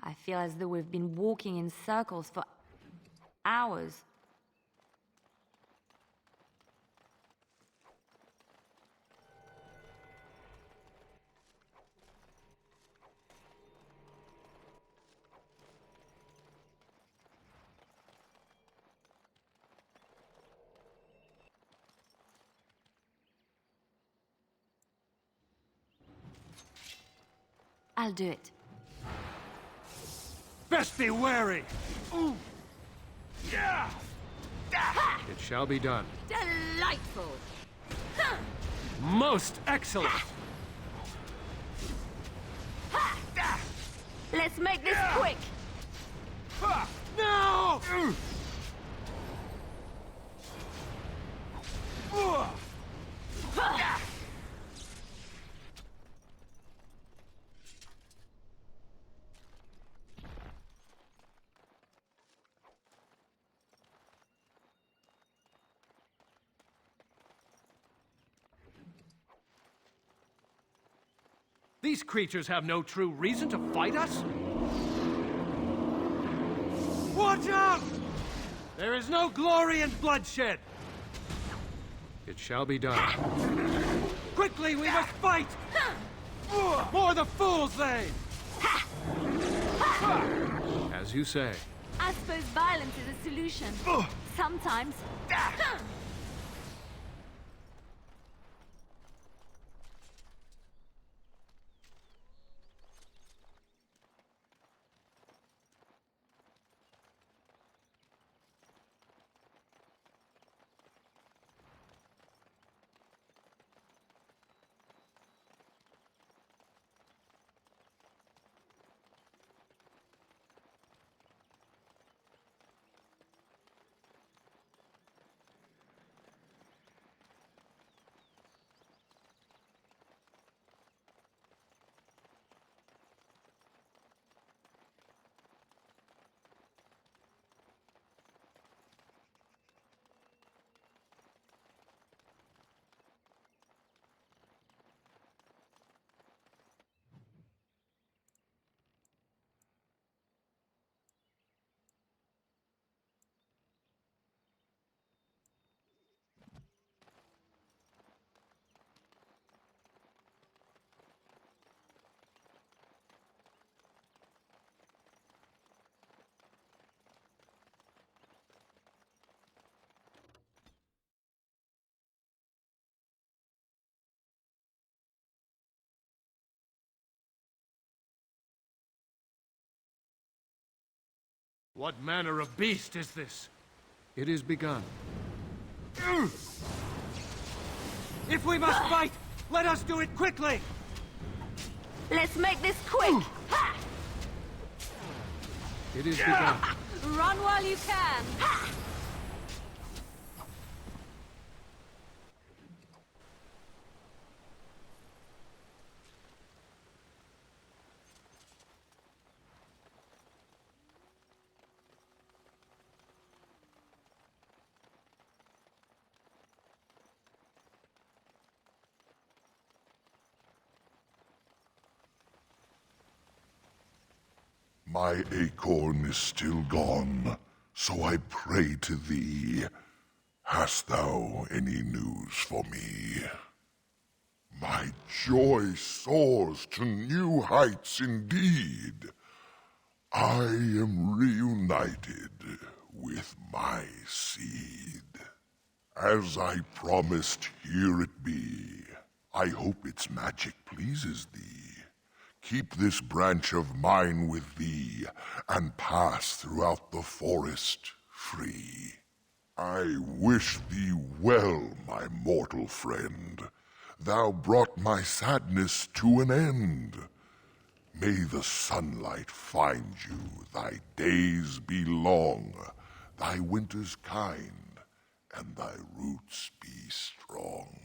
I feel as though we've been walking in circles for hours. I'll do it. Best be wary! Ooh. Yeah! It shall be done. Delightful! Most excellent! Let's make this quick! Now! These creatures have no true reason to fight us? Watch out! There is no glory in bloodshed! It shall be done. Quickly, we must fight! More the fools, they! As you say. I suppose violence is a solution. Sometimes. What manner of beast is this? It is begun. If we must fight, let us do it quickly! Let's make this quick! Ha! It is begun. Run while you can! Ha! My acorn is still gone, so I pray to thee. Hast thou any news for me? My joy soars to new heights indeed. I am reunited with my seed. As I promised, here it be. I hope its magic pleases thee. Keep this branch of mine with thee, and pass throughout the forest free. I wish thee well, my mortal friend. Thou brought my sadness to an end. May the sunlight find you, thy days be long, thy winters kind, and thy roots be strong.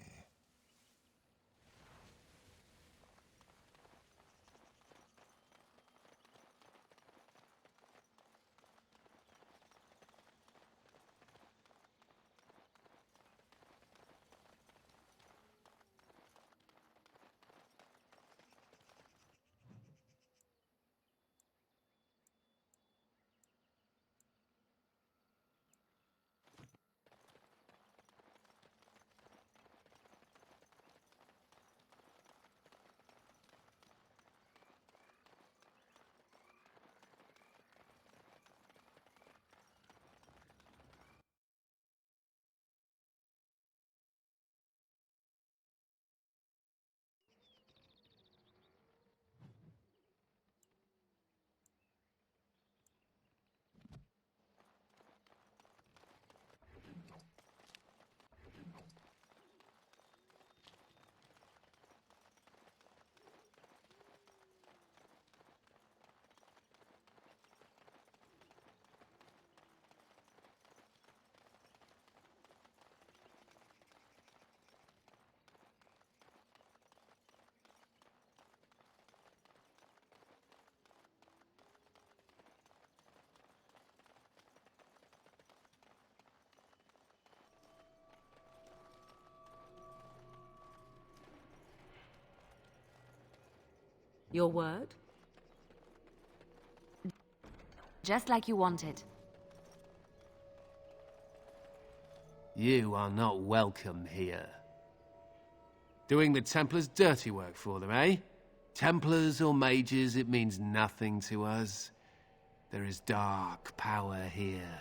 Your word? Just like you wanted. You are not welcome here. Doing the Templars' dirty work for them, eh? Templars or mages, it means nothing to us. There is dark power here,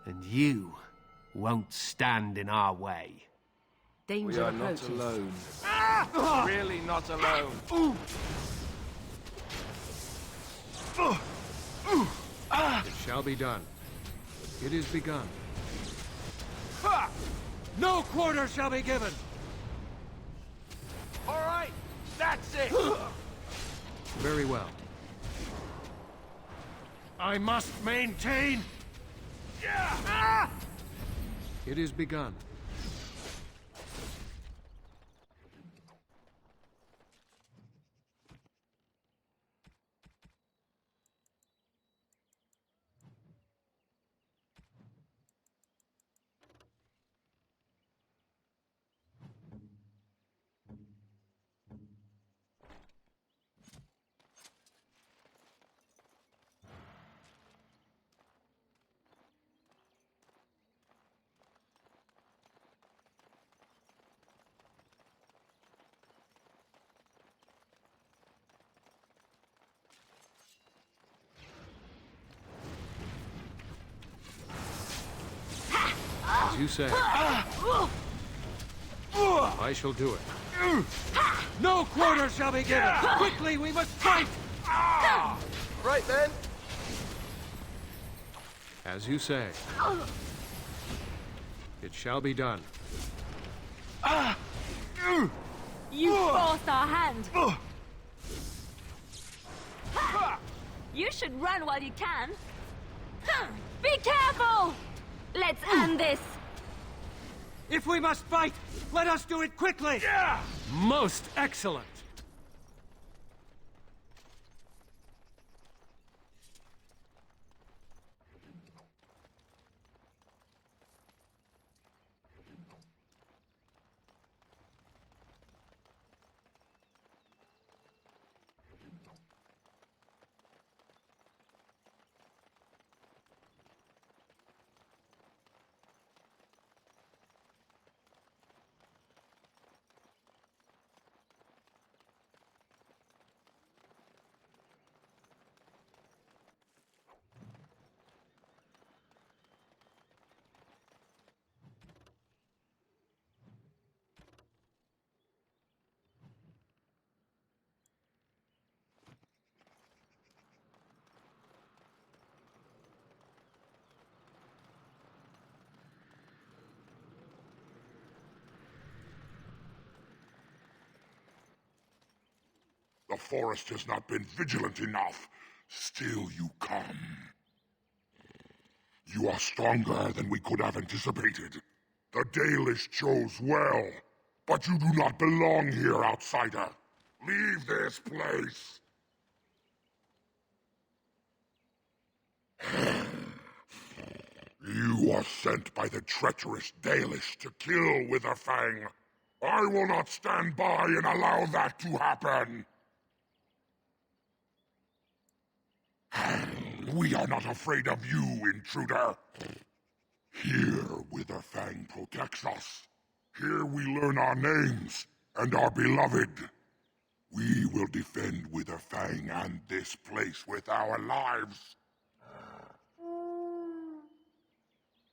and you won't stand in our way. Danger We are approaches. not alone. Really not alone. It shall be done. It is begun. No quarter shall be given! All right, that's it. Very well. I must maintain. It is begun. As you say. I shall do it. No quarter shall be given! Quickly, we must fight! Right then. As you say. It shall be done. You forced our hand! You should run while you can! Be careful! Let's end this! If we must fight, let us do it quickly! Most excellent! The forest has not been vigilant enough. Still you come. You are stronger than we could have anticipated. The Dalish chose well, but you do not belong here, outsider. Leave this place. You are sent by the treacherous Dalish to kill Witherfang. I will not stand by and allow that to happen. We are not afraid of you, intruder. Here, Witherfang protects us. Here we learn our names and are beloved. We will defend Witherfang and this place with our lives.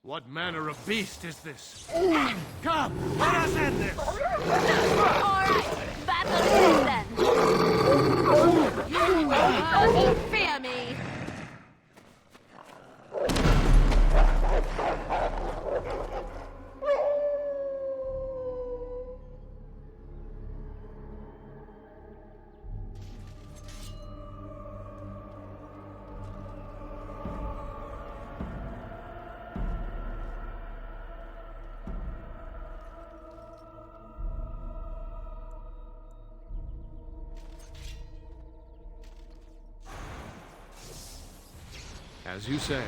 What manner of beast is this? Come, let us end this! Alright, battle is then! You will fear me! As you say.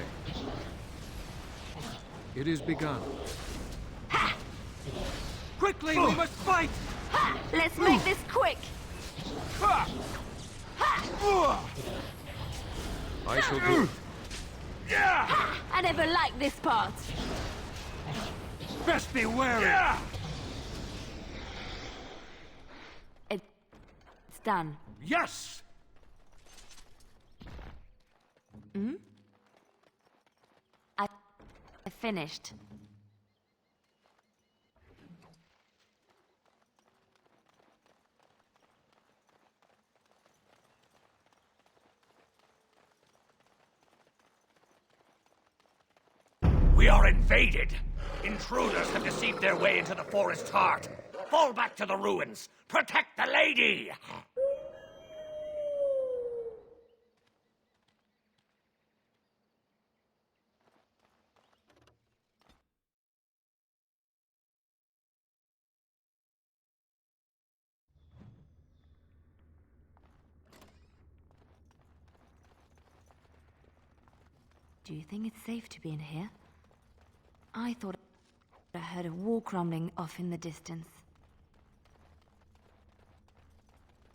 It is begun. Quickly, we must fight! Let's make this quick! I shall do it. I never liked this part. Best be wary. It's done. Yes! Hmm? I finished. We are invaded! Intruders have deceived their way into the forest's heart. Fall back to the ruins! Protect the lady! Do you think it's safe to be in here? I thought I heard a wall crumbling off in the distance.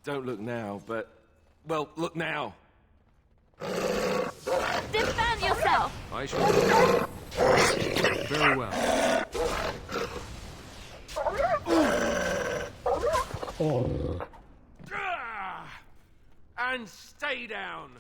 Don't look now, but... Well, look now. Defend yourself! I shall do it. Very well. And stay down!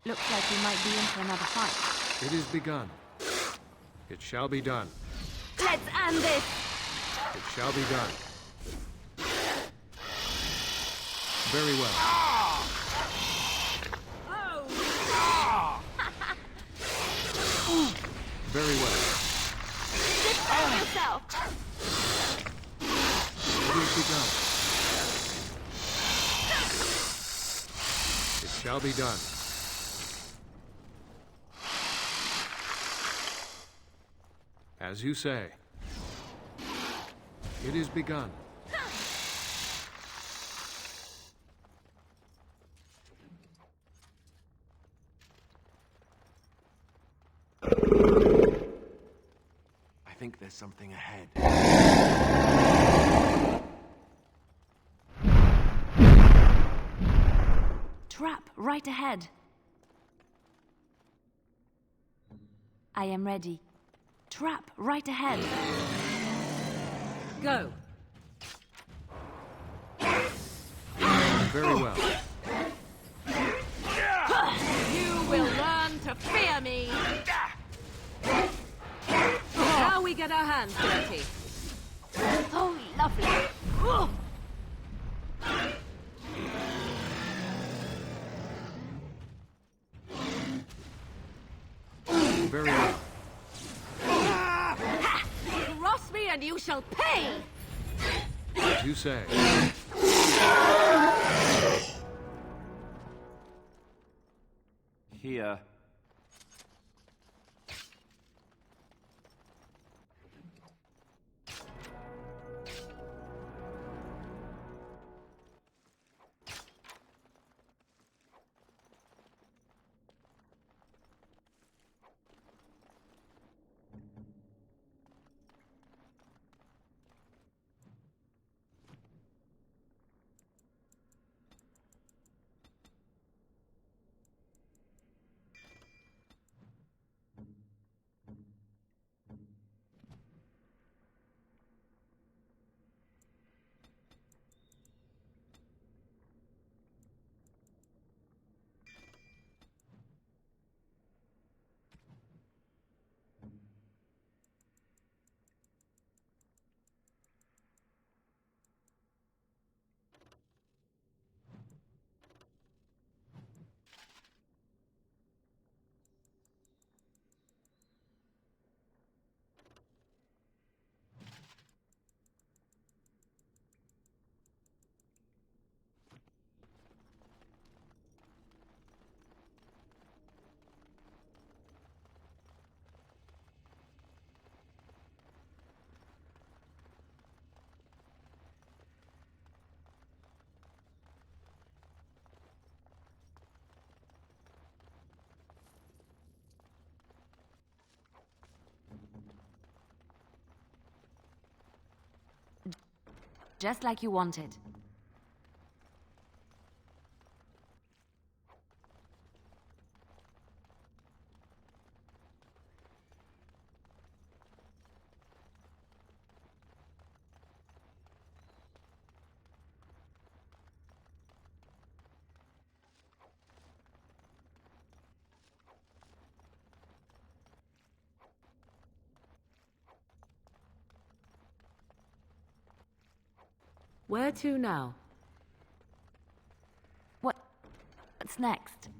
Looks like we might be in for another fight. It is begun. It shall be done. Let's end this! It shall be done. Very well. Very well. Defend yourself! It is begun. It shall be done. As you say. It is begun. I think there's something ahead. Trap right ahead. I am ready. Trap right ahead. Go. Very well. You will learn to fear me. Now we get our hands dirty. Oh, lovely. Very well. Cross me and you shall pay! As you say. Here. just like you wanted. Where to now? What's next?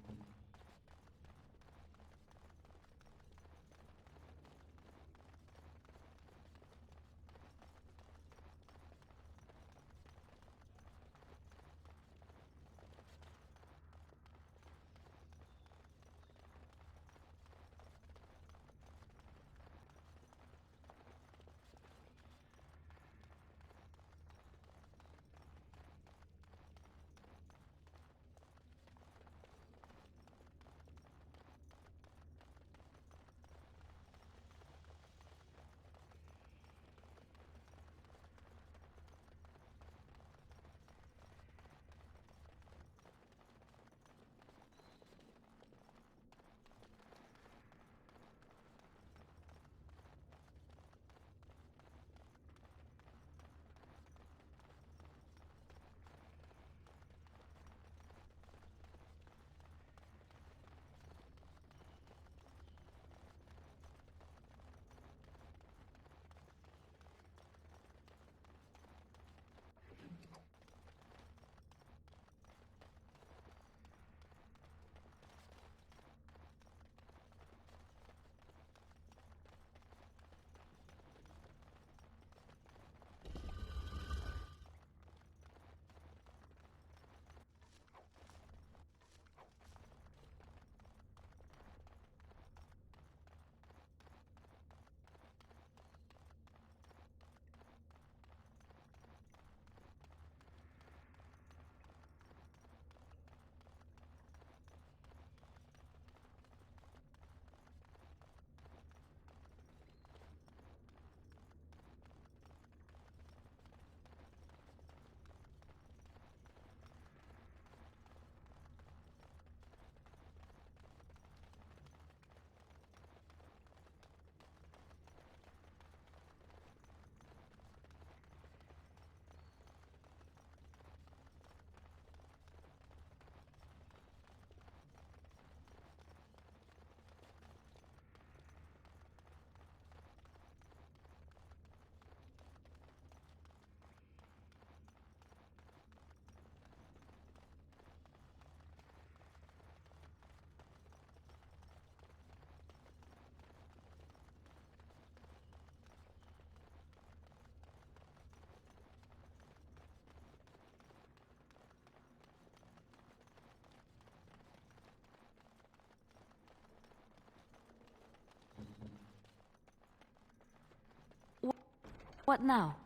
What now?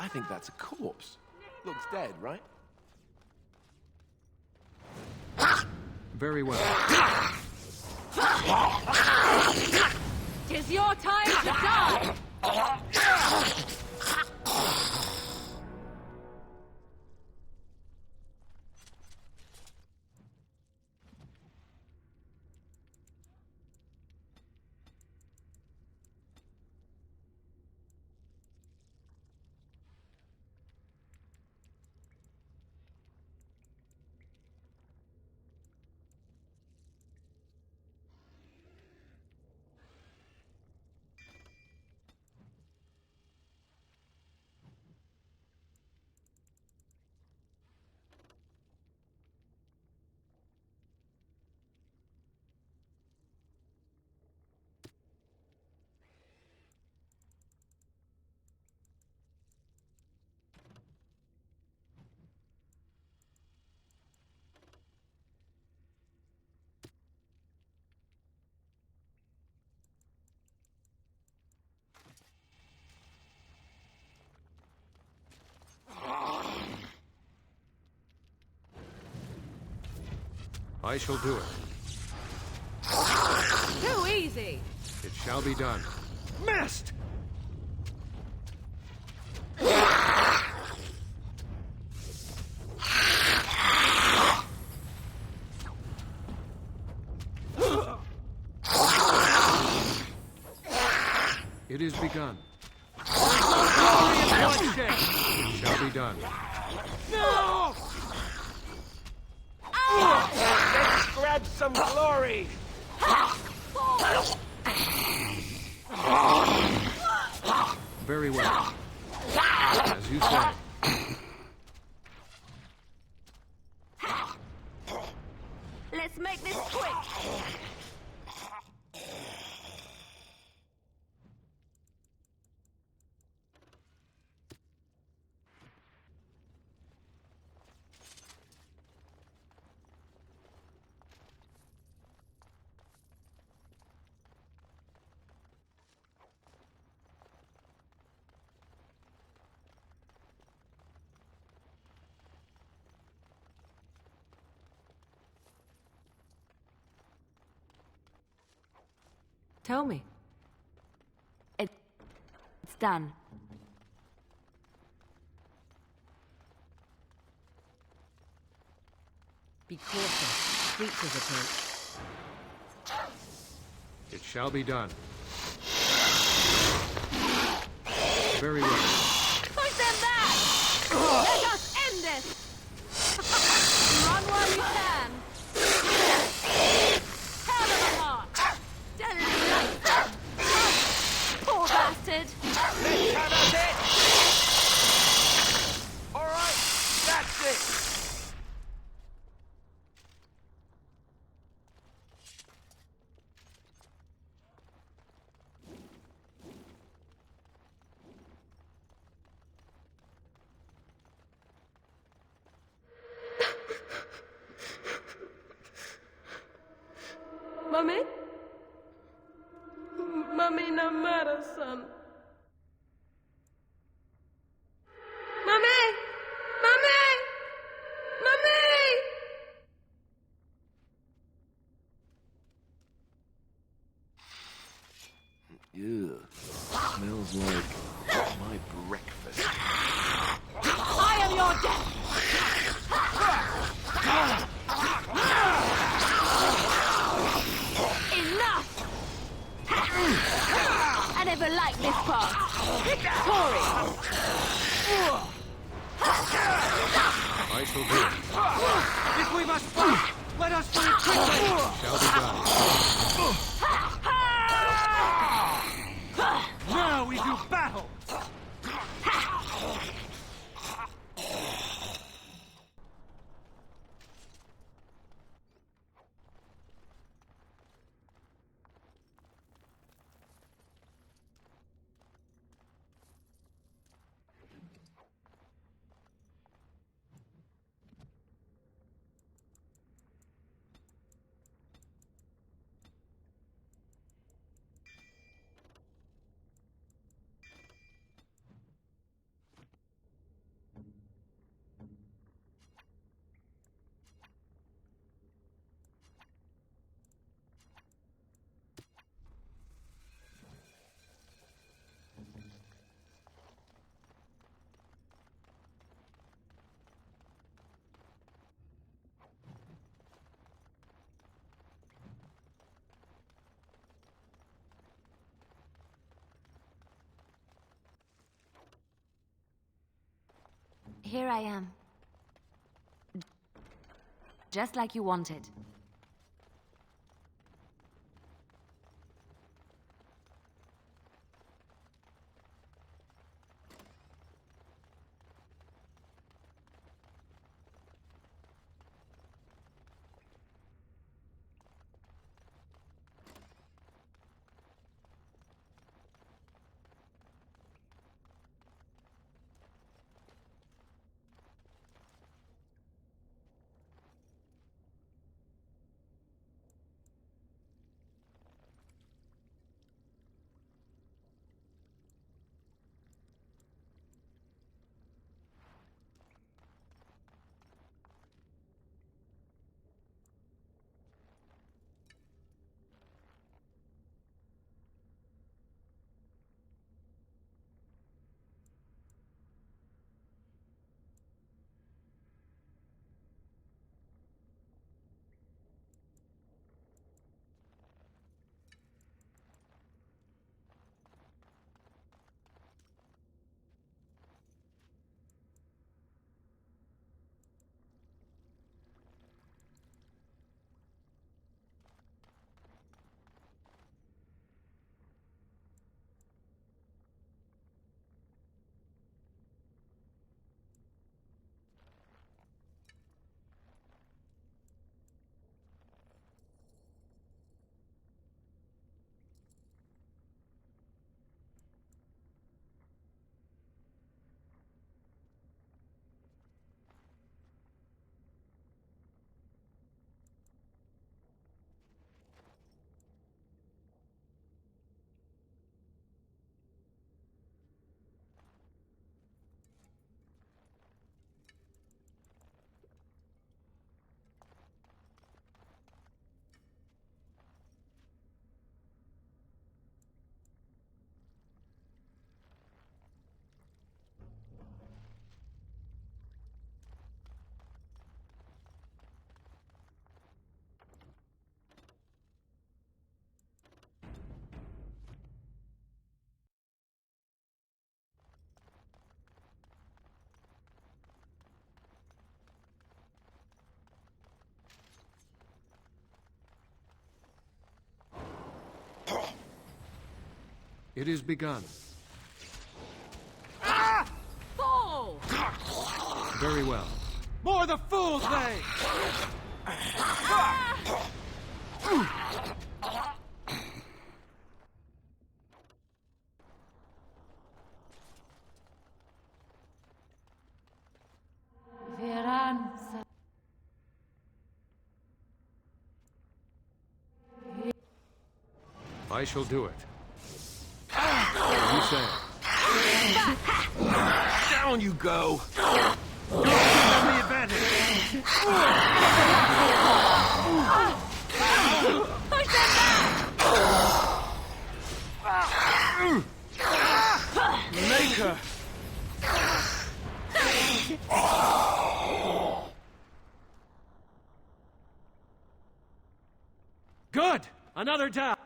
I think that's a corpse. Looks dead, right? Very well. 'Tis your time to die! I shall do it. Too easy! It shall be done. Missed! It is begun. Bloodshed! It shall be done. No! Let's grab some glory! Very well. As you say. Let's make this quick! Tell me. It's done. Be cautious. Creatures approach. It shall be done. Very well. Push them back! Let us end this! Run while you can! Tear them apart! Delightful! Poor bastard! Let's have it! Alright, that's it! Mummy? Mummy, no matter, son. Mummy! Mummy! Mummy! Ew. Smells like my breakfast. I am your death! Enough! I never liked this part. Victory! I shall do it. If we must fight, let us do it quickly! Shall be done. Now we do battle! here I am. Just like you wanted. It is begun. Ah! Fool! Very well. More the fools, they! I shall do it. As you say. Down you go! Don't give them the advantage! Push them back! Maker! Good! Another down!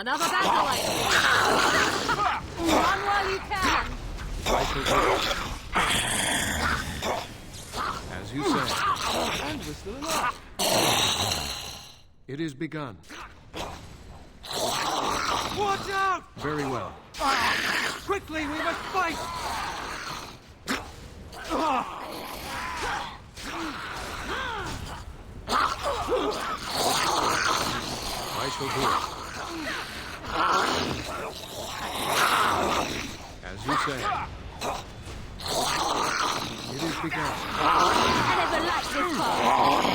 Another battle like Run while you can. As you say. And we're still alive. It is begun. Watch out! Very well. Quickly, we must fight! I shall do it. As you say. It is begun. I never liked this part.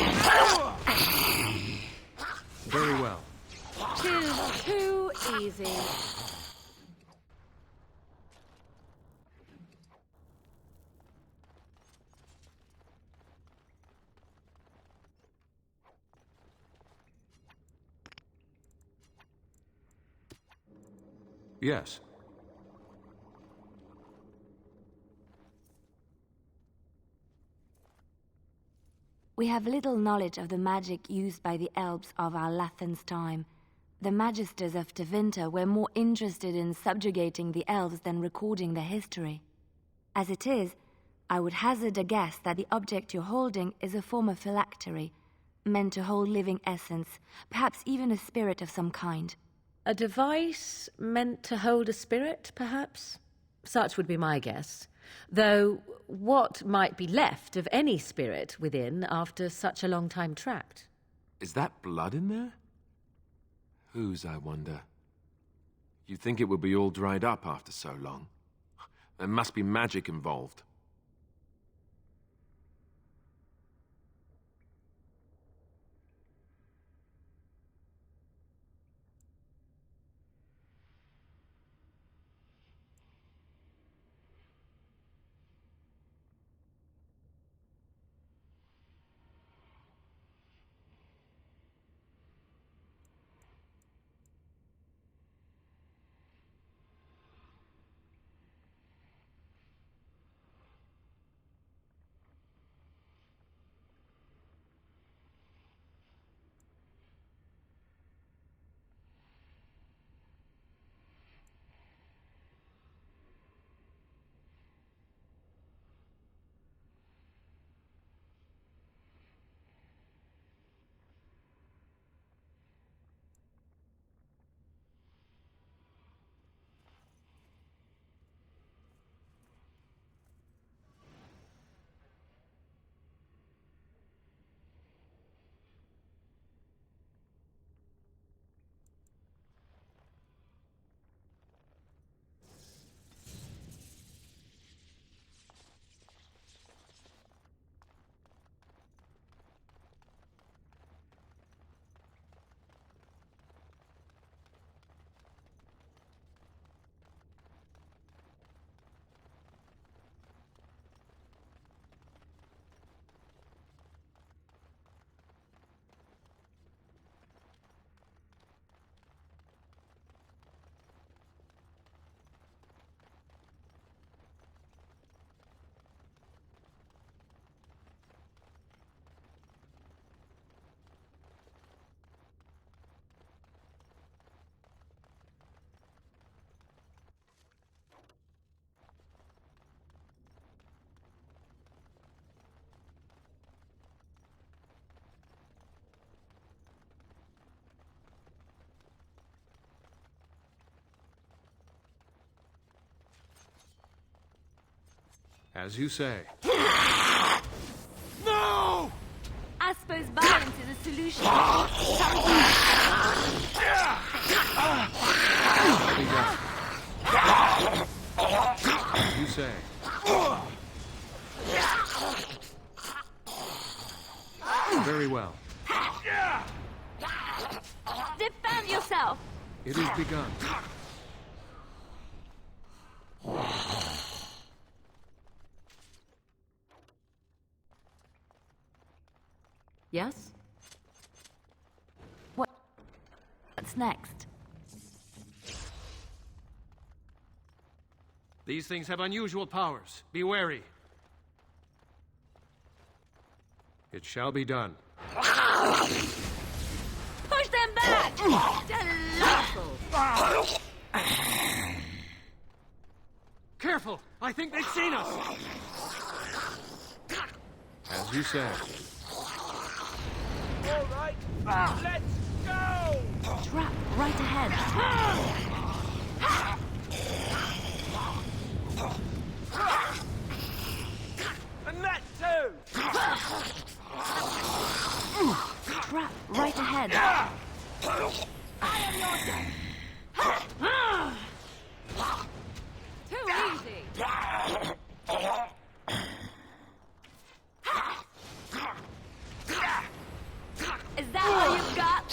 Very well. Too easy. Yes. We have little knowledge of the magic used by the elves of our Lathan's time. The magisters of Tevinter were more interested in subjugating the elves than recording their history. As it is, I would hazard a guess that the object you're holding is a form of phylactery, meant to hold living essence, perhaps even a spirit of some kind. A device meant to hold a spirit, perhaps? Such would be my guess. Though, what might be left of any spirit within after such a long time trapped? Is that blood in there? Whose, I wonder? You'd think it would be all dried up after so long. There must be magic involved. As you say. No! I suppose violence is a solution. As you say. Very well. Defend yourself! It is begun. Yes? What's next? These things have unusual powers. Be wary. It shall be done. Push them back! Delightful! careful! Careful! I think they've seen us! As you say. All right, let's go! Trap right ahead. And that too! Trap right ahead. I am your death! Too easy! Is that all you've got?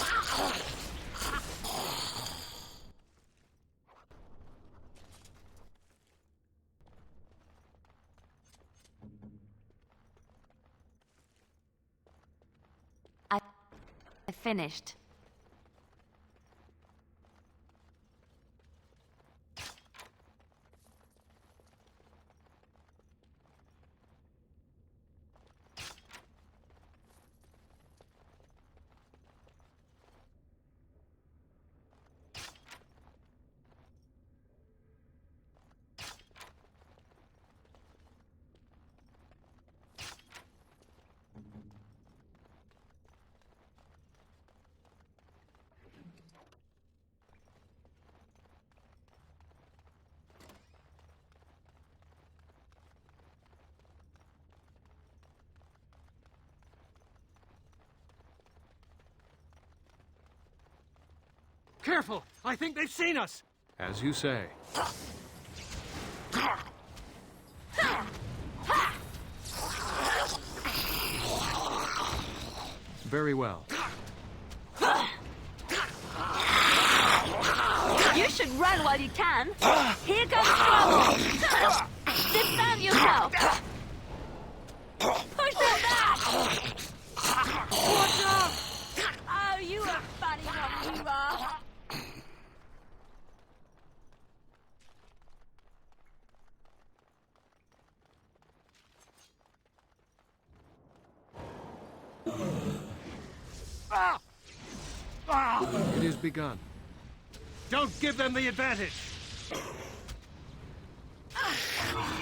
I finished. Careful! I think they've seen us! As you say. Very well. You should run while you can. Here comes trouble. Defend yourself. Push them back. Watch out! Oh, you are funny one, you are. It is begun. Don't give them the advantage!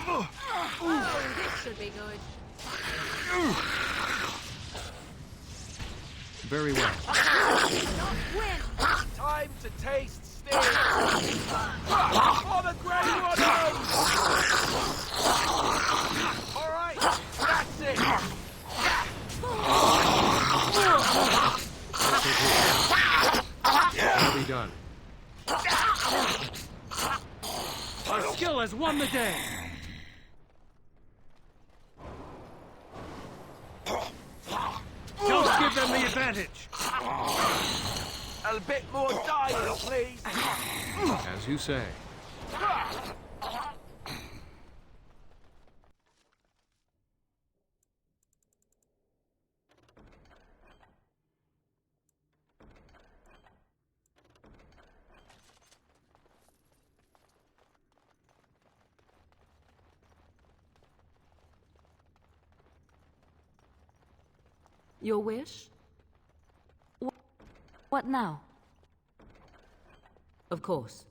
Oh, this should be good. Very well. Time to taste steel! For the Grey Waters! All right, that's it! Shall be done. Our skill has won the day! Don't give them the advantage! A bit more dying, please! As you say. Your wish? What now? Of course.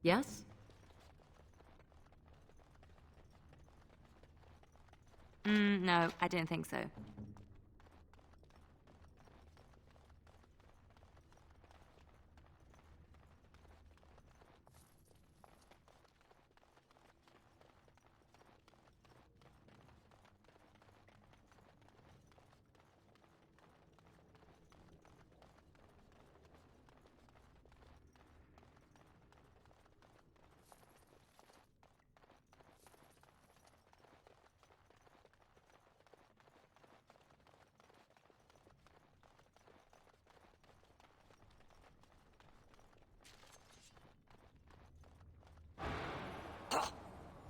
Yes? No, I don't think so.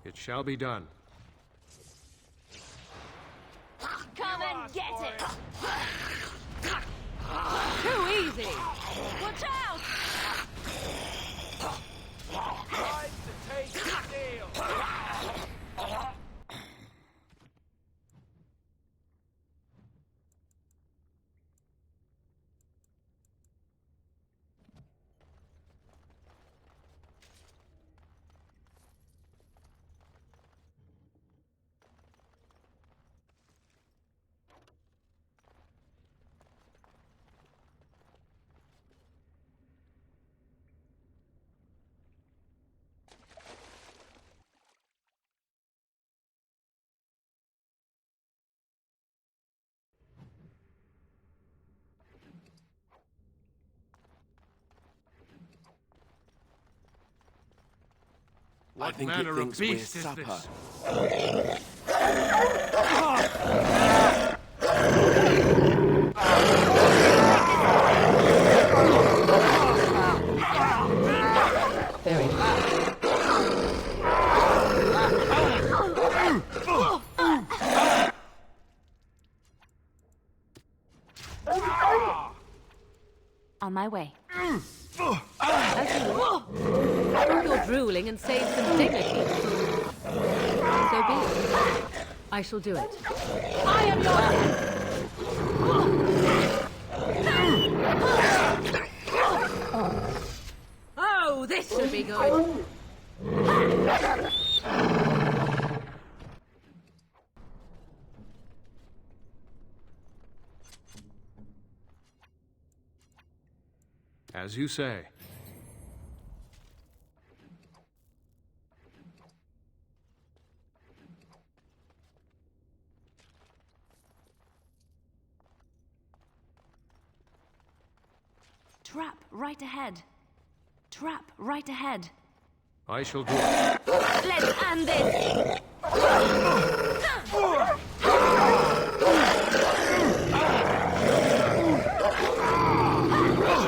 It shall be done. Come and get it! Too easy! Watch out! Time to taste steel! What manner of beast is this? Very On my way. As you will. Stop your drooling and save some dignity. So be it. I shall do it. I am yours! Oh, this should be good. As you say. Trap right ahead. Trap right ahead. I shall do it. Let's end this!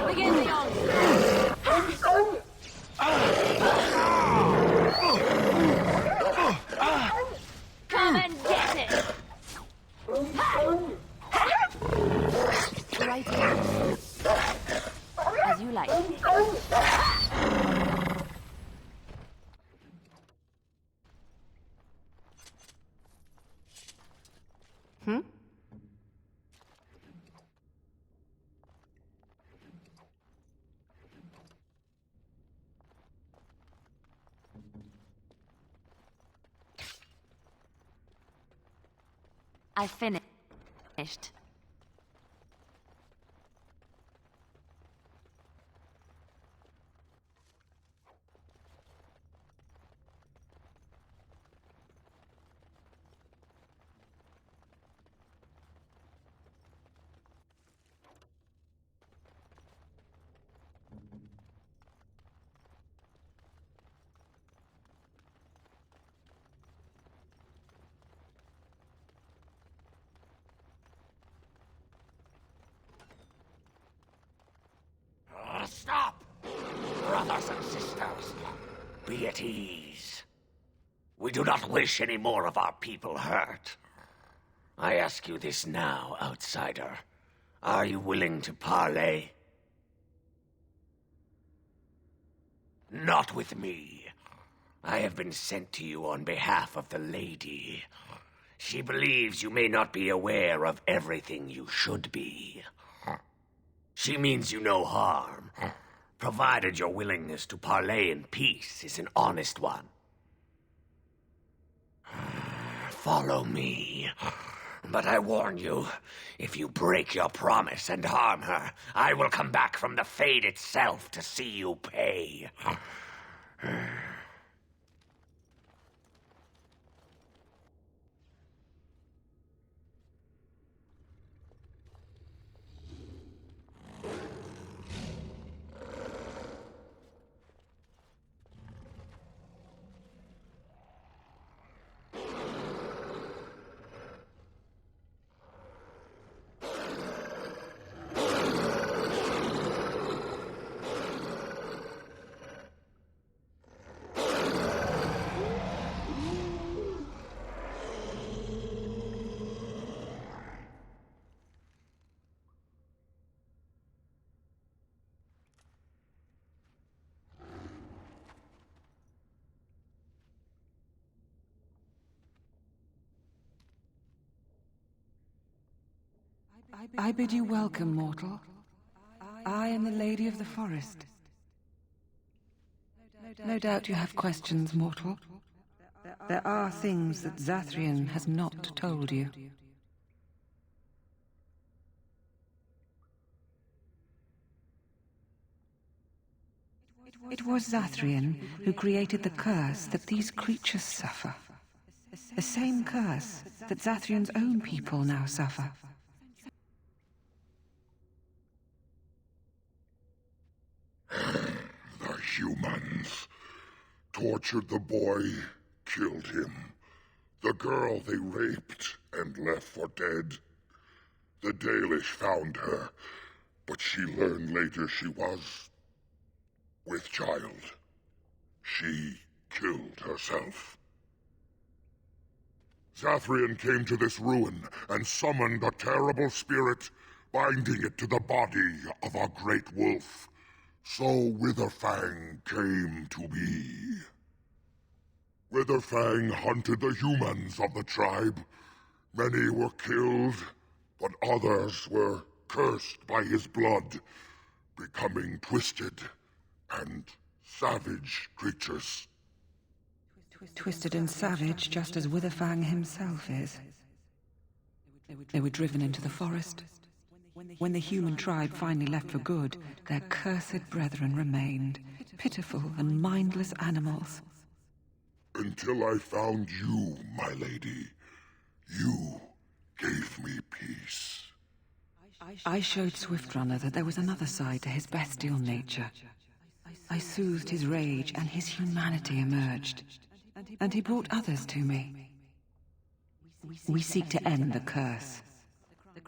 Begin the onslaught. Come and get it! Right here. As you like. Hmm? I finished. Stop! Brothers and sisters, be at ease. We do not wish any more of our people hurt. I ask you this now, outsider. Are you willing to parley? Not with me. I have been sent to you on behalf of the lady. She believes you may not be aware of everything you should be. She means you no harm, provided your willingness to parley in peace is an honest one. Follow me. But I warn you, if you break your promise and harm her, I will come back from the Fade itself to see you pay. I bid you welcome, mortal. I am the Lady of the Forest. No doubt you have questions, mortal. There are things that Zathrian has not told you. It was Zathrian who created the curse that these creatures suffer. The same curse that Zathrian's own people now suffer. The humans. To tortured the boy, killed him. The girl they raped and left for dead. The Dalish found her, but she learned later she was with child. She killed herself. Zathrian came to this ruin and summoned a terrible spirit, binding it to the body of a great wolf. So Witherfang came to be. Witherfang hunted the humans of the tribe. Many were killed, but others were cursed by his blood, becoming twisted and savage creatures. Twisted and savage, just as Witherfang himself is. They were driven into the forest. When the human tribe finally left for good, their cursed brethren remained, pitiful and mindless animals. Until I found you, my lady. You gave me peace. I showed Swiftrunner that there was another side to his bestial nature. I soothed his rage, and his humanity emerged. And he brought others to me. We seek to end the curse.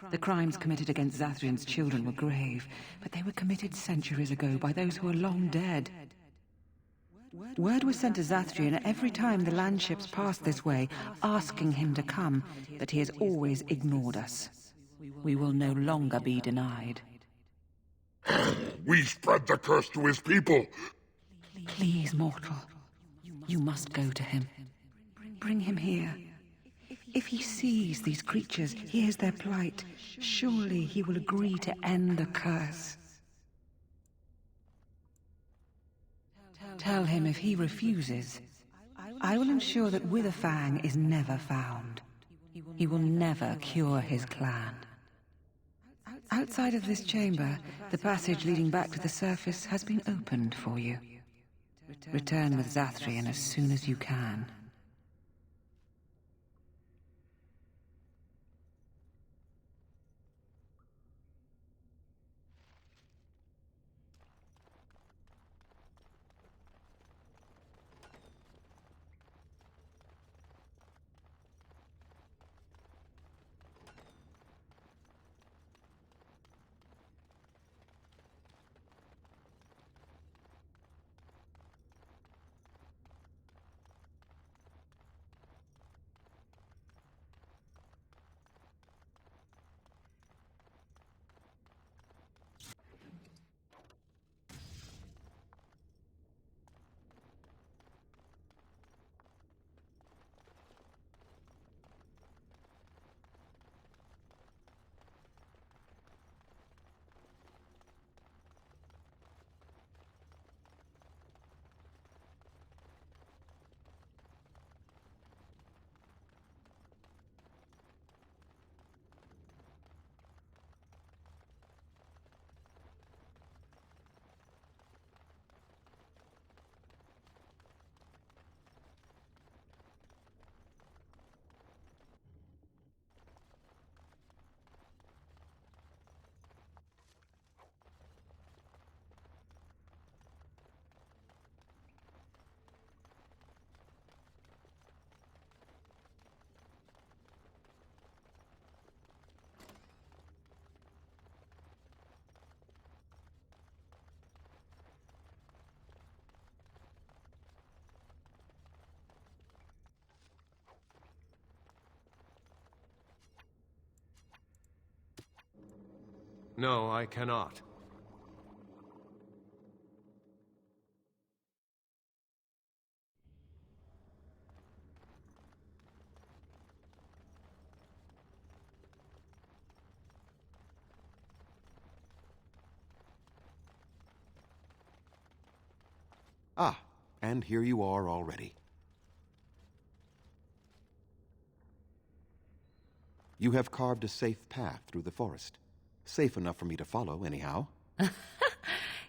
The crimes committed against Zathrian's children were grave, but they were committed centuries ago by those who are long dead. Word was sent to Zathrian every time the landships passed this way, asking him to come, but he has always ignored us. We will no longer be denied. We spread the curse to his people. Please, mortal. You must go to him. Bring him here. If he sees these creatures, hears their plight, surely he will agree to end the curse. Tell him if he refuses, I will ensure that Witherfang is never found. He will never cure his clan. Outside of this chamber, the passage leading back to the surface has been opened for you. Return with Zathrian as soon as you can. No, I cannot. Ah, and here you are already. You have carved a safe path through the forest. Safe enough for me to follow, anyhow.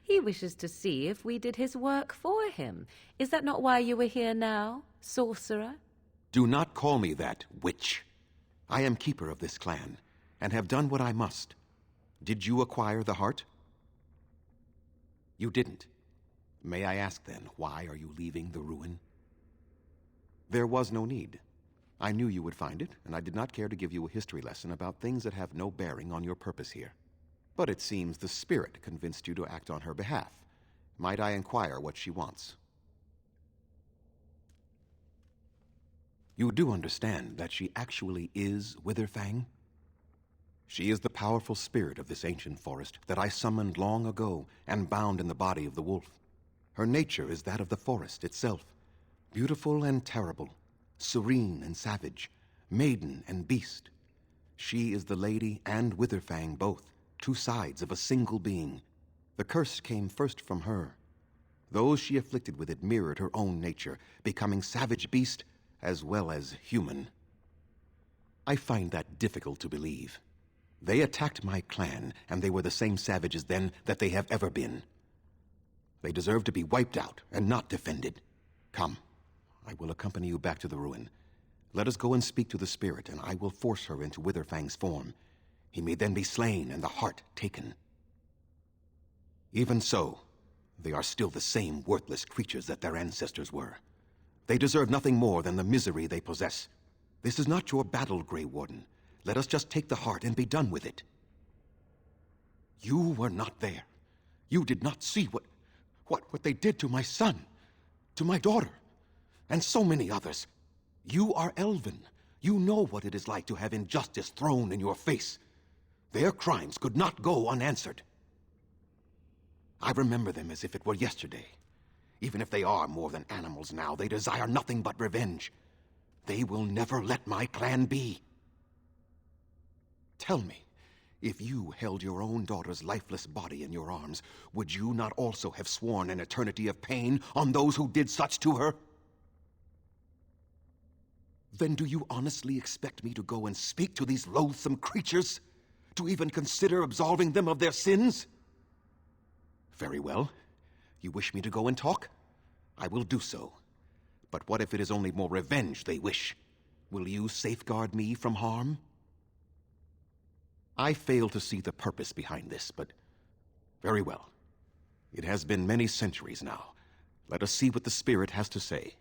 He wishes to see if we did his work for him. Is that not why you were here now, sorcerer? Do not call me that, witch. I am keeper of this clan, and have done what I must. Did you acquire the heart? You didn't. May I ask then, why are you leaving the ruin? There was no need. I knew you would find it, and I did not care to give you a history lesson about things that have no bearing on your purpose here. But it seems the spirit convinced you to act on her behalf. Might I inquire what she wants? You do understand that she actually is Witherfang? She is the powerful spirit of this ancient forest that I summoned long ago and bound in the body of the wolf. Her nature is that of the forest itself, beautiful and terrible, serene and savage, maiden and beast. She is the lady and Witherfang both, two sides of a single being. The curse came first from her. Those she afflicted with it mirrored her own nature, becoming savage beast as well as human. I find that difficult to believe. They attacked my clan, and they were the same savages then that they have ever been. They deserve to be wiped out and not defended. Come, I will accompany you back to the ruin. Let us go and speak to the spirit, and I will force her into Witherfang's form. He may then be slain and the heart taken. Even so, they are still the same worthless creatures that their ancestors were. They deserve nothing more than the misery they possess. This is not your battle, Grey Warden. Let us just take the heart and be done with it. You were not there. You did not see what they did to my son, to my daughter, and so many others. You are Elven. You know what it is like to have injustice thrown in your face. Their crimes could not go unanswered. I remember them as if it were yesterday. Even if they are more than animals now, they desire nothing but revenge. They will never let my clan be. Tell me, if you held your own daughter's lifeless body in your arms, would you not also have sworn an eternity of pain on those who did such to her? Then do you honestly expect me to go and speak to these loathsome creatures? To even consider absolving them of their sins? Very well. You wish me to go and talk? I will do so. But what if it is only more revenge they wish? Will you safeguard me from harm? I fail to see the purpose behind this, but very well. It has been many centuries now. Let us see what the spirit has to say.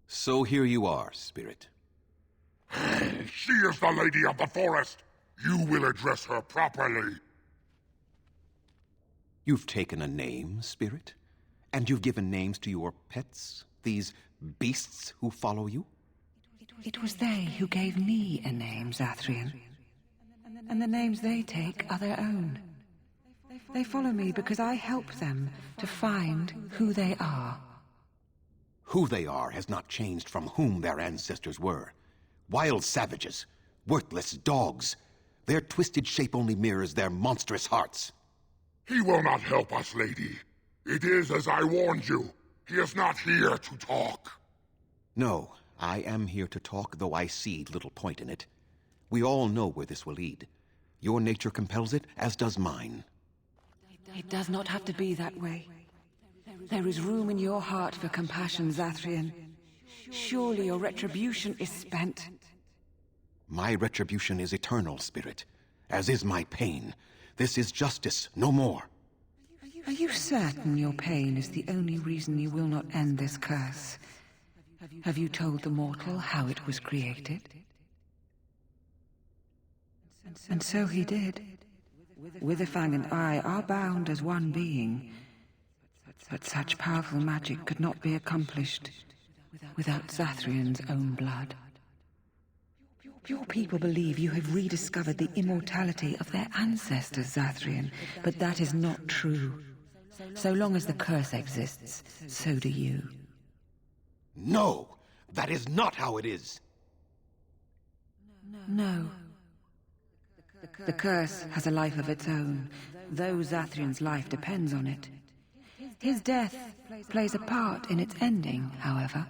So here you are, spirit. She is the lady of the forest. You will address her properly. You've taken a name, spirit? And you've given names to your pets? These beasts who follow you? It was they who gave me a name, Zathrian. And the names they take are their own. They follow me because I help them to find who they are. Who they are has not changed from whom their ancestors were. Wild savages, worthless dogs. Their twisted shape only mirrors their monstrous hearts. He will not help us, lady. It is as I warned you. He is not here to talk. No, I am here to talk, though I see little point in it. We all know where this will lead. Your nature compels it, as does mine. It does not have to be that way. There is room in your heart for compassion, Zathrian. Surely your retribution is spent. My retribution is eternal, spirit, as is my pain. This is justice, no more. Are you certain your pain is the only reason you will not end this curse? Have you told the mortal how it was created? And so he did. Witherfang and I are bound as one being. But such powerful magic could not be accomplished without Zathrian's own blood. Your people believe you have rediscovered the immortality of their ancestors, Zathrian, but that is not true. So long as the curse exists, so do you. No! That is not how it is! No. The curse has a life of its own, though Zathrian's life depends on it. His death plays a part in its ending, however.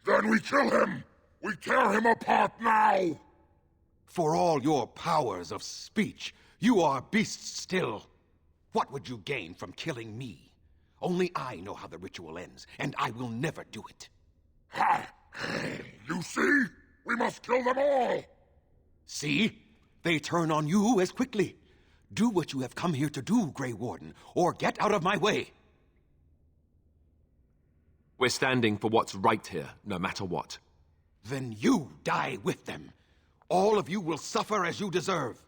Then we kill him! We tear him apart now! For all your powers of speech, you are beasts still. What would you gain from killing me? Only I know how the ritual ends, and I will never do it. Ha! You see? We must kill them all! See? They turn on you as quickly. Do what you have come here to do, Grey Warden, or get out of my way. We're standing for what's right here, no matter what. Then you die with them. All of you will suffer as you deserve.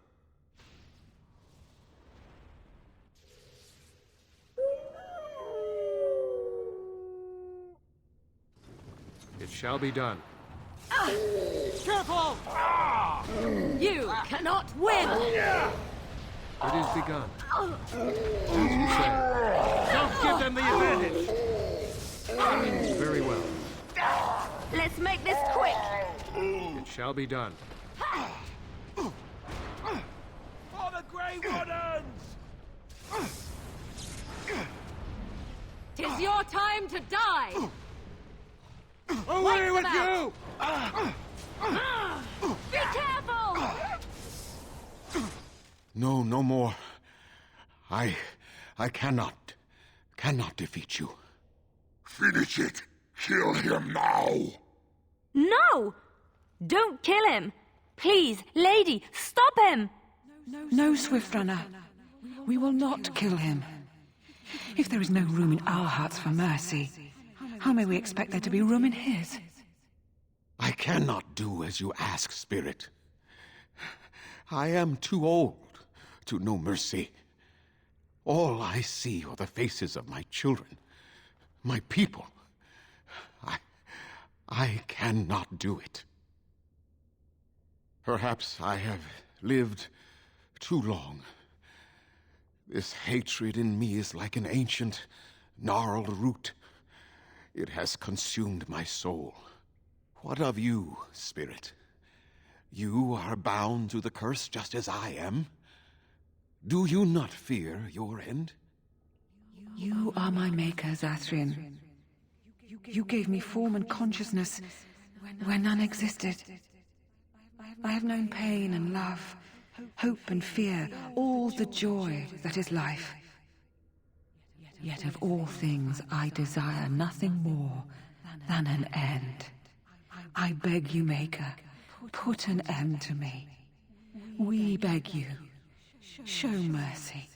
It shall be done. Careful! You cannot win! It is begun. As you say. Don't give them the advantage! Very well. Let's make this quick! It shall be done. For the Grey Wardens! Tis your time to die! Away with you! Be careful! No, no more. I cannot defeat you. Finish it! Kill him now! No! Don't kill him! Please, lady, stop him! No, Swift Runner. We will not kill him. If there is no room in our hearts for mercy, how may we expect there to be room in his? I cannot do as you ask, Spirit. I am too old to know mercy. All I see are the faces of my children, my people. I cannot do it. Perhaps I have lived too long. This hatred in me is like an ancient, gnarled root. It has consumed my soul. What of you, Spirit? You are bound to the curse just as I am. Do you not fear your end? You are my maker, Zathrian. You gave me form and consciousness where none existed. I have known pain and love, hope and fear, all the joy that is life. Yet of all things I desire nothing more than an end. I beg you, Maker, put an end to me. We beg you, show mercy.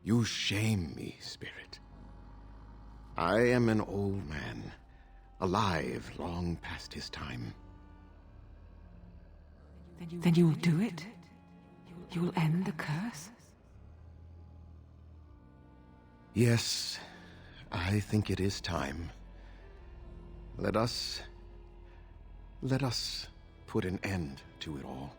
You shame me, Spirit. I am an old man, alive long past his time. Then you will do it? You will end the curse? Yes, I think it is time. Let us put an end to it all.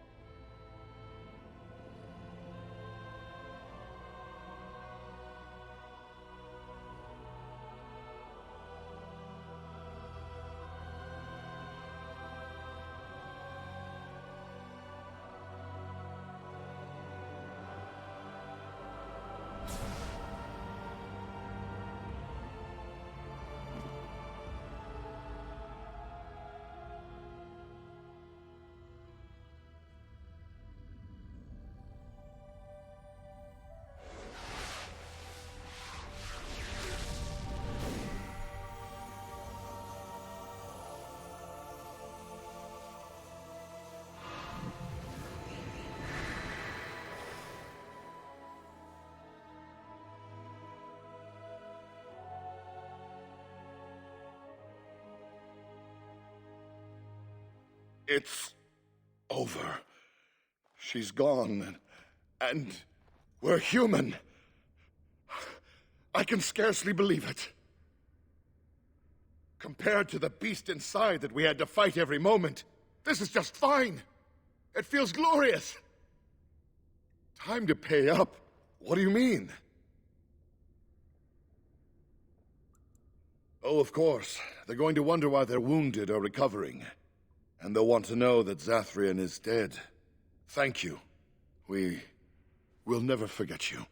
It's over. She's gone, and we're human. I can scarcely believe it. Compared to the beast inside that we had to fight every moment, this is just fine. It feels glorious. Time to pay up. What do you mean? Oh, of course. They're going to wonder why they're wounded or recovering. And they'll want to know that Zathrian is dead. Thank you. We'll never forget you.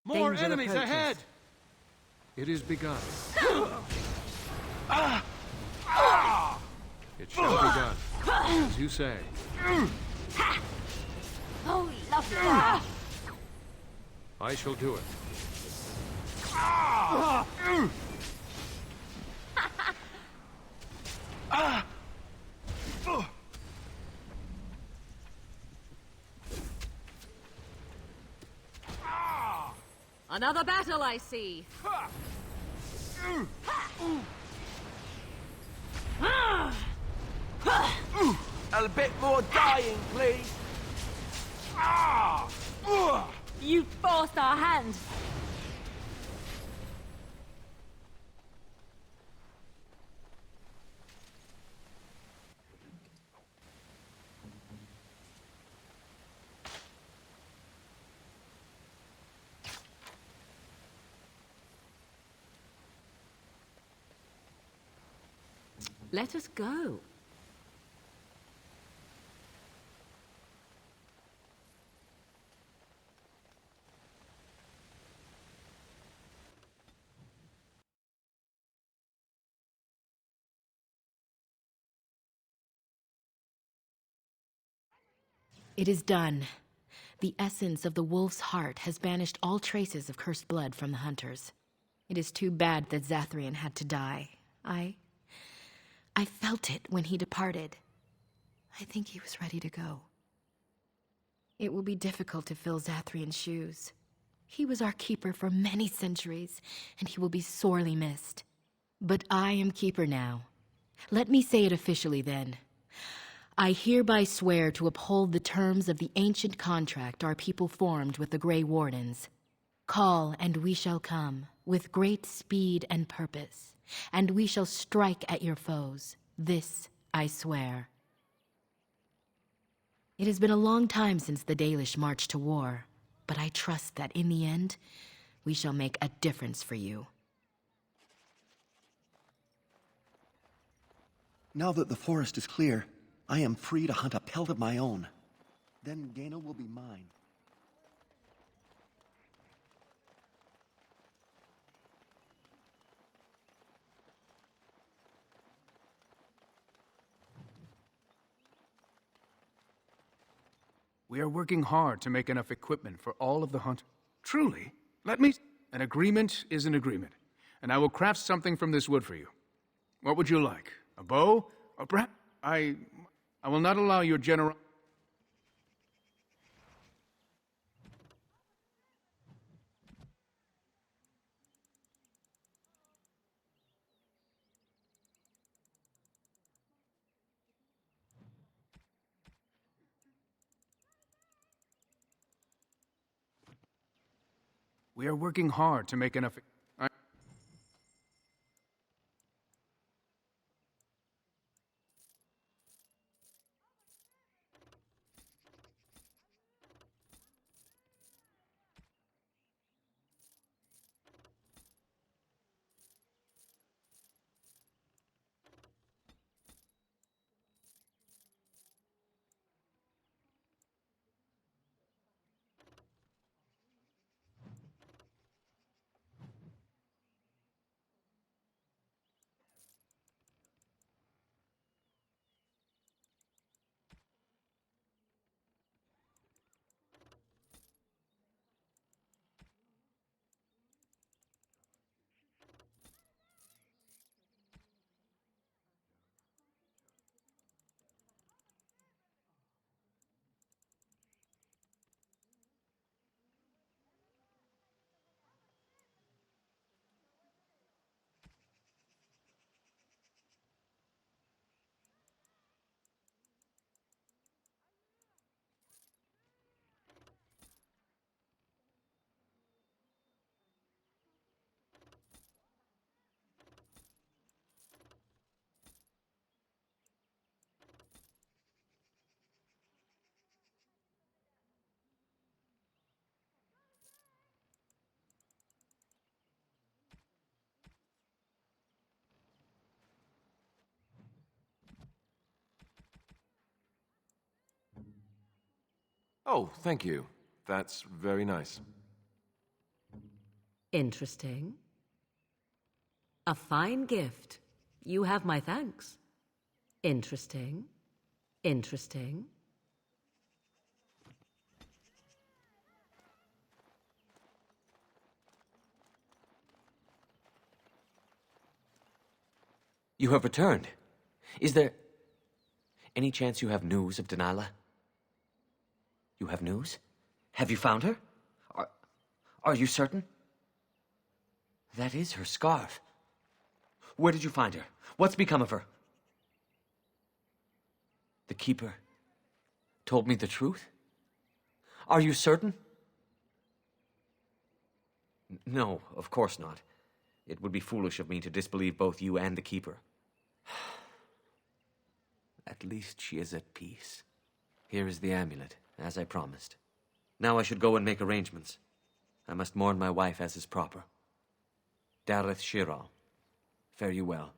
More Danger enemies approaches. ahead! It is begun. It shall be done, as you say. Oh, lovely. I shall do it. Another battle, I see. A bit more dying, please. You forced our hand. Let us go. It is done. The essence of the wolf's heart has banished all traces of cursed blood from the hunters. It is too bad that Zathrian had to die. I felt it when he departed. I think he was ready to go. It will be difficult to fill Zathrian's shoes. He was our keeper for many centuries, and he will be sorely missed. But I am keeper now. Let me say it officially then. I hereby swear to uphold the terms of the ancient contract our people formed with the Grey Wardens. Call, and we shall come, with great speed and purpose, and we shall strike at your foes. This I swear. It has been a long time since the Dalish marched to war, but I trust that in the end, we shall make a difference for you. Now that the forest is clear, I am free to hunt a pelt of my own. Then Gaina will be mine. We are working hard to make enough equipment for all of the hunt. Truly, let me... An agreement is an agreement, and I will craft something from this wood for you. What would you like? A bow? Or perhaps... I will not allow your general... We are working hard to make enough... Oh, thank you. That's very nice. Interesting. A fine gift. You have my thanks. Interesting. Interesting. You have returned. Is there any chance you have news of Delilah? You have news? Have you found her? Are you certain? That is her scarf. Where did you find her? What's become of her? The Keeper told me the truth? Are you certain? No, of course not. It would be foolish of me to disbelieve both you and the Keeper. At least she is at peace. Here is the amulet, as I promised. Now I should go and make arrangements. I must mourn my wife as is proper. Dareth Shiral, fare you well.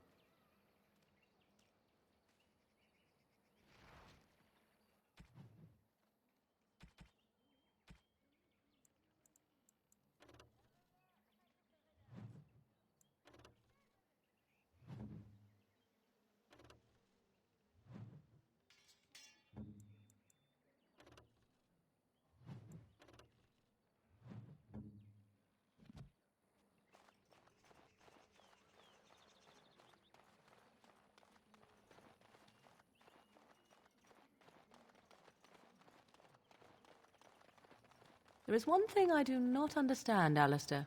There is one thing I do not understand, Alistair.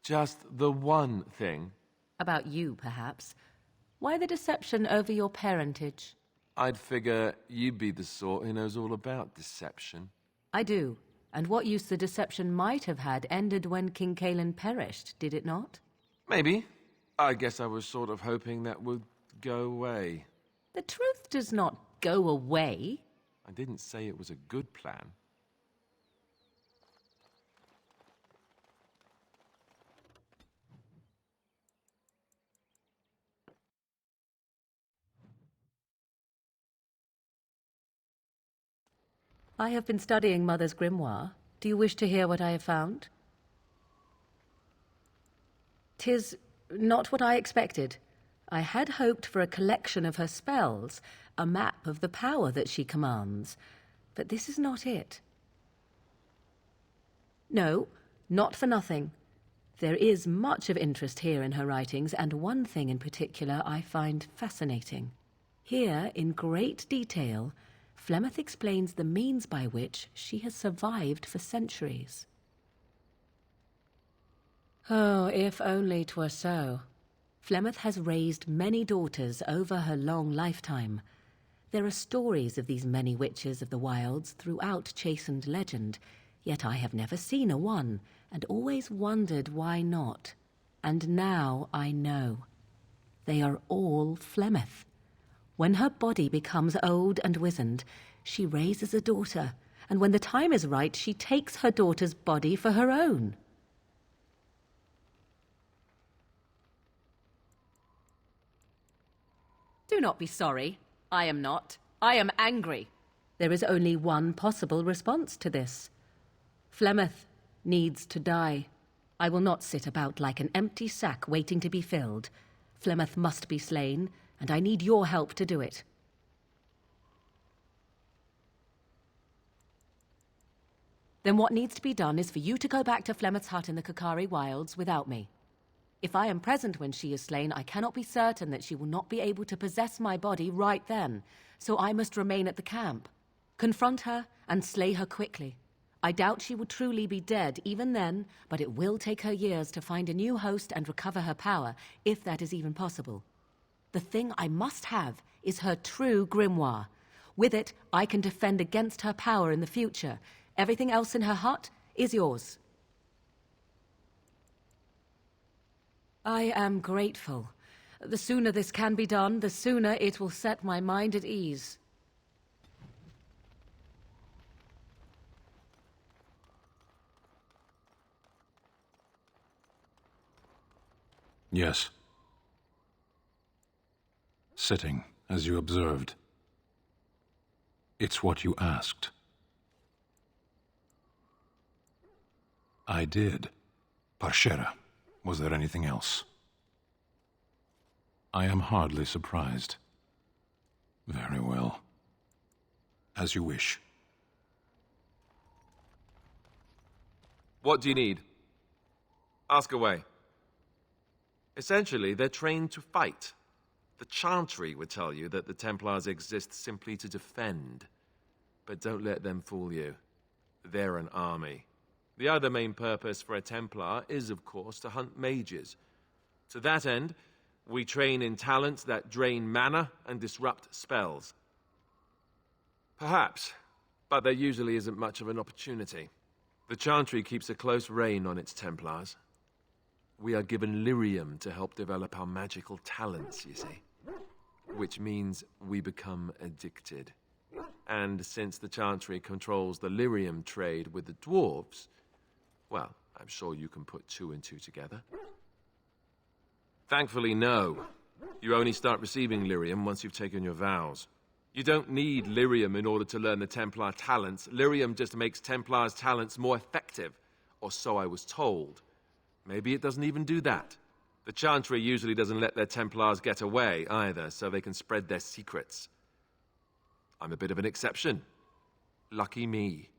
Just the one thing. About you, perhaps. Why the deception over your parentage? I'd figure you'd be the sort who knows all about deception. I do. And what use the deception might have had ended when King Cailan perished, did it not? Maybe. I guess I was sort of hoping that would go away. The truth does not go away. I didn't say it was a good plan. I have been studying Mother's grimoire. Do you wish to hear what I have found? 'Tis not what I expected. I had hoped for a collection of her spells, a map of the power that she commands. But this is not it. No, not for nothing. There is much of interest here in her writings, and one thing in particular I find fascinating. Here, in great detail, Flemeth explains the means by which she has survived for centuries. Oh, if only 'twere so. Flemeth has raised many daughters over her long lifetime. There are stories of these many witches of the wilds throughout chastened legend, yet I have never seen a one, and always wondered why not. And now I know. They are all Flemeth. When her body becomes old and wizened, she raises a daughter, and when the time is right, she takes her daughter's body for her own. Do not be sorry. I am not. I am angry. There is only one possible response to this. Flemeth needs to die. I will not sit about like an empty sack waiting to be filled. Flemeth must be slain, and I need your help to do it. Then what needs to be done is for you to go back to Flemeth's hut in the Kakari Wilds without me. If I am present when she is slain, I cannot be certain that she will not be able to possess my body right then, so I must remain at the camp. Confront her and slay her quickly. I doubt she will truly be dead even then, but it will take her years to find a new host and recover her power, if that is even possible. The thing I must have is her true grimoire. With it, I can defend against her power in the future. Everything else in her hut is yours. I am grateful. The sooner this can be done, the sooner it will set my mind at ease. Yes. Sitting, as you observed. It's what you asked. I did. Parshera, was there anything else? I am hardly surprised. Very well. As you wish. What do you need? Ask away. Essentially, they're trained to fight. The Chantry would tell you that the Templars exist simply to defend. But don't let them fool you. They're an army. The other main purpose for a Templar is, of course, to hunt mages. To that end, we train in talents that drain mana and disrupt spells. Perhaps, but there usually isn't much of an opportunity. The Chantry keeps a close rein on its Templars. We are given lyrium to help develop our magical talents, you see. Which means we become addicted. And since the Chantry controls the lyrium trade with the dwarves, well, I'm sure you can put two and two together. Thankfully, no. You only start receiving lyrium once you've taken your vows. You don't need lyrium in order to learn the Templar talents. Lyrium just makes Templar's talents more effective, or so I was told. Maybe it doesn't even do that. The Chantry usually doesn't let their Templars get away either, so they can spread their secrets. I'm a bit of an exception. Lucky me.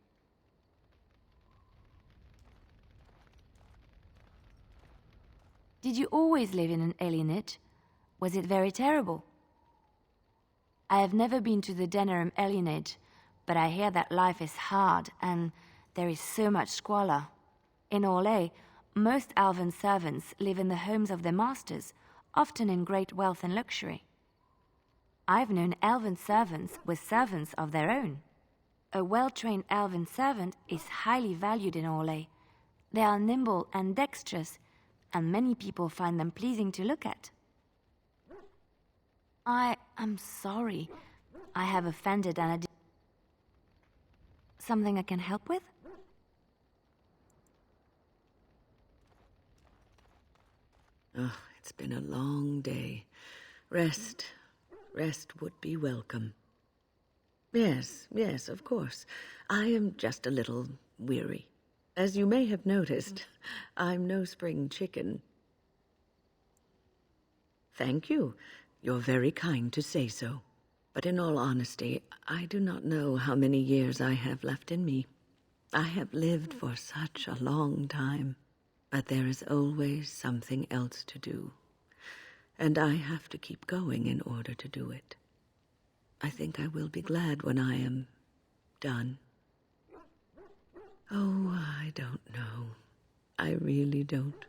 Did you always live in an alienage? Was it very terrible? I have never been to the Denerim alienage, but I hear that life is hard and there is so much squalor. In Orlais, most elven servants live in the homes of their masters, often in great wealth and luxury. I've known elven servants with servants of their own. A well-trained elven servant is highly valued in Orlais. They are nimble and dexterous, and many people find them pleasing to look at. I am sorry. I have offended and something I can help with? Oh, it's been a long day. Rest would be welcome. Yes, of course. I am just a little weary. As you may have noticed, I'm no spring chicken. Thank you. You're very kind to say so. But in all honesty, I do not know how many years I have left in me. I have lived for such a long time. But there is always something else to do. And I have to keep going in order to do it. I think I will be glad when I am done. Oh, I don't know. I really don't.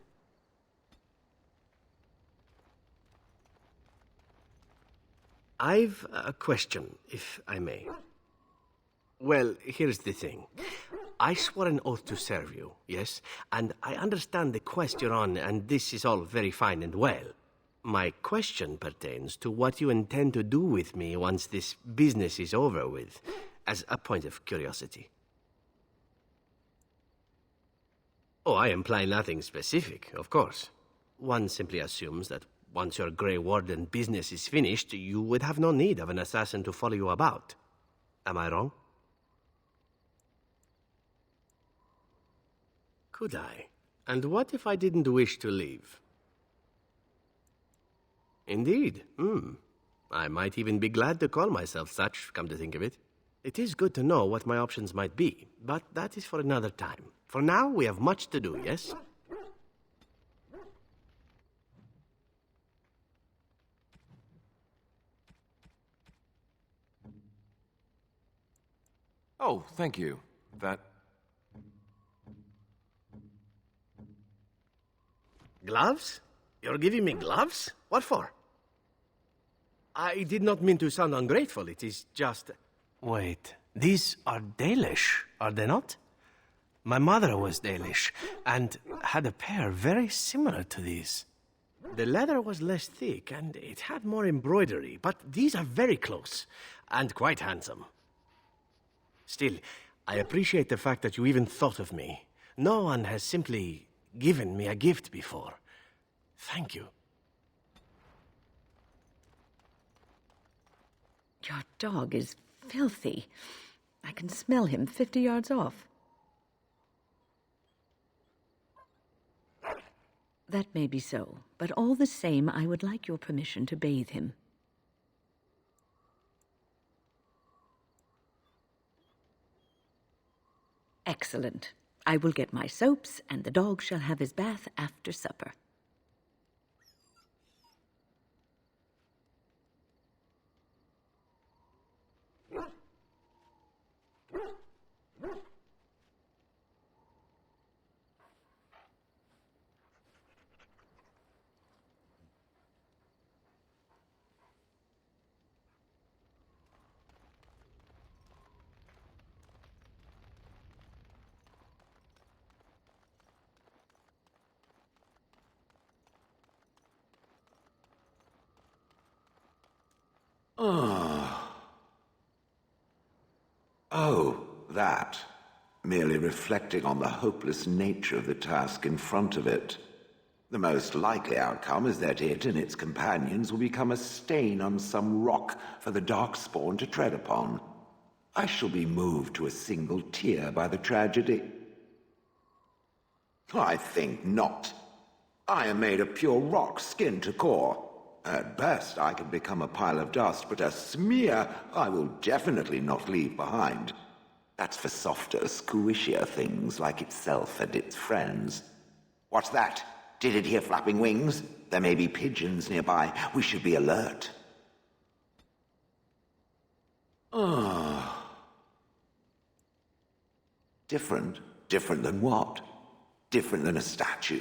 I've a question, if I may. Well, here's the thing. I swore an oath to serve you, yes? And I understand the quest you're on, and this is all very fine and well. My question pertains to what you intend to do with me once this business is over with, as a point of curiosity. Oh, I imply nothing specific, of course. One simply assumes that once your Grey Warden business is finished, you would have no need of an assassin to follow you about. Am I wrong? Could I? And what if I didn't wish to leave? Indeed. I might even be glad to call myself such, come to think of it. It is good to know what my options might be, but that is for another time. For now, we have much to do, yes? Oh, thank you. That... Gloves? You're giving me gloves? What for? I did not mean to sound ungrateful, it is just... Wait, these are Dalish, are they not? My mother was Dalish, and had a pair very similar to these. The leather was less thick, and it had more embroidery, but these are very close, and quite handsome. Still, I appreciate the fact that you even thought of me. No one has simply given me a gift before. Thank you. Your dog is filthy. I can smell him 50 yards off. That may be so, but all the same, I would like your permission to bathe him. Excellent. I will get my soaps, and the dog shall have his bath after supper. Oh, that. Merely reflecting on the hopeless nature of the task in front of it. The most likely outcome is that it and its companions will become a stain on some rock for the Darkspawn to tread upon. I shall be moved to a single tear by the tragedy. I think not. I am made of pure rock, skin to core. At best, I can become a pile of dust, but a smear I will definitely not leave behind. That's for softer, squishier things like itself and its friends. What's that? Did it hear flapping wings? There may be pigeons nearby. We should be alert. Different? Different than what? Different than a statue?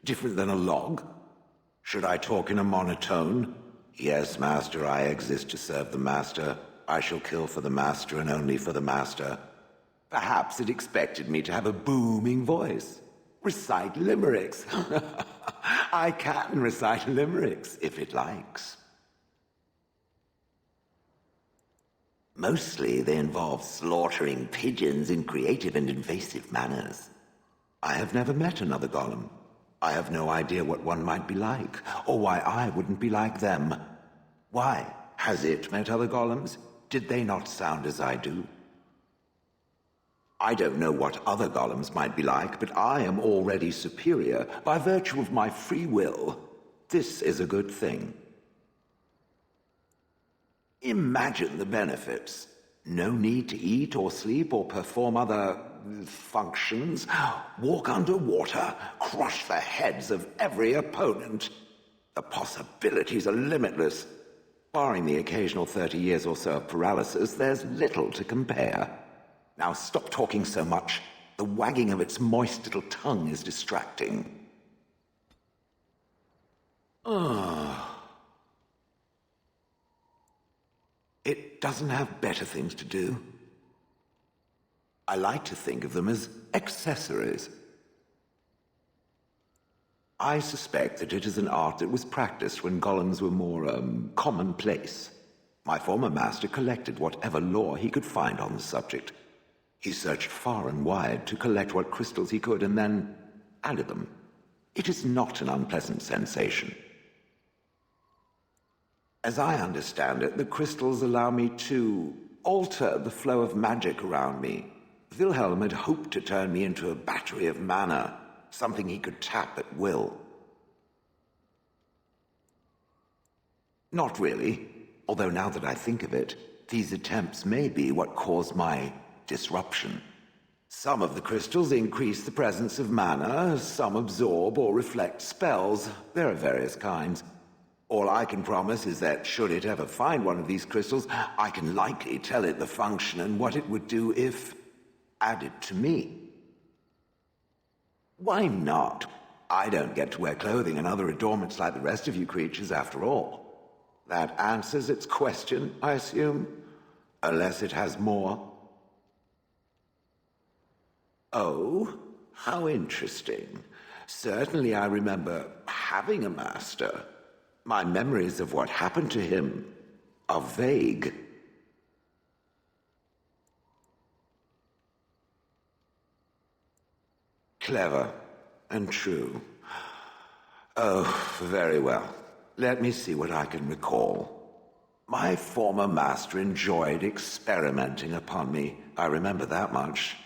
Different than a log? Should I talk in a monotone? Yes, Master, I exist to serve the Master. I shall kill for the Master and only for the Master. Perhaps it expected me to have a booming voice. Recite limericks. I can recite limericks, if it likes. Mostly they involve slaughtering pigeons in creative and invasive manners. I have never met another golem. I have no idea what one might be like, or why I wouldn't be like them. Why? Has it met other golems? Did they not sound as I do? I don't know what other golems might be like, but I am already superior by virtue of my free will. This is a good thing. Imagine the benefits. No need to eat or sleep or perform other functions. Walk underwater, crush the heads of every opponent. The possibilities are limitless. Barring the occasional 30 years or so of paralysis, there's little to compare. Now stop talking so much. The wagging of its moist little tongue is distracting. It doesn't have better things to do. I like to think of them as accessories. I suspect that it is an art that was practiced when golems were more, commonplace. My former master collected whatever lore he could find on the subject. He searched far and wide to collect what crystals he could and then added them. It is not an unpleasant sensation. As I understand it, the crystals allow me to alter the flow of magic around me. Wilhelm had hoped to turn me into a battery of mana, something he could tap at will. Not really, although now that I think of it, these attempts may be what caused my disruption. Some of the crystals increase the presence of mana, some absorb or reflect spells. There are various kinds. All I can promise is that should it ever find one of these crystals, I can likely tell it the function and what it would do if added to me. Why not? I don't get to wear clothing and other adornments like the rest of you creatures after all. That answers its question, I assume? Unless it has more. Oh, how interesting. Certainly I remember having a master. My memories of what happened to him are vague. Clever and true. Oh, very well. Let me see what I can recall. My former master enjoyed experimenting upon me. I remember that much.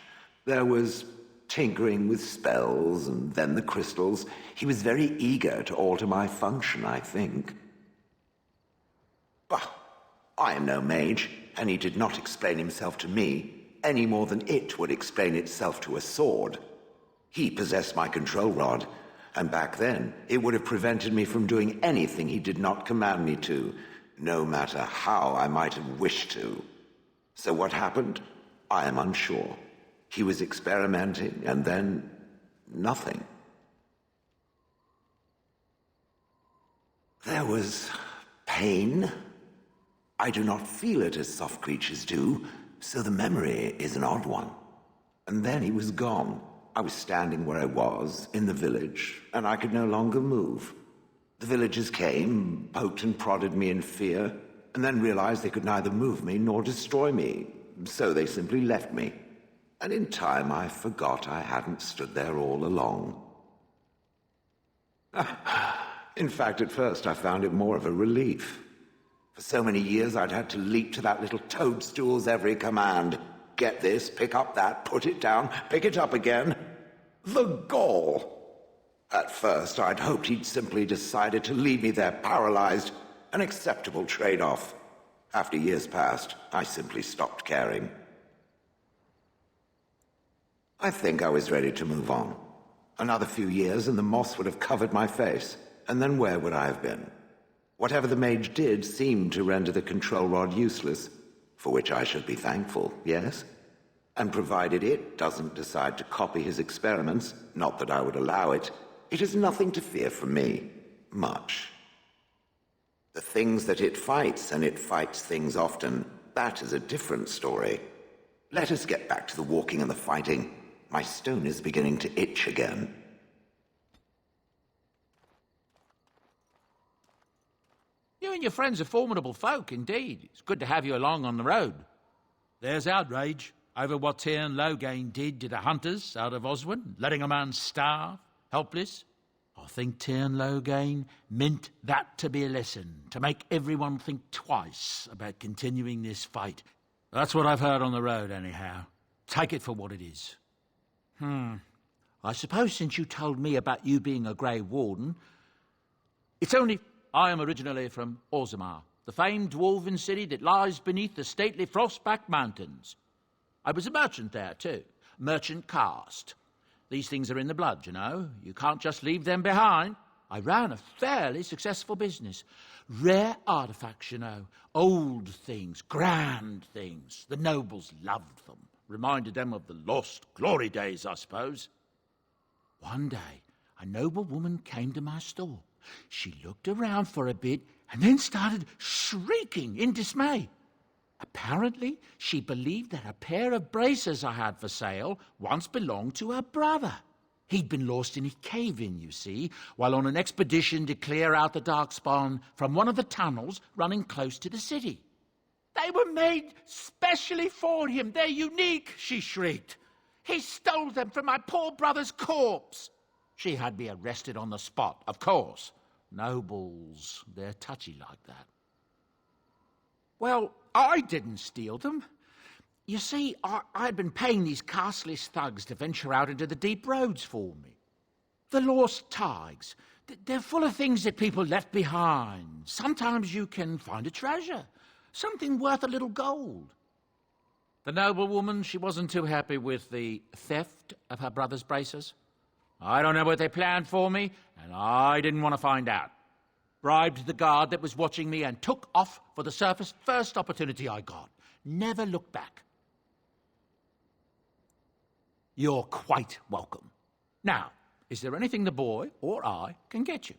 There was tinkering with spells and then the crystals. He was very eager to alter my function, I think. Bah, I am no mage, and he did not explain himself to me any more than it would explain itself to a sword. He possessed my control rod, and back then it would have prevented me from doing anything he did not command me to, no matter how I might have wished to. So what happened? I am unsure. He was experimenting, and then nothing. There was pain. I do not feel it as soft creatures do, so the memory is an odd one. And then he was gone. I was standing where I was, in the village, and I could no longer move. The villagers came, poked and prodded me in fear, and then realized they could neither move me nor destroy me, so they simply left me. And in time I forgot I hadn't stood there all along. In fact, at first I found it more of a relief. For so many years I'd had to leap to that little toadstool's every command. Get this, pick up that, put it down, pick it up again. The gall! At first I'd hoped he'd simply decided to leave me there paralyzed, an acceptable trade-off. After years passed, I simply stopped caring. I think I was ready to move on. Another few years and the moss would have covered my face, and then where would I have been? Whatever the mage did seemed to render the control rod useless, for which I should be thankful, yes? And provided it doesn't decide to copy his experiments, not that I would allow it, it is nothing to fear from me. Much. The things that it fights, and it fights things often, that is a different story. Let us get back to the walking and the fighting. My stone is beginning to itch again. You and your friends are formidable folk, indeed. It's good to have you along on the road. There's outrage over what Tyrn Loghain did to the hunters out of Oswin, letting a man starve, helpless. I think Tyrn Loghain meant that to be a lesson, to make everyone think twice about continuing this fight. That's what I've heard on the road, anyhow. Take it for what it is. I suppose since you told me about you being a Grey Warden, it's only... I am originally from Orzammar, the famed dwarven city that lies beneath the stately Frostback Mountains. I was a merchant there, too. Merchant caste. These things are in the blood, you know. You can't just leave them behind. I ran a fairly successful business. Rare artifacts, you know. Old things, grand things. The nobles loved them. Reminded them of the lost glory days, I suppose. One day, a noble woman came to my store. She looked around for a bit and then started shrieking in dismay. Apparently, she believed that a pair of braces I had for sale once belonged to her brother. He'd been lost in a cave-in, you see, while on an expedition to clear out the Darkspawn from one of the tunnels running close to the city. They were made specially for him. They're unique, she shrieked. He stole them from my poor brother's corpse. She had me arrested on the spot, of course. Nobles, they're touchy like that. Well, I didn't steal them. You see, I'd been paying these castless thugs to venture out into the deep roads for me. The lost tigers, they're full of things that people left behind. Sometimes you can find a treasure, something worth a little gold. The noblewoman, she wasn't too happy with the theft of her brother's braces. I don't know what they planned for me, and I didn't want to find out. Bribed the guard that was watching me and took off for the surface first opportunity I got. Never looked back. You're quite welcome. Now, is there anything the boy or I can get you?